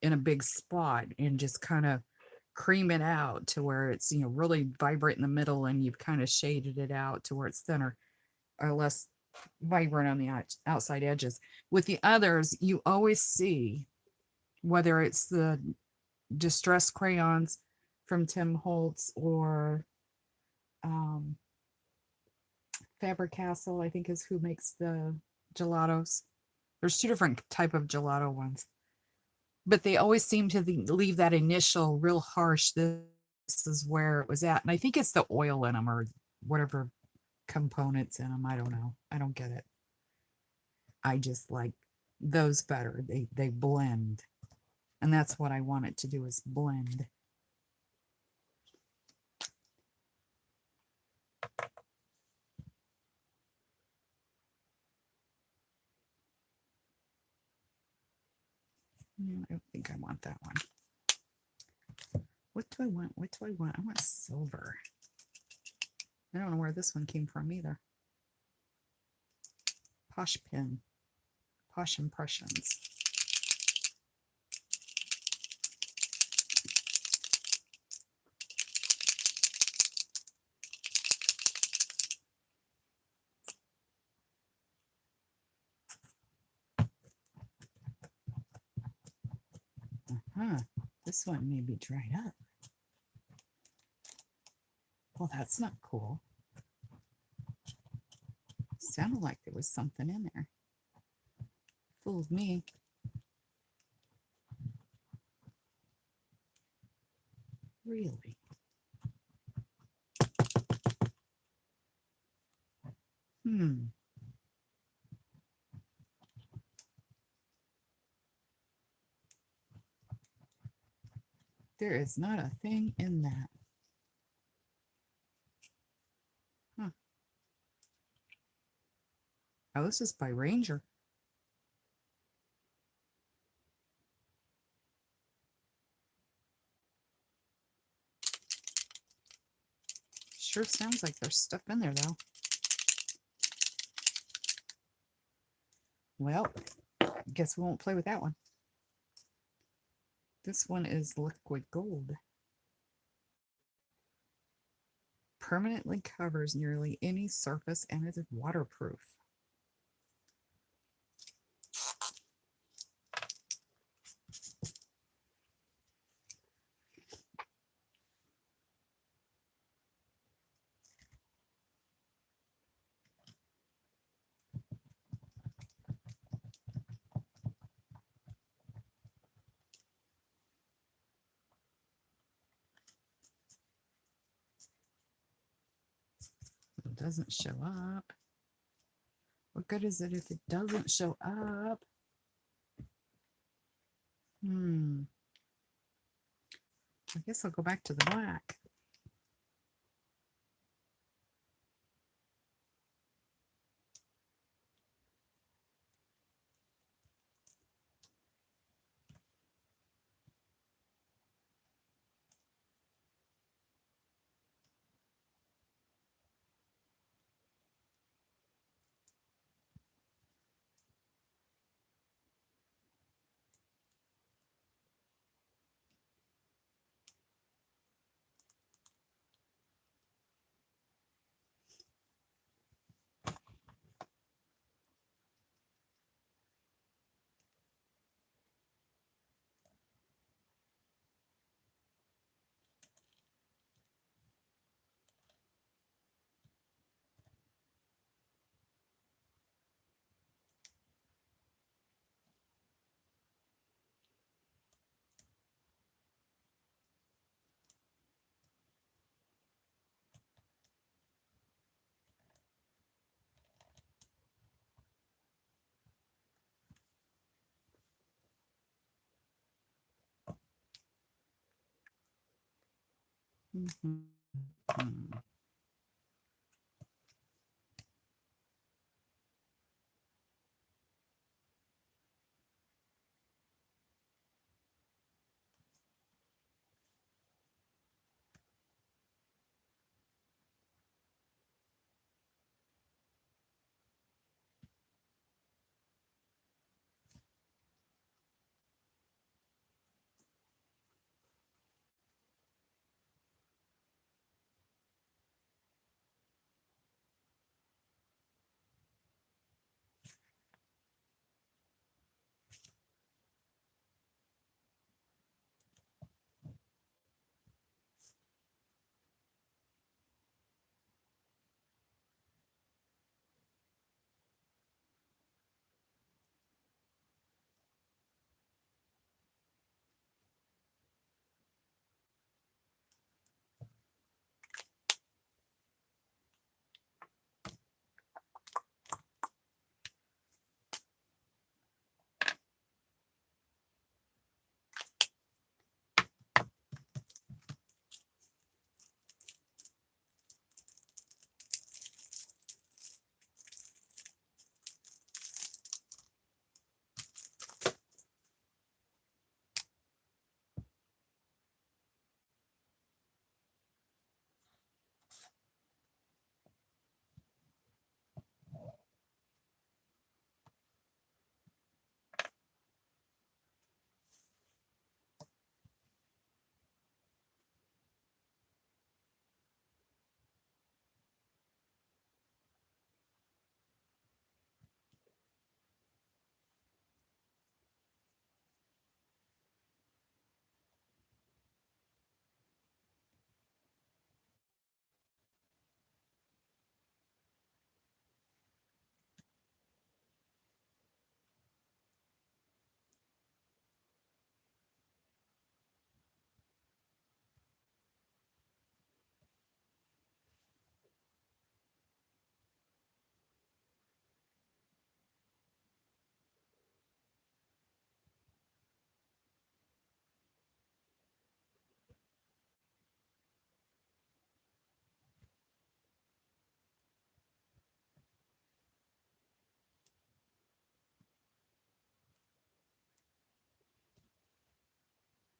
in a big spot and just kind of cream it out to where it's, you know, really vibrant in the middle, and you've kind of shaded it out to where it's thinner or less vibrant on the outside edges. With the others, you always see, whether it's the distress crayons from Tim Holtz or Faber-Castell, I think is who makes the gelatos. There's two different type of gelato ones, but they always seem to leave that initial real harsh, this is where it was at. And I think it's the oil in them or whatever components in them. I don't know. I don't get it. I just like those better. They blend. And that's what I want it to do, is blend. No, I don't think I want that one. What do I want? What do I want? I want silver. I don't know where this one came from either. Posh Pin. Posh Impressions. This one may be dried up. Well, that's not cool. Sounded like there was something in there. Fooled me. Really? There is not a thing in that. Huh. Oh, this is by Ranger. Sure sounds like there's stuff in there, though. Well, I guess we won't play with that one. This one is liquid gold. Permanently covers nearly any surface and is waterproof. It doesn't show up. What good is it if it doesn't show up? I guess I'll go back to the black. Mhm.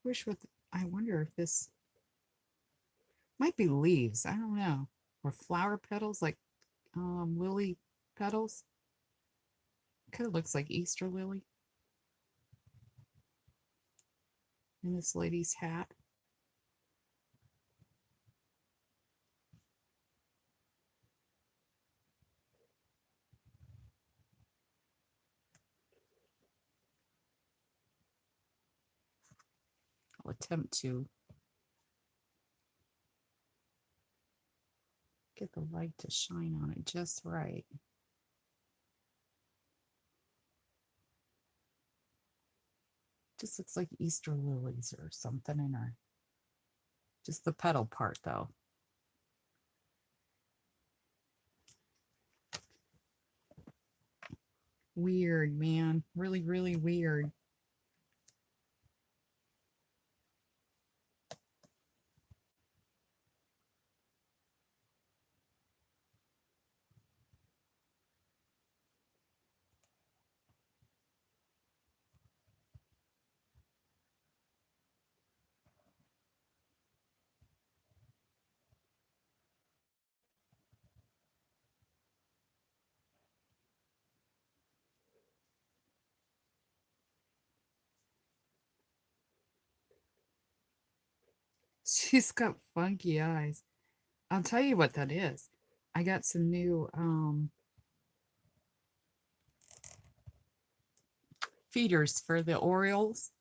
Wish with I wonder if this might be leaves. I don't know. Or flower petals, like lily petals. Kind of looks like Easter lily in this lady's hat. I'll attempt to get the light to shine on it just right. Just looks like Easter lilies or something in her. Just the petal part though. Weird, man. Really, really weird. She's got funky eyes. I'll tell you what that is. I got some new feeders for the Orioles.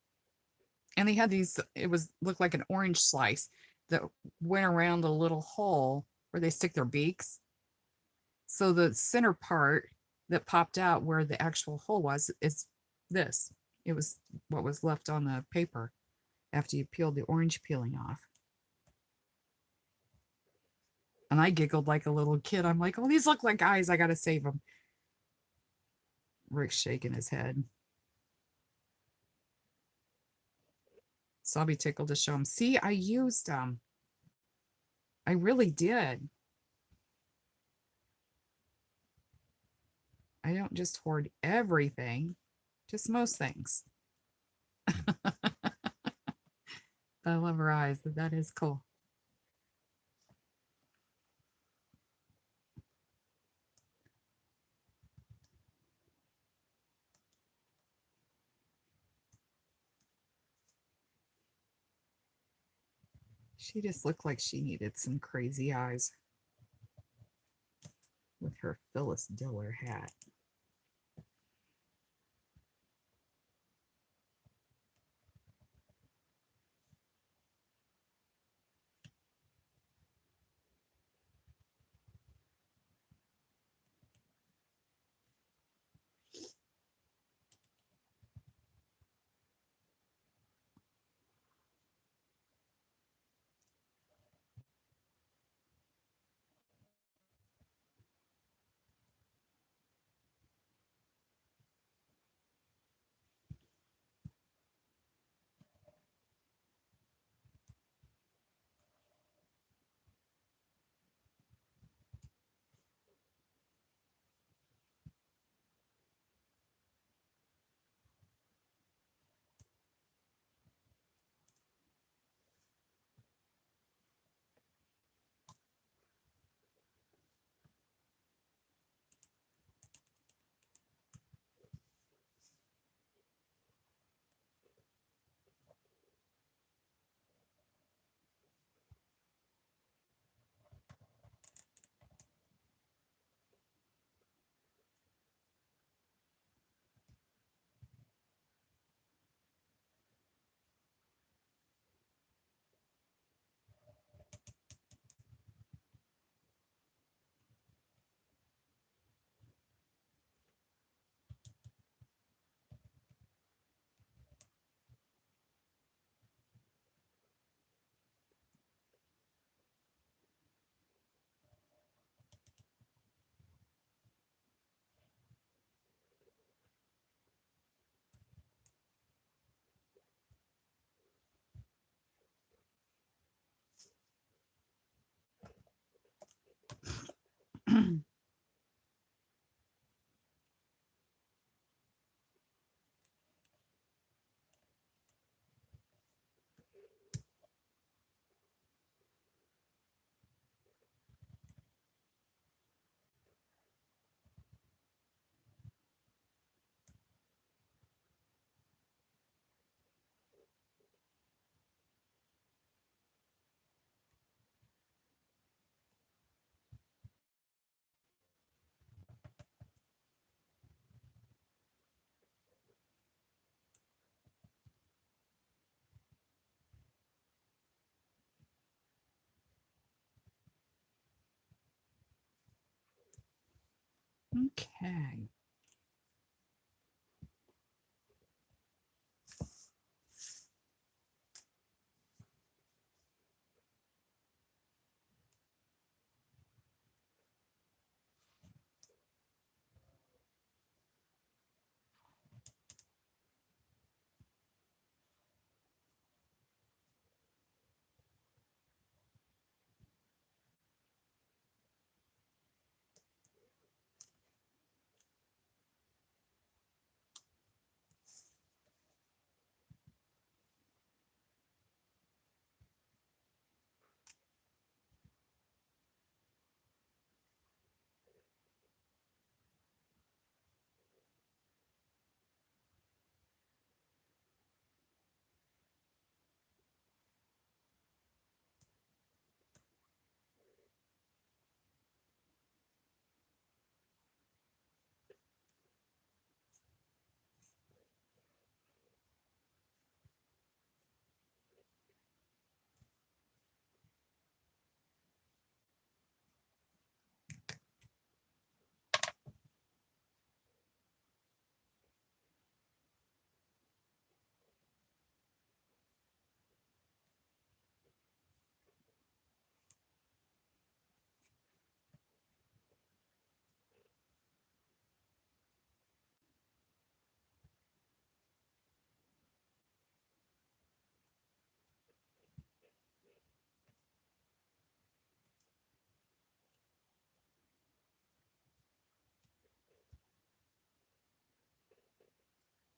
And they had these, it was looked like an orange slice that went around a little hole where they stick their beaks. So the center part that popped out where the actual hole was is this. It was what was left on the paper after you peeled the orange peeling off. And I giggled like a little kid. I'm like, oh, these look like eyes. I got to save them. Rick's shaking his head. So I'll be tickled to show him. See, I used I really did. I don't just hoard everything, just most things. I love her eyes. That is cool. She just looked like she needed some crazy eyes with her Phyllis Diller hat. Okay.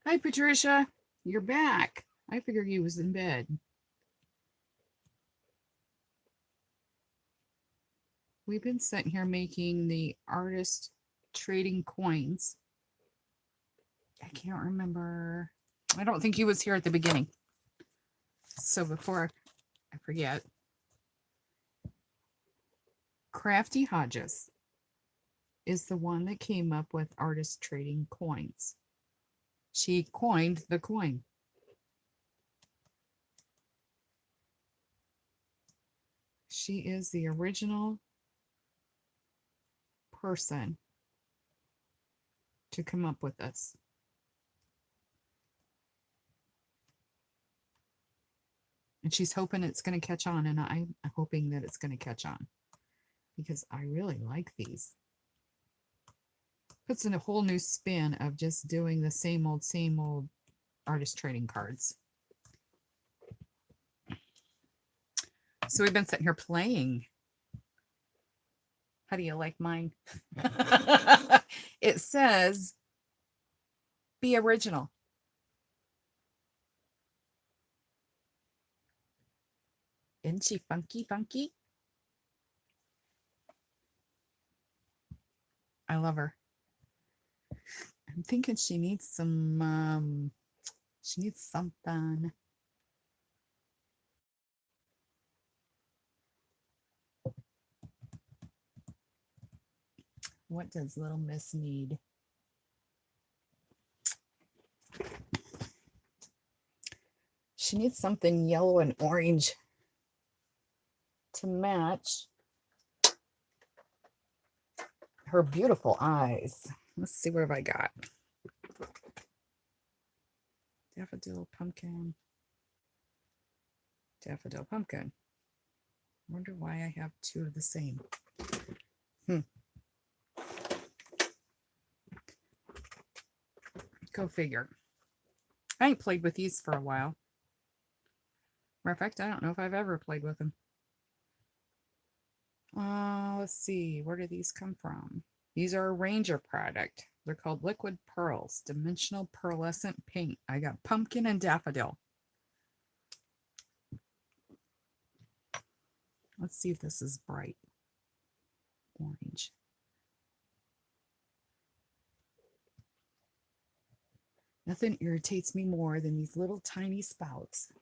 Hi, Patricia. You're back. I figured you was in bed. We've been sitting here making the artist trading coins. I can't remember. I don't think he was here at the beginning. So before I forget, Craftyhodges is the one that came up with artist trading coins. She coined the coin. She is the original person to come up with this. And she's hoping it's going to catch on, and I'm hoping that it's going to catch on because I really like these. Puts in a whole new spin of just doing the same old artist trading cards. So we've been sitting here playing. How do you like mine? It says, be original. Isn't she funky, funky? I love her. I'm thinking she needs some, she needs something. What does little miss need? She needs something yellow and orange to match her beautiful eyes. Let's see, what have I got? Daffodil, pumpkin. Daffodil, pumpkin. Wonder why I have two of the same. Go figure. I ain't played with these for a while. Matter of fact, I don't know if I've ever played with them. Let's see. Where do these come from? These are a Ranger product. They're called Liquid Pearls, Dimensional Pearlescent Paint. I got pumpkin and daffodil. Let's see if this is bright orange. Nothing irritates me more than these little tiny spouts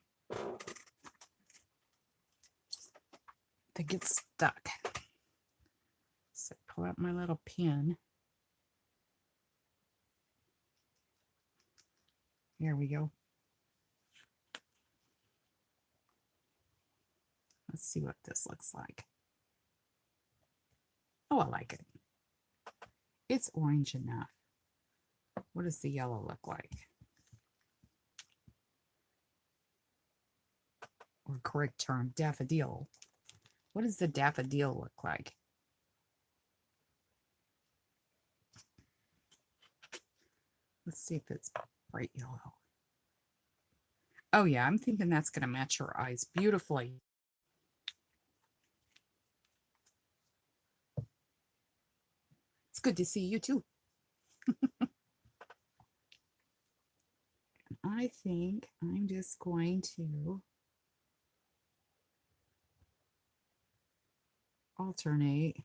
that get stuck. So pull out my little pin. There we go. Let's see what this looks like. Oh, I like it. It's orange enough. What does the yellow look like? Or correct term, daffodil. What does the daffodil look like? Let's see if it's bright yellow. Oh yeah, I'm thinking that's going to match her eyes beautifully. It's good to see you too. I think I'm just going to alternate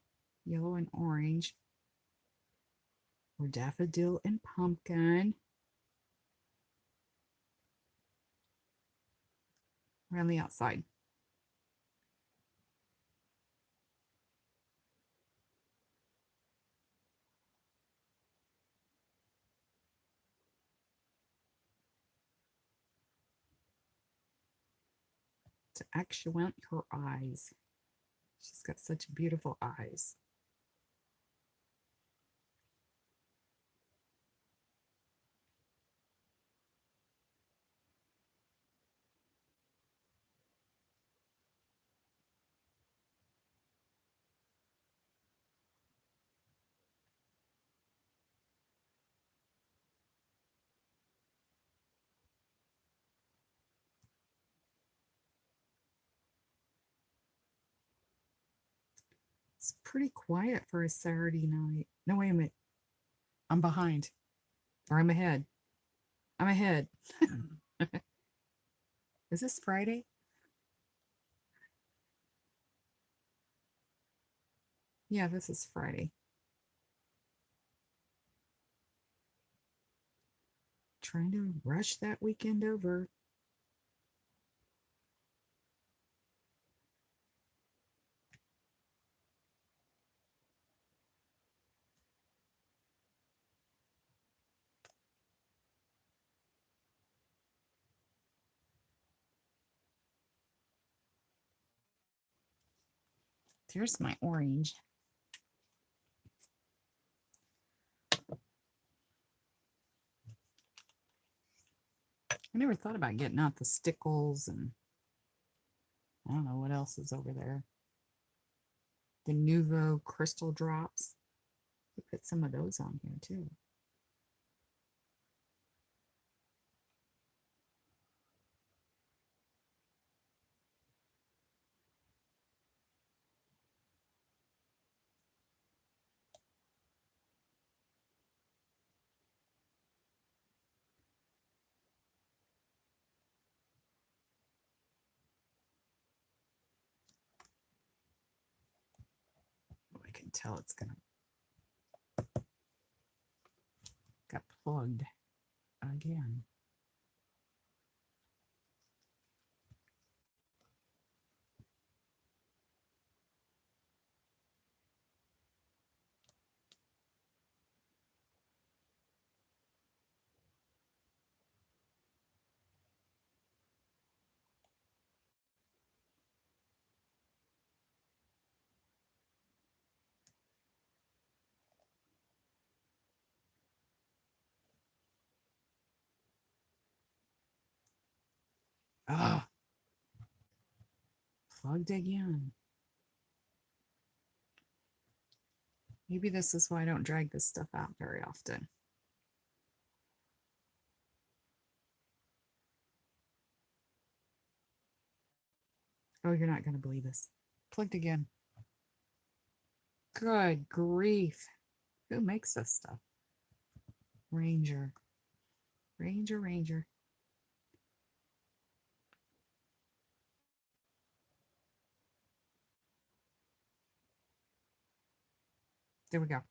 yellow and orange, or daffodil and pumpkin around the outside. To actuate her eyes. She's got such beautiful eyes. It's pretty quiet for a Saturday night. No, wait a minute. I'm behind. Or I'm ahead. I'm ahead. Is this Friday? Yeah, this is Friday. Trying to rush that weekend over. There's my orange. I never thought about getting out the stickles, and I don't know what else is over there. The Nuvo crystal drops. We put some of those on here too. Oh, I can tell it's gonna got plugged again. Ah, plugged again. Maybe this is why I don't drag this stuff out very often. Oh, you're not going to believe this. Plugged again. Good grief. Who makes this stuff? Ranger. Ranger. There we go.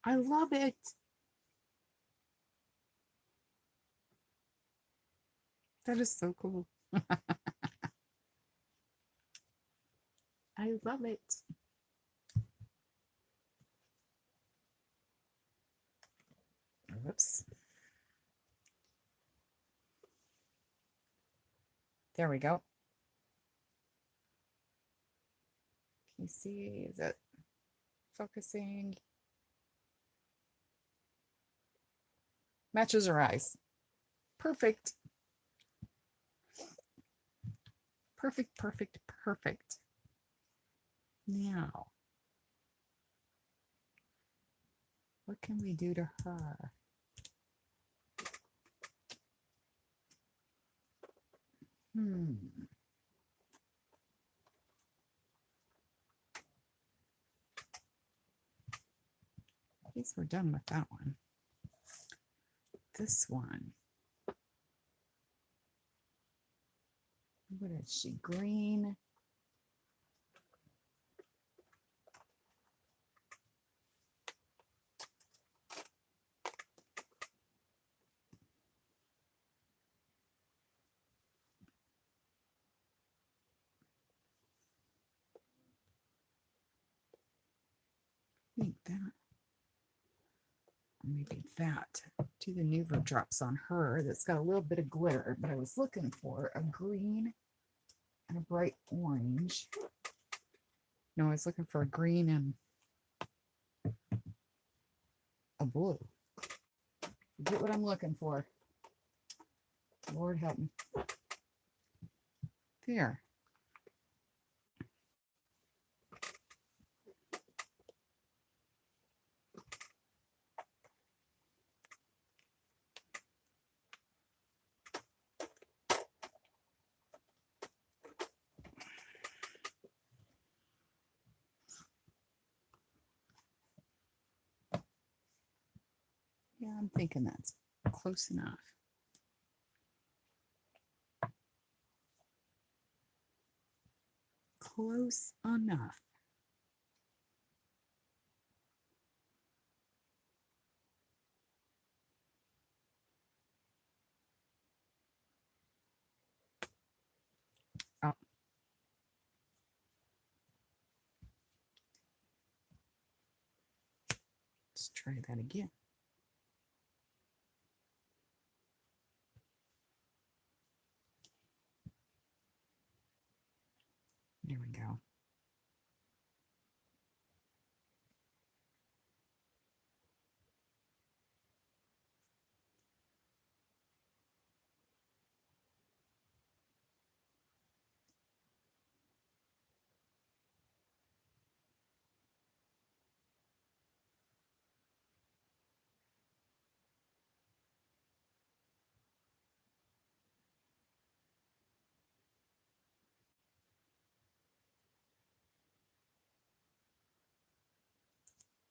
I love it. That is so cool. I love it. Whoops. There we go. Can you see? Is it focusing? Matches her eyes. Perfect. Perfect. Now, what can we do to her? I guess we're done with that one. This one. What is she? Green. I think that. Maybe that. Do the Nuvo drops on her. That's got a little bit of glitter, but I was looking for a green and a bright orange. No, I was looking for a green and a blue. Get what I'm looking for. Lord help me. There. Yeah, I'm thinking that's close enough. Close enough. Oh. Let's try that again. There we go.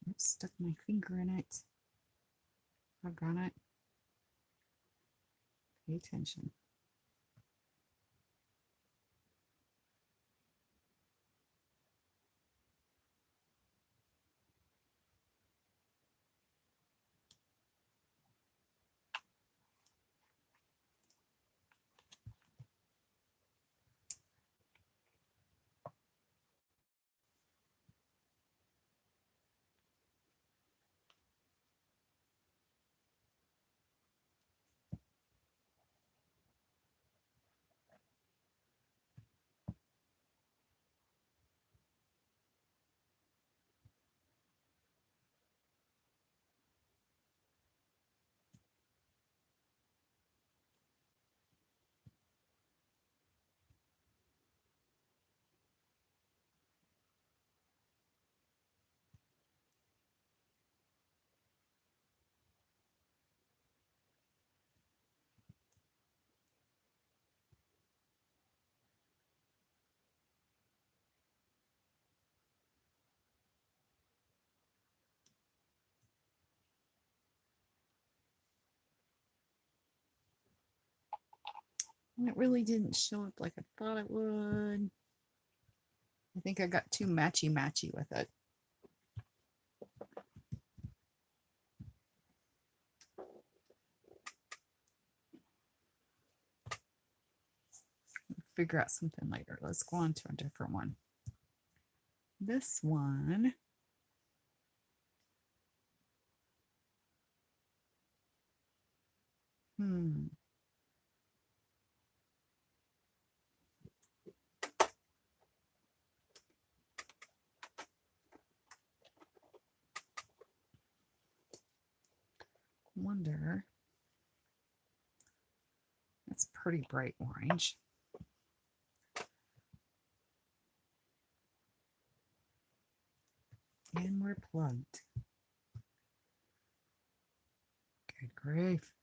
Oops, stuck my finger in it. I've got it. Pay attention. It really didn't show up like I thought it would. I think I got too matchy with it. Figure out something later. Let's go on to a different one. This one. Wonder. That's pretty bright orange. And we're plugged. Good grief.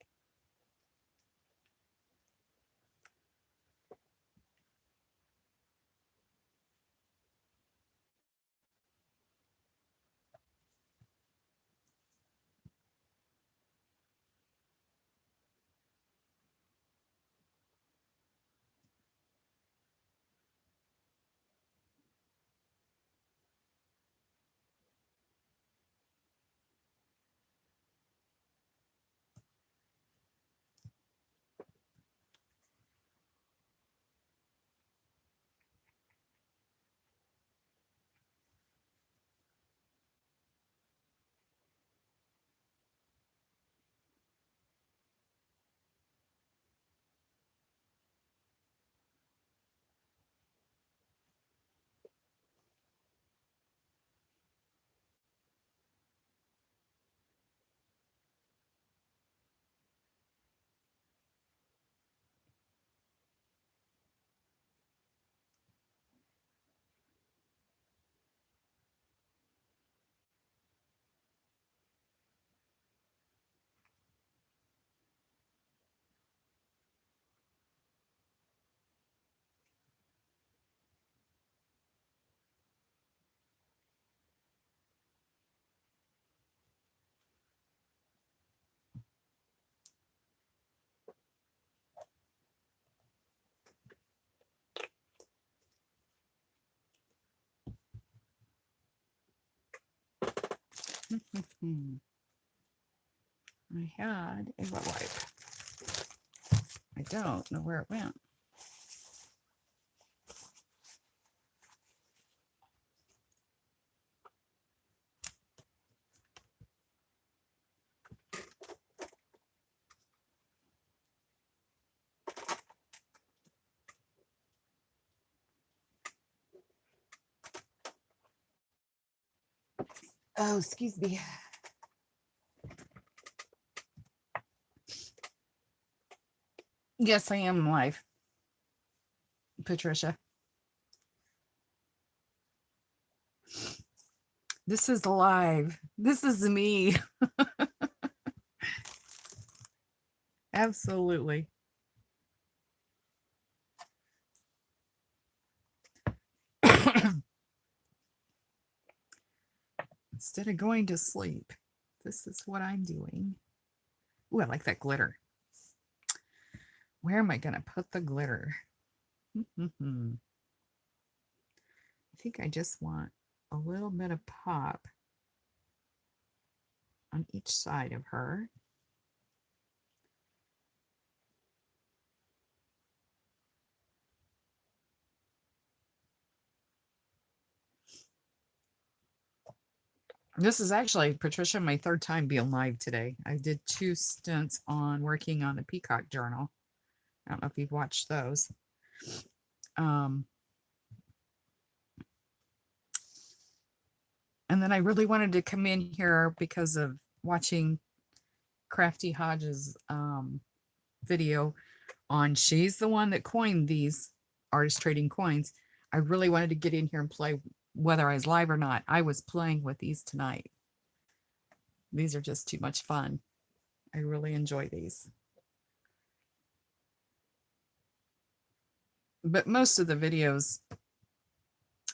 I had a wet wipe. I don't know where it went. Oh, excuse me. Yes, I am live, Patricia. This is live. This is me. Absolutely. Instead of going to sleep, this is what I'm doing. Ooh, I like that glitter. Where am I going to put the glitter? I think I just want a little bit of pop on each side of her. This is actually, Patricia, my third time being live today. I did 2 stints on working on the Peacock Journal. I don't know if you've watched those. And then I really wanted to come in here because of watching Craftyhodges video on, she's the one that coined these artist trading coins. I really wanted to get in here and play, whether I was live or not. I was playing with these tonight. These are just too much fun. I really enjoy these. But most of the videos,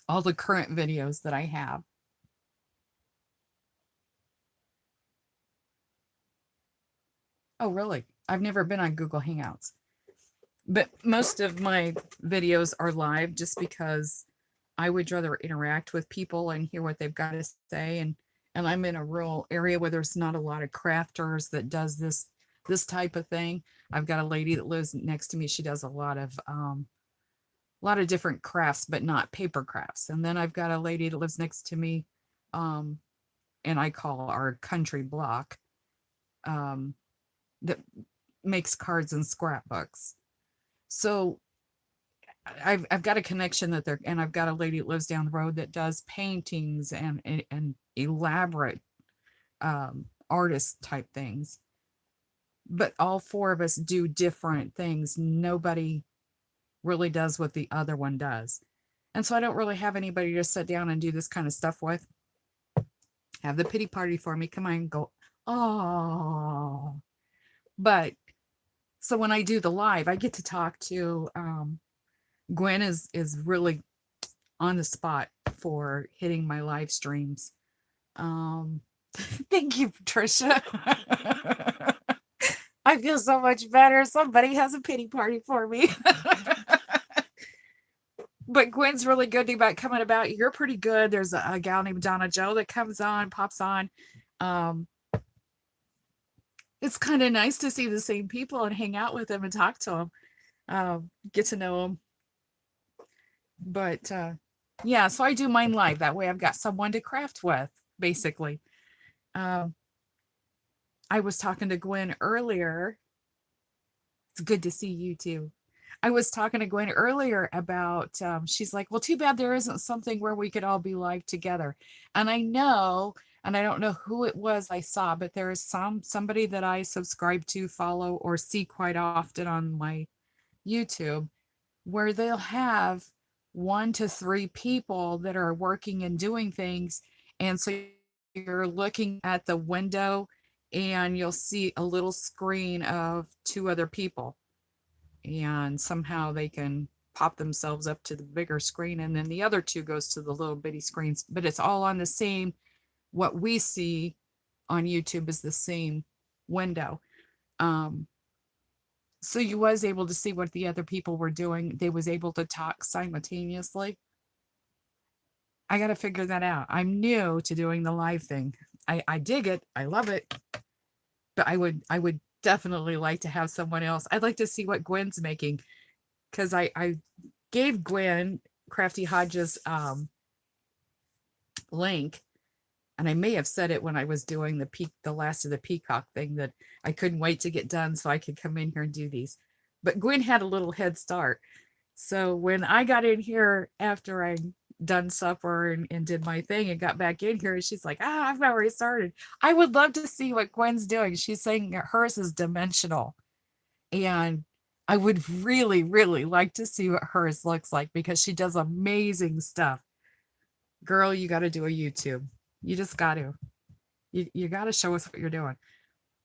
all the current videos that I have, oh really? I've never been on Google Hangouts. But most of my videos are live just because I would rather interact with people and hear what they've got to say. And I'm in a rural area where there's not a lot of crafters that does this type of thing. I've got a lady that lives next to me. She does a lot of different crafts, but not paper crafts. And then I've got a lady that lives next to me, and I call our country block, that makes cards and scrapbooks. So I've got a connection that they're, and I've got a lady that lives down the road that does paintings and elaborate artist type things. But all 4 of us do different things. Nobody really does what the other one does. And so I don't really have anybody to sit down and do this kind of stuff with. Have the pity party for me. Come on, go. Oh. But so when I do the live, I get to talk to Gwen is really on the spot for hitting my live streams. Thank you, Patricia. I feel so much better. Somebody has a pity party for me. But Gwen's really good about coming about. You're pretty good. There's a gal named Donna Joe that comes on, pops on. It's kind of nice to see the same people and hang out with them and talk to them, get to know them. But yeah, so I do mine live. That way I've got someone to craft with, basically. I was talking to Gwen earlier. It's good to see you too. I was talking to Gwen earlier about, she's like, well, too bad there isn't something where we could all be live together. And I know, and I don't know who it was I saw, but there is somebody that I subscribe to, follow, or see quite often on my YouTube, where they'll have 1 to 3 people that are working and doing things. And so you're looking at the window and you'll see a little screen of 2 other people. And somehow they can pop themselves up to the bigger screen, and then the other 2 goes to the little bitty screens, but it's all on the same, what we see on YouTube is the same window. So you was able to see what the other people were doing. They was able to talk simultaneously. I got to figure that out. I'm new to doing the live thing. I dig it. I love it. But I would definitely like to have someone else. I'd like to see what Gwen's making because I gave Gwen Craftyhodges link, and I may have said it when I was doing the last of the peacock thing that I couldn't wait to get done so I could come in here and do these. But Gwen had a little head start. So when I got in here after I done supper and did my thing and got back in here, she's like, I've already started. I would love to see what Gwen's doing. She's saying that hers is dimensional. And I would really, really like to see what hers looks like because she does amazing stuff. Girl, you got to do a YouTube. You just got to. You got to show us what you're doing.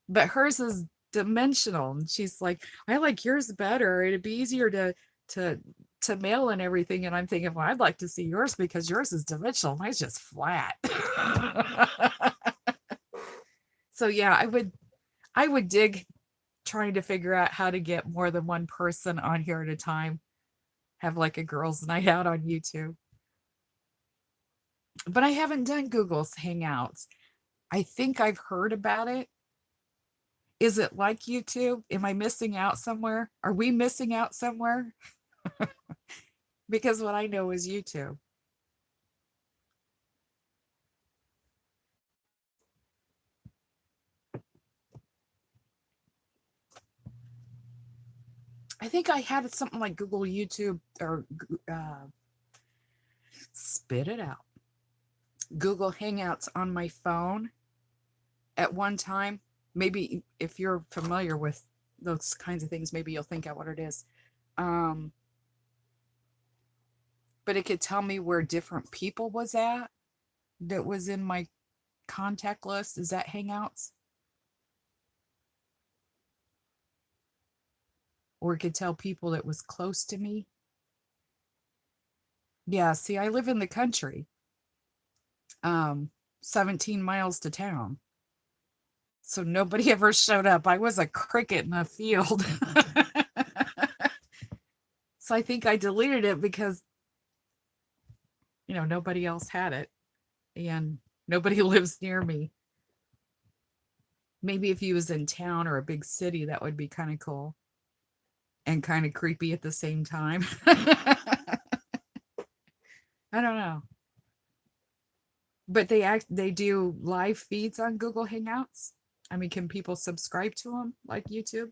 But hers is dimensional. And she's like, I like yours better. It'd be easier to to mail and everything. And I'm thinking, well, I'd like to see yours because yours is dimensional. Mine's just flat. So yeah, I would dig trying to figure out how to get more than one person on here at a time. Have like a girls' night out on YouTube. But I haven't done Google's Hangouts. I think I've heard about it. Is it like YouTube? Am I missing out somewhere? Are we missing out somewhere? Because what I know is YouTube. I think I had something like Google YouTube or spit it out. Google Hangouts on my phone at one time. Maybe if you're familiar with those kinds of things, maybe you'll think out what it is. But it could tell me where different people was at that was in my contact list. Is that Hangouts? Or it could tell people that was close to me. Yeah, see, I live in the country. 17 miles to town. So nobody ever showed up. I was a cricket in a field. So I think I deleted it because, nobody else had it and nobody lives near me. Maybe if you was in town or a big city, that would be kind of cool and kind of creepy at the same time. I don't know. But they do live feeds on Google Hangouts. I mean, can people subscribe to them like YouTube?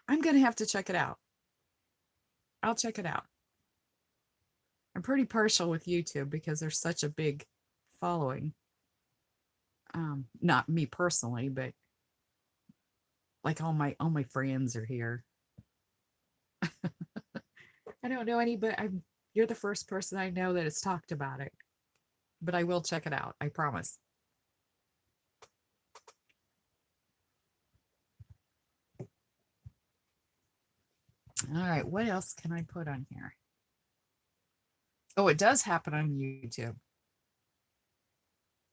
I'm going to have to check it out. I'll check it out. I'm pretty partial with YouTube because there's such a big following. Not me personally, but like all my friends are here. I don't know any, but you're the first person I know that has talked about it. But I will check it out. I promise. All right, what else can I put on here? Oh, it does happen on YouTube.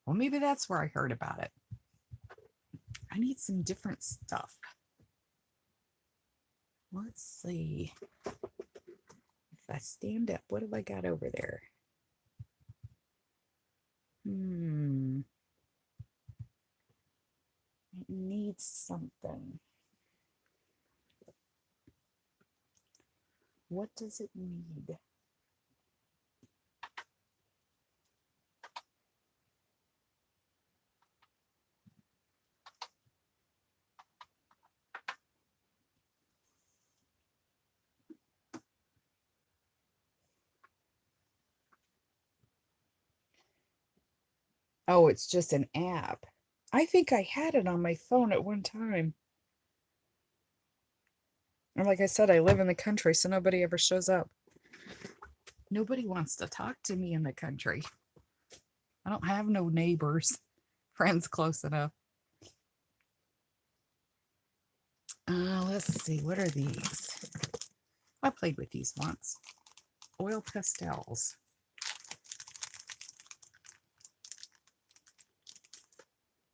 Well, maybe that's where I heard about it. I need some different stuff. Let's see. If I stand up, what have I got over there? It needs something. What does it need? Oh, it's just an app. I think I had it on my phone at one time. And like I said, I live in the country, so nobody ever shows up. Nobody wants to talk to me in the country. I don't have no neighbors, friends close enough. Let's see, what are these? I played with these once. Oil pastels.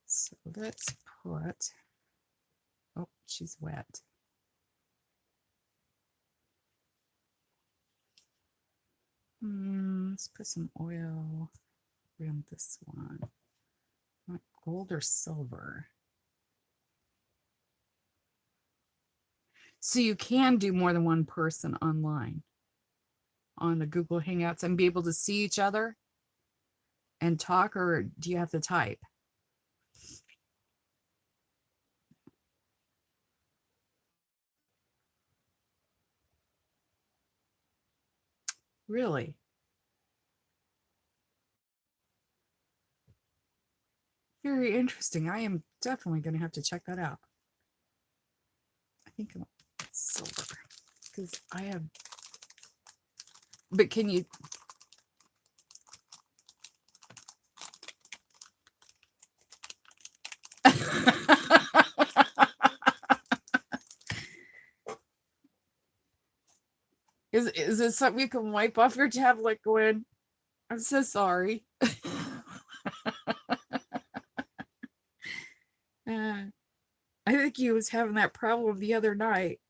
So let's put, oh, she's wet. Let's put some oil around this one. Not gold or silver. So you can do more than one person online on the Google Hangouts and be able to see each other and talk, or do you have to type? Really? Very interesting. I am definitely going to have to check that out. I think it's silver because I have, but can you? Is this something you can wipe off your tablet, Gwen? I'm so sorry. I think he was having that problem the other night.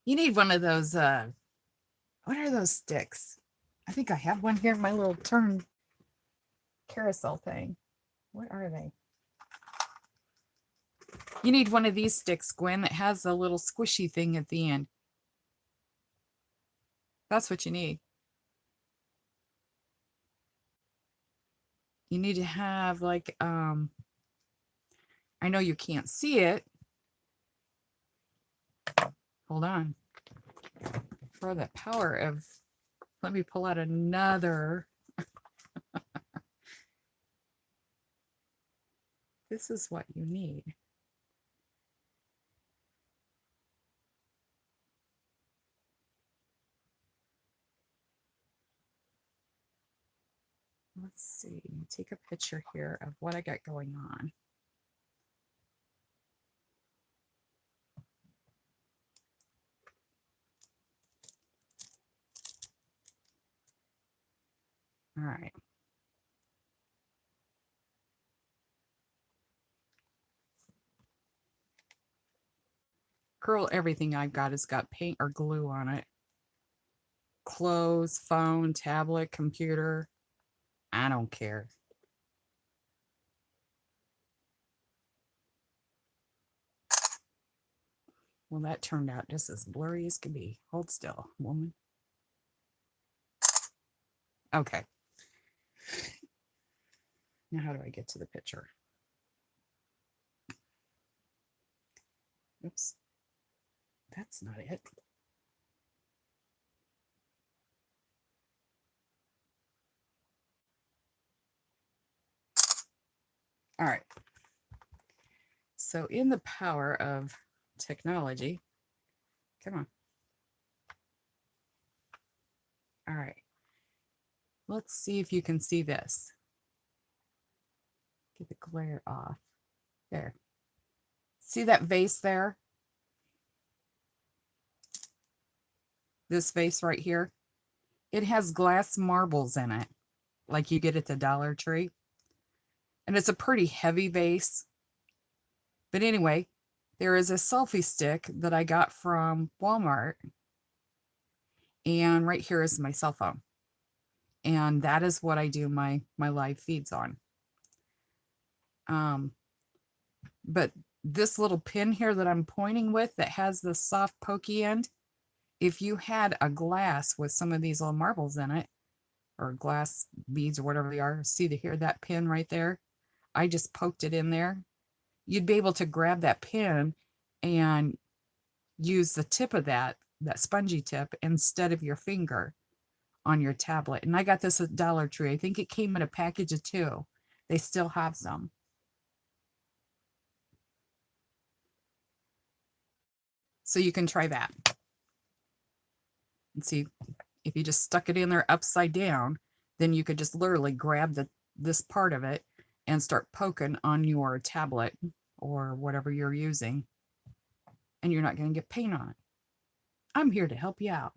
You need one of those, what are those sticks? I think I have one here in my little turn carousel thing. What are they? You need one of these sticks, Gwen, that has a little squishy thing at the end. That's what you need. You need to have like, I know you can't see it. Hold on. For the power of, let me pull out another. This is what you need. Let's see, take a picture here of what I got going on. All right. Girl, everything I've got has got paint or glue on it. Clothes, phone, tablet, computer. I don't care. Well, that turned out just as blurry as could be. Hold still, woman. Okay. Now how do I get to the picture? Oops. That's not it. All right. So in the power of technology, come on. All right. Let's see if you can see this. Get the glare off. There. See that vase there? This vase right here? It has glass marbles in it, like you get at the Dollar Tree. And it's a pretty heavy vase. But anyway, there is a selfie stick that I got from Walmart. And right here is my cell phone. And that is what I do my live feeds on. But this little pin here that I'm pointing with that has the soft pokey end, if you had a glass with some of these little marbles in it, or glass beads or whatever they are, see to hear that pin right there? I just poked it in there. You'd be able to grab that pin and use the tip of that spongy tip instead of your finger on your tablet. And I got this at Dollar Tree. I think it came in a package of 2. They still have some. So you can try that. And see, if you just stuck it in there upside down, then you could just literally grab this part of it and start poking on your tablet or whatever you're using. And you're not going to get paint on it. I'm here to help you out.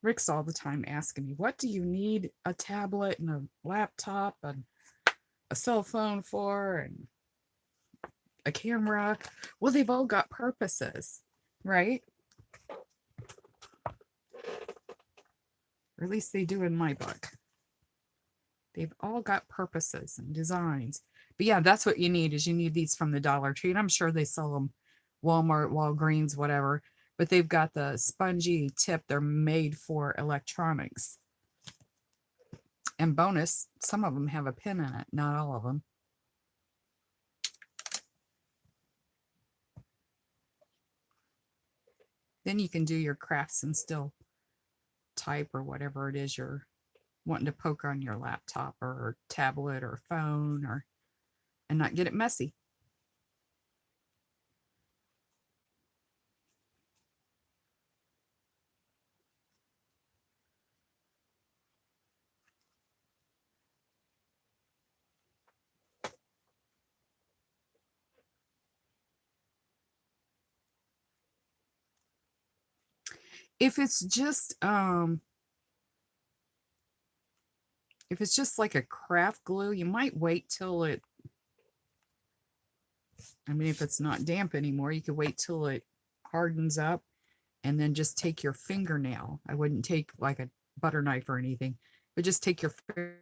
Rick's all the time asking me, what do you need a tablet and a laptop and a cell phone for and a camera? Well, they've all got purposes, right? Or at least they do in my book. They've all got purposes and designs. But yeah, that's what you need is you need these from the Dollar Tree. And I'm sure they sell them Walmart, Walgreens, whatever. But they've got the spongy tip. They're made for electronics. And bonus, some of them have a pin in it. Not all of them. Then you can do your crafts and still type or whatever it is you're wanting to poke on your laptop or tablet or phone or and not get it messy. If it's just like a craft glue, you might wait till it, I mean, if it's not damp anymore, you could wait till it hardens up and then just take your fingernail. I wouldn't take like a butter knife or anything, but just take your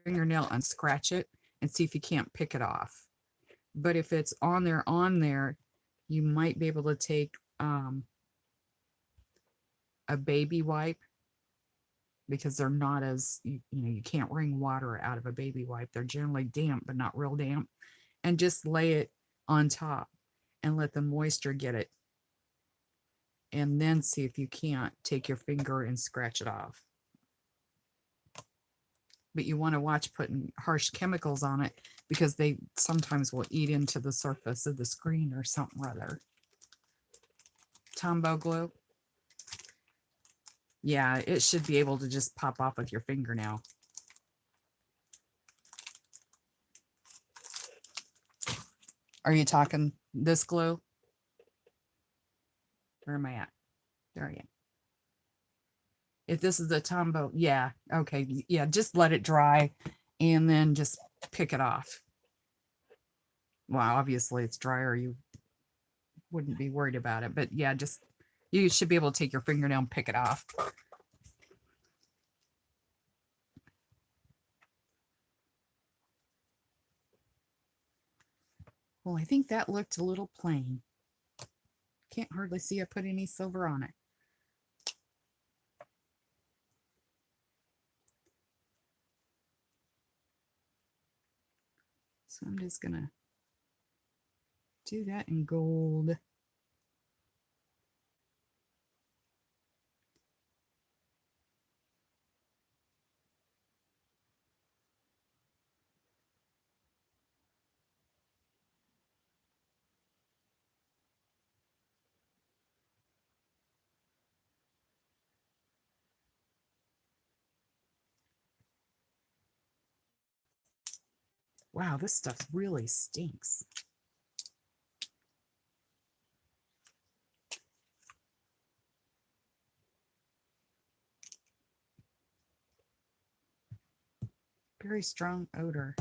fingernail and scratch it and see if you can't pick it off. But if it's on there, you might be able to take a baby wipe because they're not as, you know, you can't wring water out of a baby wipe. They're generally damp, but not real damp. And just lay it on top and let the moisture get it. And then see if you can't take your finger and scratch it off. But you want to watch putting harsh chemicals on it because they sometimes will eat into the surface of the screen or something or other. Tombow glue. Yeah, it should be able to just pop off with your fingernail. Are you talking this glue? Where am I at? There I am. If this is the Tombow, yeah, okay, yeah, just let it dry and then just pick it off. Well, obviously it's drier, you wouldn't be worried about it, but yeah, just, you should be able to take your fingernail and pick it off. Well, I think that looked a little plain. Can't hardly see I put any silver on it. So I'm just gonna do that in gold. Wow, this stuff really stinks. Very strong odor.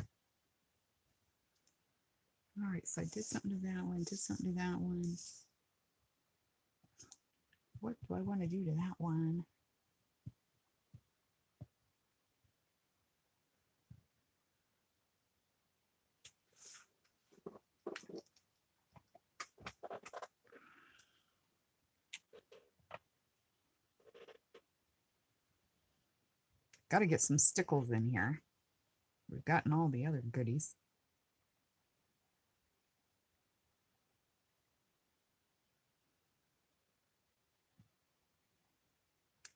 All right, so I did something to that one, did something to that one. What do I want to do to that one? Got to get some stickles in here. We've gotten all the other goodies.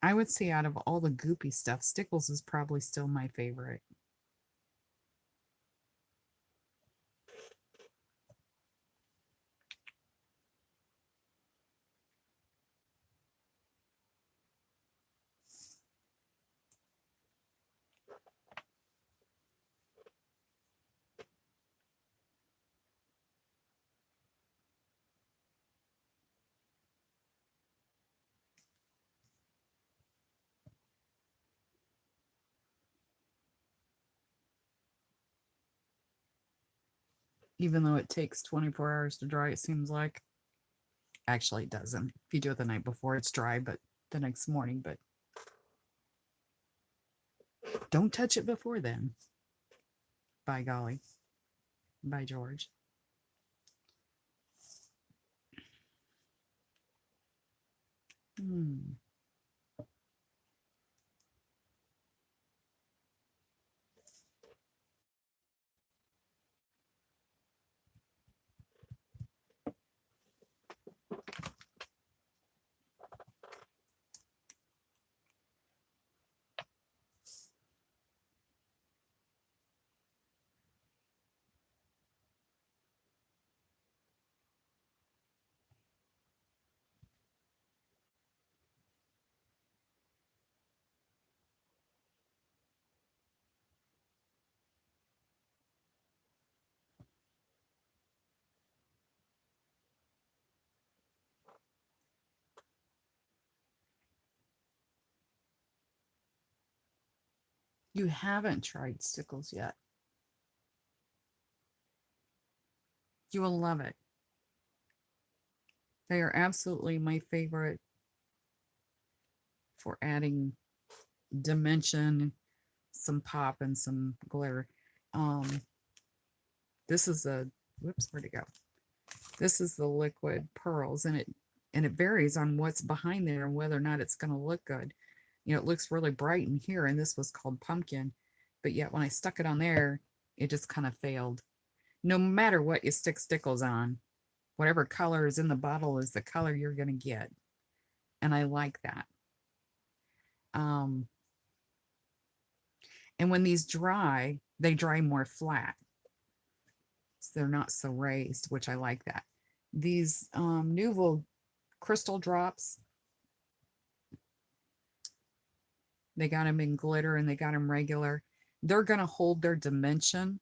I would say out of all the goopy stuff, stickles is probably still my favorite. even though it takes 24 hours to dry, it seems like. Actually, it doesn't. If you do it the night before, it's dry, but the next morning, but don't touch it before then. By golly. By George. Hmm. You haven't tried stickles yet. You will love it. They are absolutely my favorite for adding dimension, some pop, and some glitter. Um, this is a whoops, where'd it go? This is the liquid pearls, and it varies on what's behind there and whether or not it's going to look good. You know, it looks really bright in here, and this was called pumpkin, but yet when I stuck it on there, it just kind of failed. No matter what you stick stickles on, whatever color is in the bottle is the color you're going to get, and I like that. Um, and when these dry, they dry more flat, so they're not so raised, which I like that. These Nouveau crystal drops, they got them in glitter and they got them regular. They're going to hold their dimension.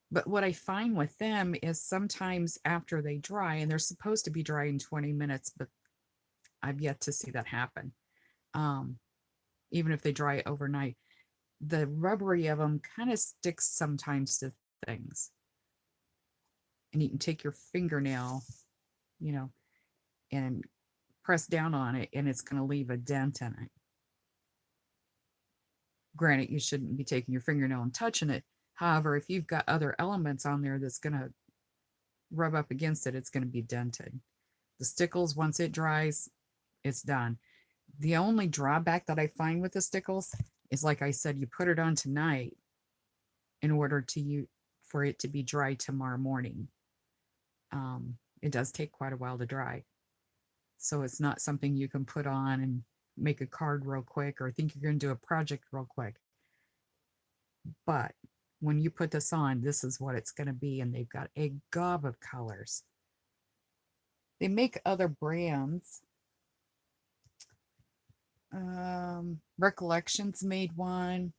But what I find with them is sometimes after they dry, and they're supposed to be dry in 20 minutes, but I've yet to see that happen. Even if they dry overnight, the rubbery of them kind of sticks sometimes to things. And you can take your fingernail, you know, and press down on it, and it's going to leave a dent in it. Granted, you shouldn't be taking your fingernail and touching it. However, if you've got other elements on there that's going to rub up against it, it's going to be dented. The stickles, once it dries, it's done. The only drawback that I find with the stickles is, like I said, you put it on tonight in order for it to be dry tomorrow morning. It does take quite a while to dry. So it's not something you can put on and make a card real quick or think you're going to do a project real quick. But when you put this on, this is what it's going to be. And they've got a gob of colors. They make other brands. Recollections made one.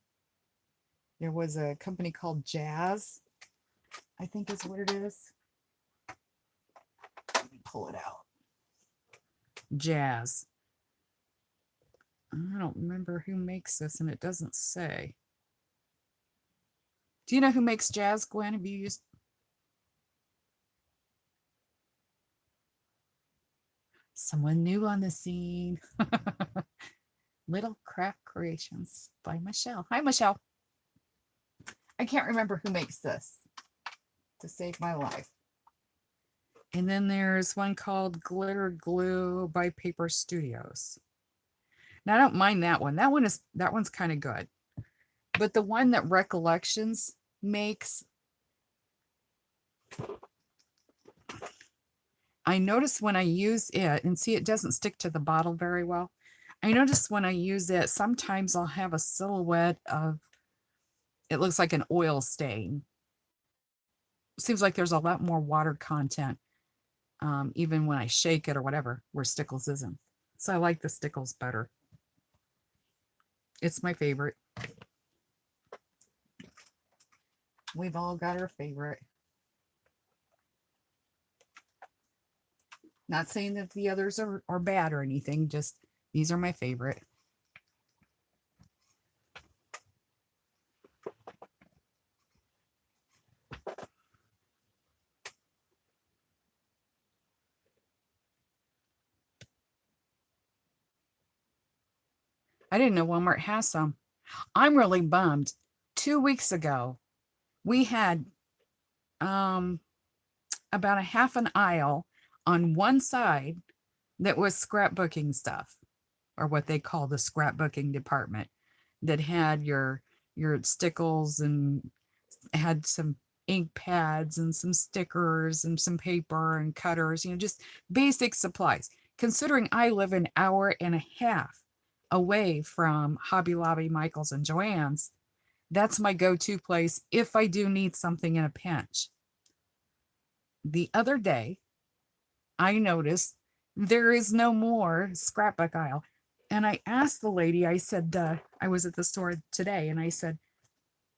There was a company called Jazz, I think is what it is. Let me pull it out. Jazz. I don't remember who makes this, and it doesn't say. Do you know who makes Jazz, Gwen? Have you used? Someone new on the scene. Little Craft Creations by Michelle. Hi, Michelle. I can't remember who makes this to save my life. And then there's one called Glitter Glue by Paper Studios. Now I don't mind that one. That one's kind of good. But the one that Recollections makes, I notice when I use it, and see, it doesn't stick to the bottle very well. I notice when I use it, sometimes I'll have a silhouette of, it looks like an oil stain. Seems like there's a lot more water content, even when I shake it or whatever, where Stickles isn't. So I like the Stickles better. It's my favorite. We've all got our favorite. Not saying that the others are bad or anything, just these are my favorite. I didn't know Walmart has some. I'm really bummed. 2 weeks ago, we had um about a half an aisle on one side that was scrapbooking stuff, or what they call the scrapbooking department, that had your stickles and had some ink pads and some stickers and some paper and cutters, just basic supplies. Considering I live an hour and a half away from Hobby Lobby, Michael's, and Joann's, that's my go-to place if I do need something in a pinch. The other day, I noticed there is no more scrapbook aisle. And I asked the lady, I said, I was at the store today, and I said,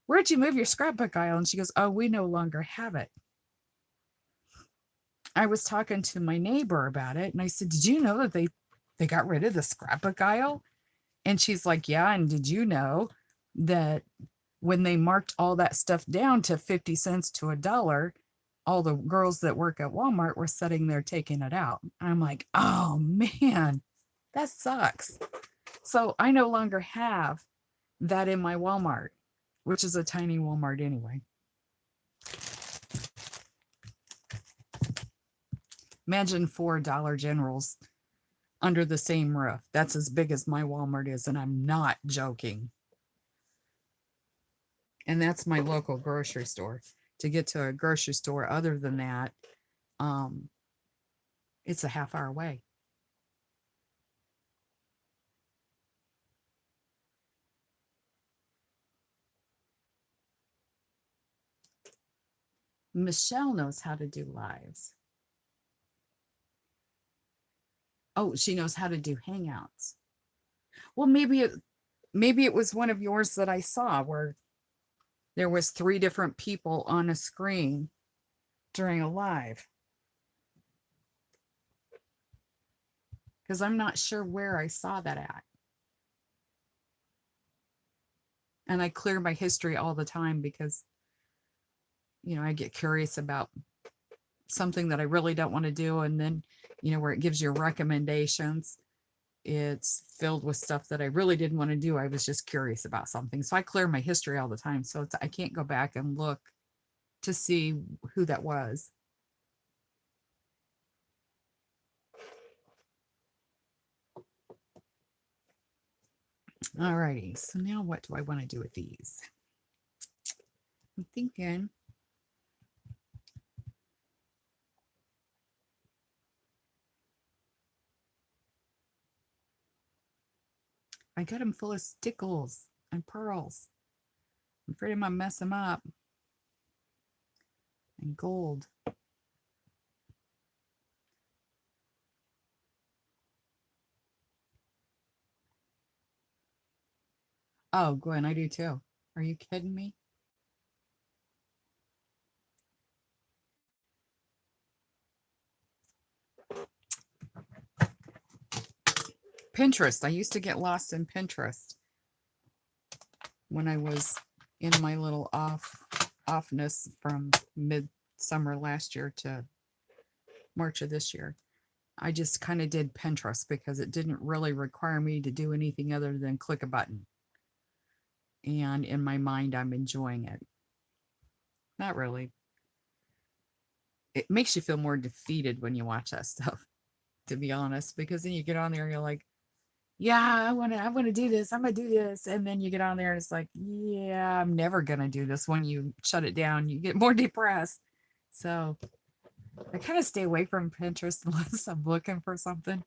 "Where'd you move your scrapbook aisle?" And she goes, "Oh, we no longer have it." I was talking to my neighbor about it, and I said, "Did you know that they got rid of the scrapbook aisle?" And she's like, "Yeah, and did you know that when they marked all that stuff down to 50 cents to a dollar, all the girls that work at Walmart were sitting there taking it out?" I'm like, "Oh man, that sucks." So I no longer have that in my Walmart, which is a tiny Walmart anyway. Imagine 4 Dollar Generals under the same roof. That's as big as my Walmart is, and I'm not joking. And that's my local grocery store. To get to a grocery store other than that, um, it's a half hour away. Michelle knows how to do lives. Oh, she knows how to do hangouts. Well, maybe it was one of yours that I saw where there was 3 different people on a screen during a live. Because I'm not sure where I saw that at. And I clear my history all the time because, I get curious about something that I really don't want to do. And then, where it gives you recommendations, it's filled with stuff that I really didn't want to do. I was just curious about something. So I clear my history all the time. So I can't go back and look to see who that was. All righty. So now what do I want to do with these? I'm thinking I got them full of stickles and pearls. I'm afraid I'm gonna mess them up. And gold. Oh, Gwen, I do too. Are you kidding me? Pinterest. I used to get lost in Pinterest when I was in my little offness from midsummer last year to March of this year. I just kind of did Pinterest because it didn't really require me to do anything other than click a button. And in my mind, I'm enjoying it. Not really. It makes you feel more defeated when you watch that stuff, to be honest, because then you get on there and you're like, yeah, I want to do this. I'm gonna do this. And then you get on there and it's like, yeah, I'm never gonna do this. When you shut it down, you get more depressed. So I kind of stay away from Pinterest unless I'm looking for something.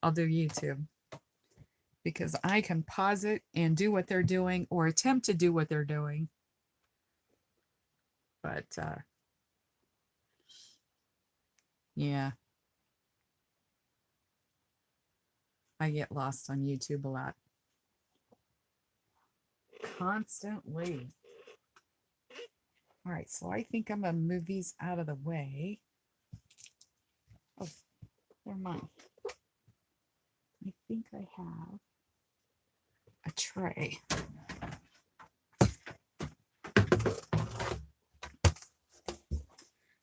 I'll do YouTube because I can pause it and do what they're doing or attempt to do what they're doing. But yeah, I get lost on YouTube a lot. Constantly. All right, so I think I'm gonna move these out of the way. Oh, never mind. I think I have a tray.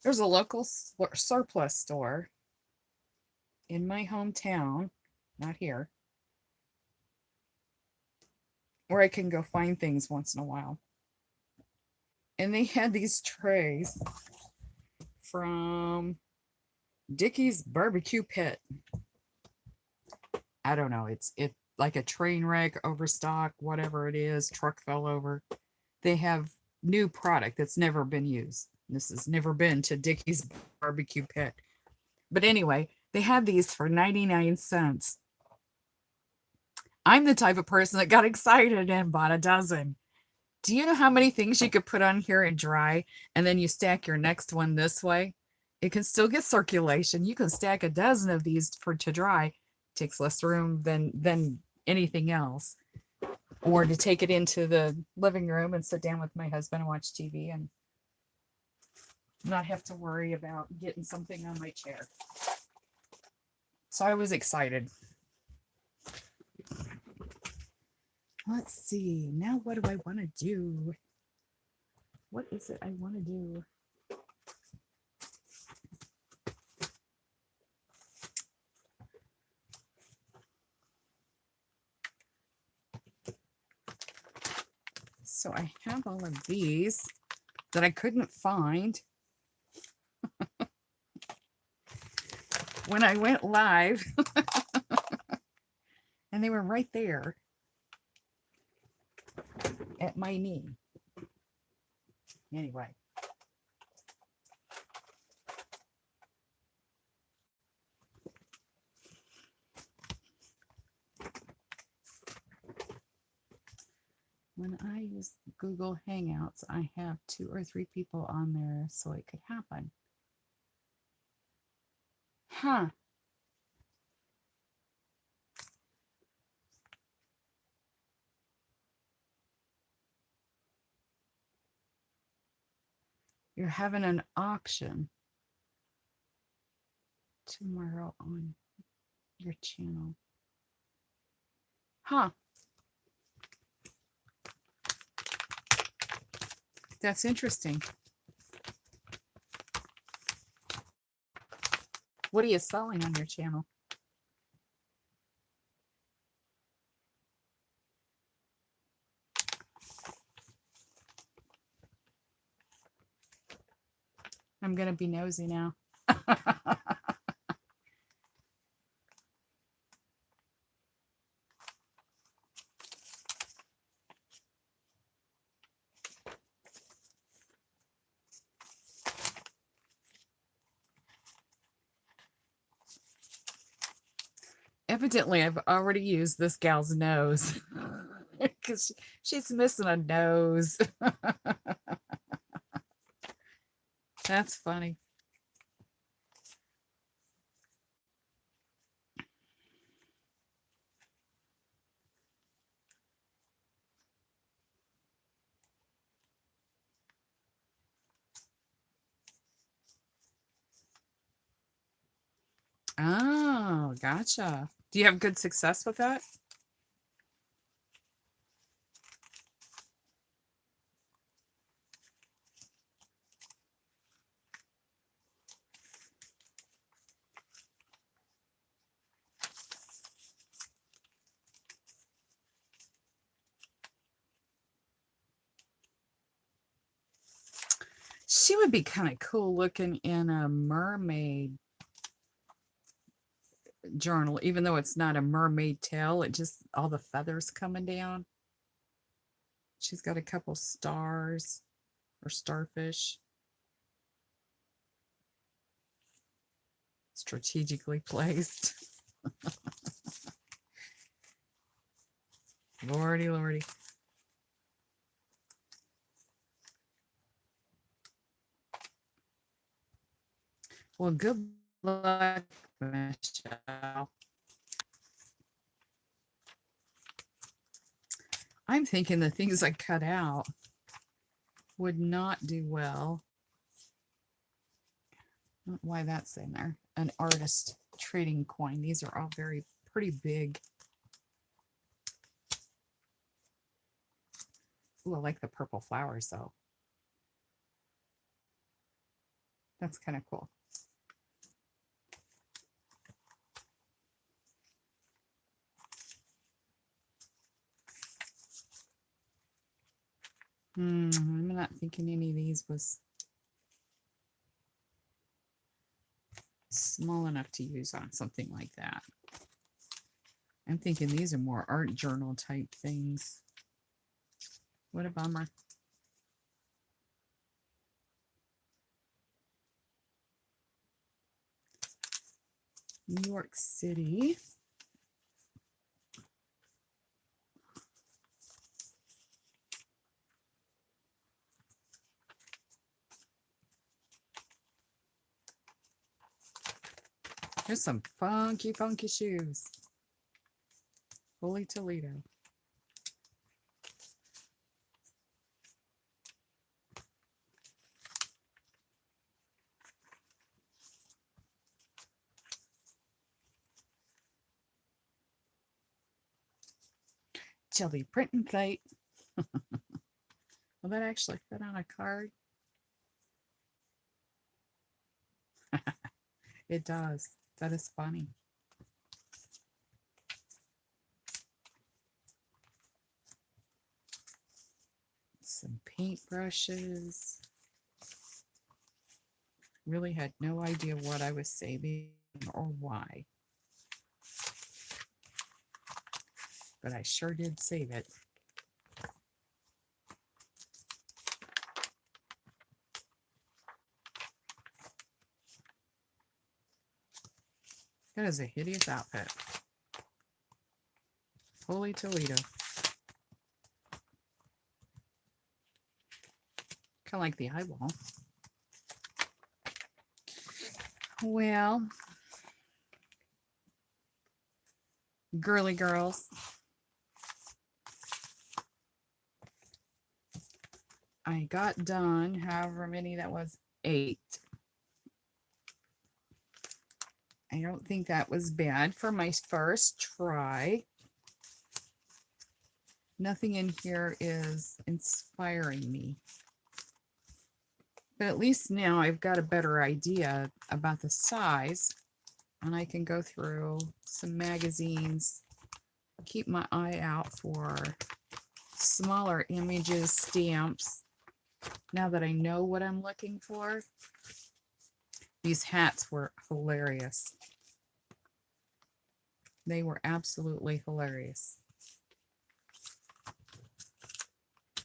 There's a local surplus store in my hometown, not here, where I can go find things once in a while. And they had these trays from Dickie's Barbecue Pit. I don't know. It like a train wreck, overstock, whatever it is, truck fell over. They have new product that's never been used. This has never been to Dickie's Barbecue Pit. But anyway, they had these for 99 cents. I'm the type of person that got excited and bought a dozen. Do you know how many things you could put on here and dry, and then you stack your next one this way? It can still get circulation. You can stack a dozen of these for to dry. Takes less room than anything else. Or to take it into the living room and sit down with my husband and watch TV and not have to worry about getting something on my chair. So I was excited. Let's see. Now what do I want to do? What is it I want to do? So I have all of these that I couldn't find when I went live. And they were right there at my knee. Anyway. When I use Google Hangouts, I have 2 or 3 people on there, so it could happen. Huh. You're having an auction tomorrow on your channel. Huh. That's interesting. What are you selling on your channel? I'm going to be nosy now. Evidently, I've already used this gal's nose because she's missing a nose. That's funny. Oh, gotcha. Do you have good success with that? She would be kind of cool looking in a mermaid journal, even though it's not a mermaid tail. It just all the feathers coming down. She's got a couple stars or starfish. Strategically placed. Lordy, lordy. Well, good luck, Michelle. I'm thinking the things I cut out would not do well. I don't know why that's in there. An artist trading coin. These are all very pretty big. Ooh, I like the purple flowers though. That's kind of cool. I'm not thinking any of these was small enough to use on something like that. I'm thinking these are more art journal type things. What a bummer. New York City. There's some funky, funky shoes. Holy Toledo. Jelly print and plate. Will that actually fit on a card? It does. That is funny. Some paintbrushes. Really had no idea what I was saving or why. But I sure did save it. That is a hideous outfit. Holy Toledo. Kind of like the eyeball. Well, girly girls, I got done however many that was, 8. I don't think that was bad for my first try. Nothing in here is inspiring me. But at least now I've got a better idea about the size, and I can go through some magazines, keep my eye out for smaller images, stamps. Now that I know what I'm looking for, these hats were hilarious. They were absolutely hilarious.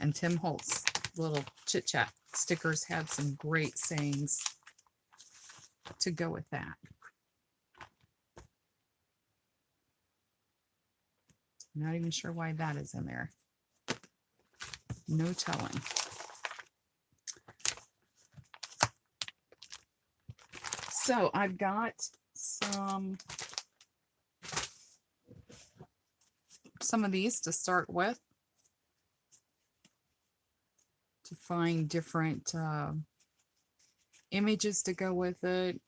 And Tim Holt's little chit chat stickers had some great sayings to go with that. Not even sure why that is in there. No telling. So I've got some of these to start with, to find different images to go with it.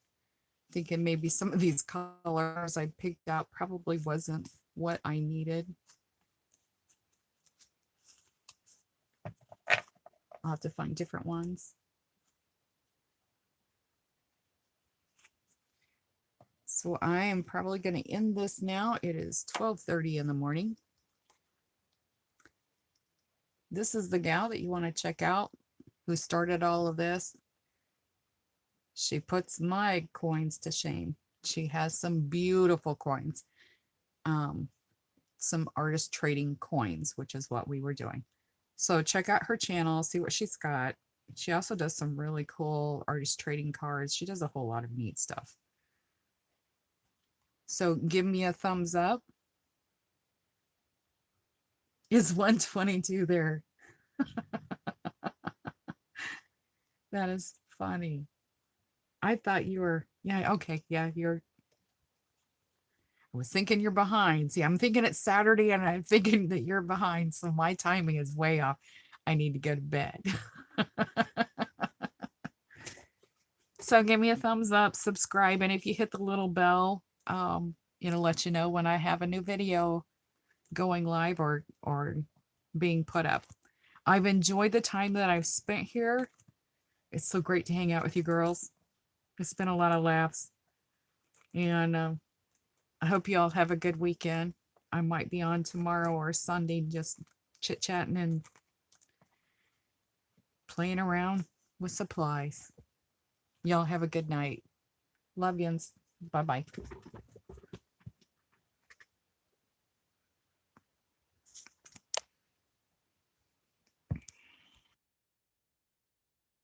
Thinking maybe some of these colors I picked out probably wasn't what I needed. I'll have to find different ones. So I am probably going to end this now. It is 12:30 in the morning. This is the gal that you want to check out who started all of this. She puts my coins to shame. She has some beautiful coins. Some artist trading coins, which is what we were doing. So check out her channel, see what she's got. She also does some really cool artist trading cards. She does a whole lot of neat stuff. So give me a thumbs up. Is 122 there? That is funny. I thought you were, yeah, okay, yeah, you're, I was thinking you're behind. See, I'm thinking it's Saturday and I'm thinking that you're behind. So my timing is way off. I need to go to bed. So give me a thumbs up, subscribe, and if you hit the little bell, it'll let you know when I have a new video going live or being put up. I've enjoyed the time that I've spent here. It's so great to hang out with you girls. It's been a lot of laughs. And I hope you all have a good weekend. I might be on tomorrow or Sunday just chit-chatting and playing around with supplies. Y'all have a good night. Love yous. Bye bye.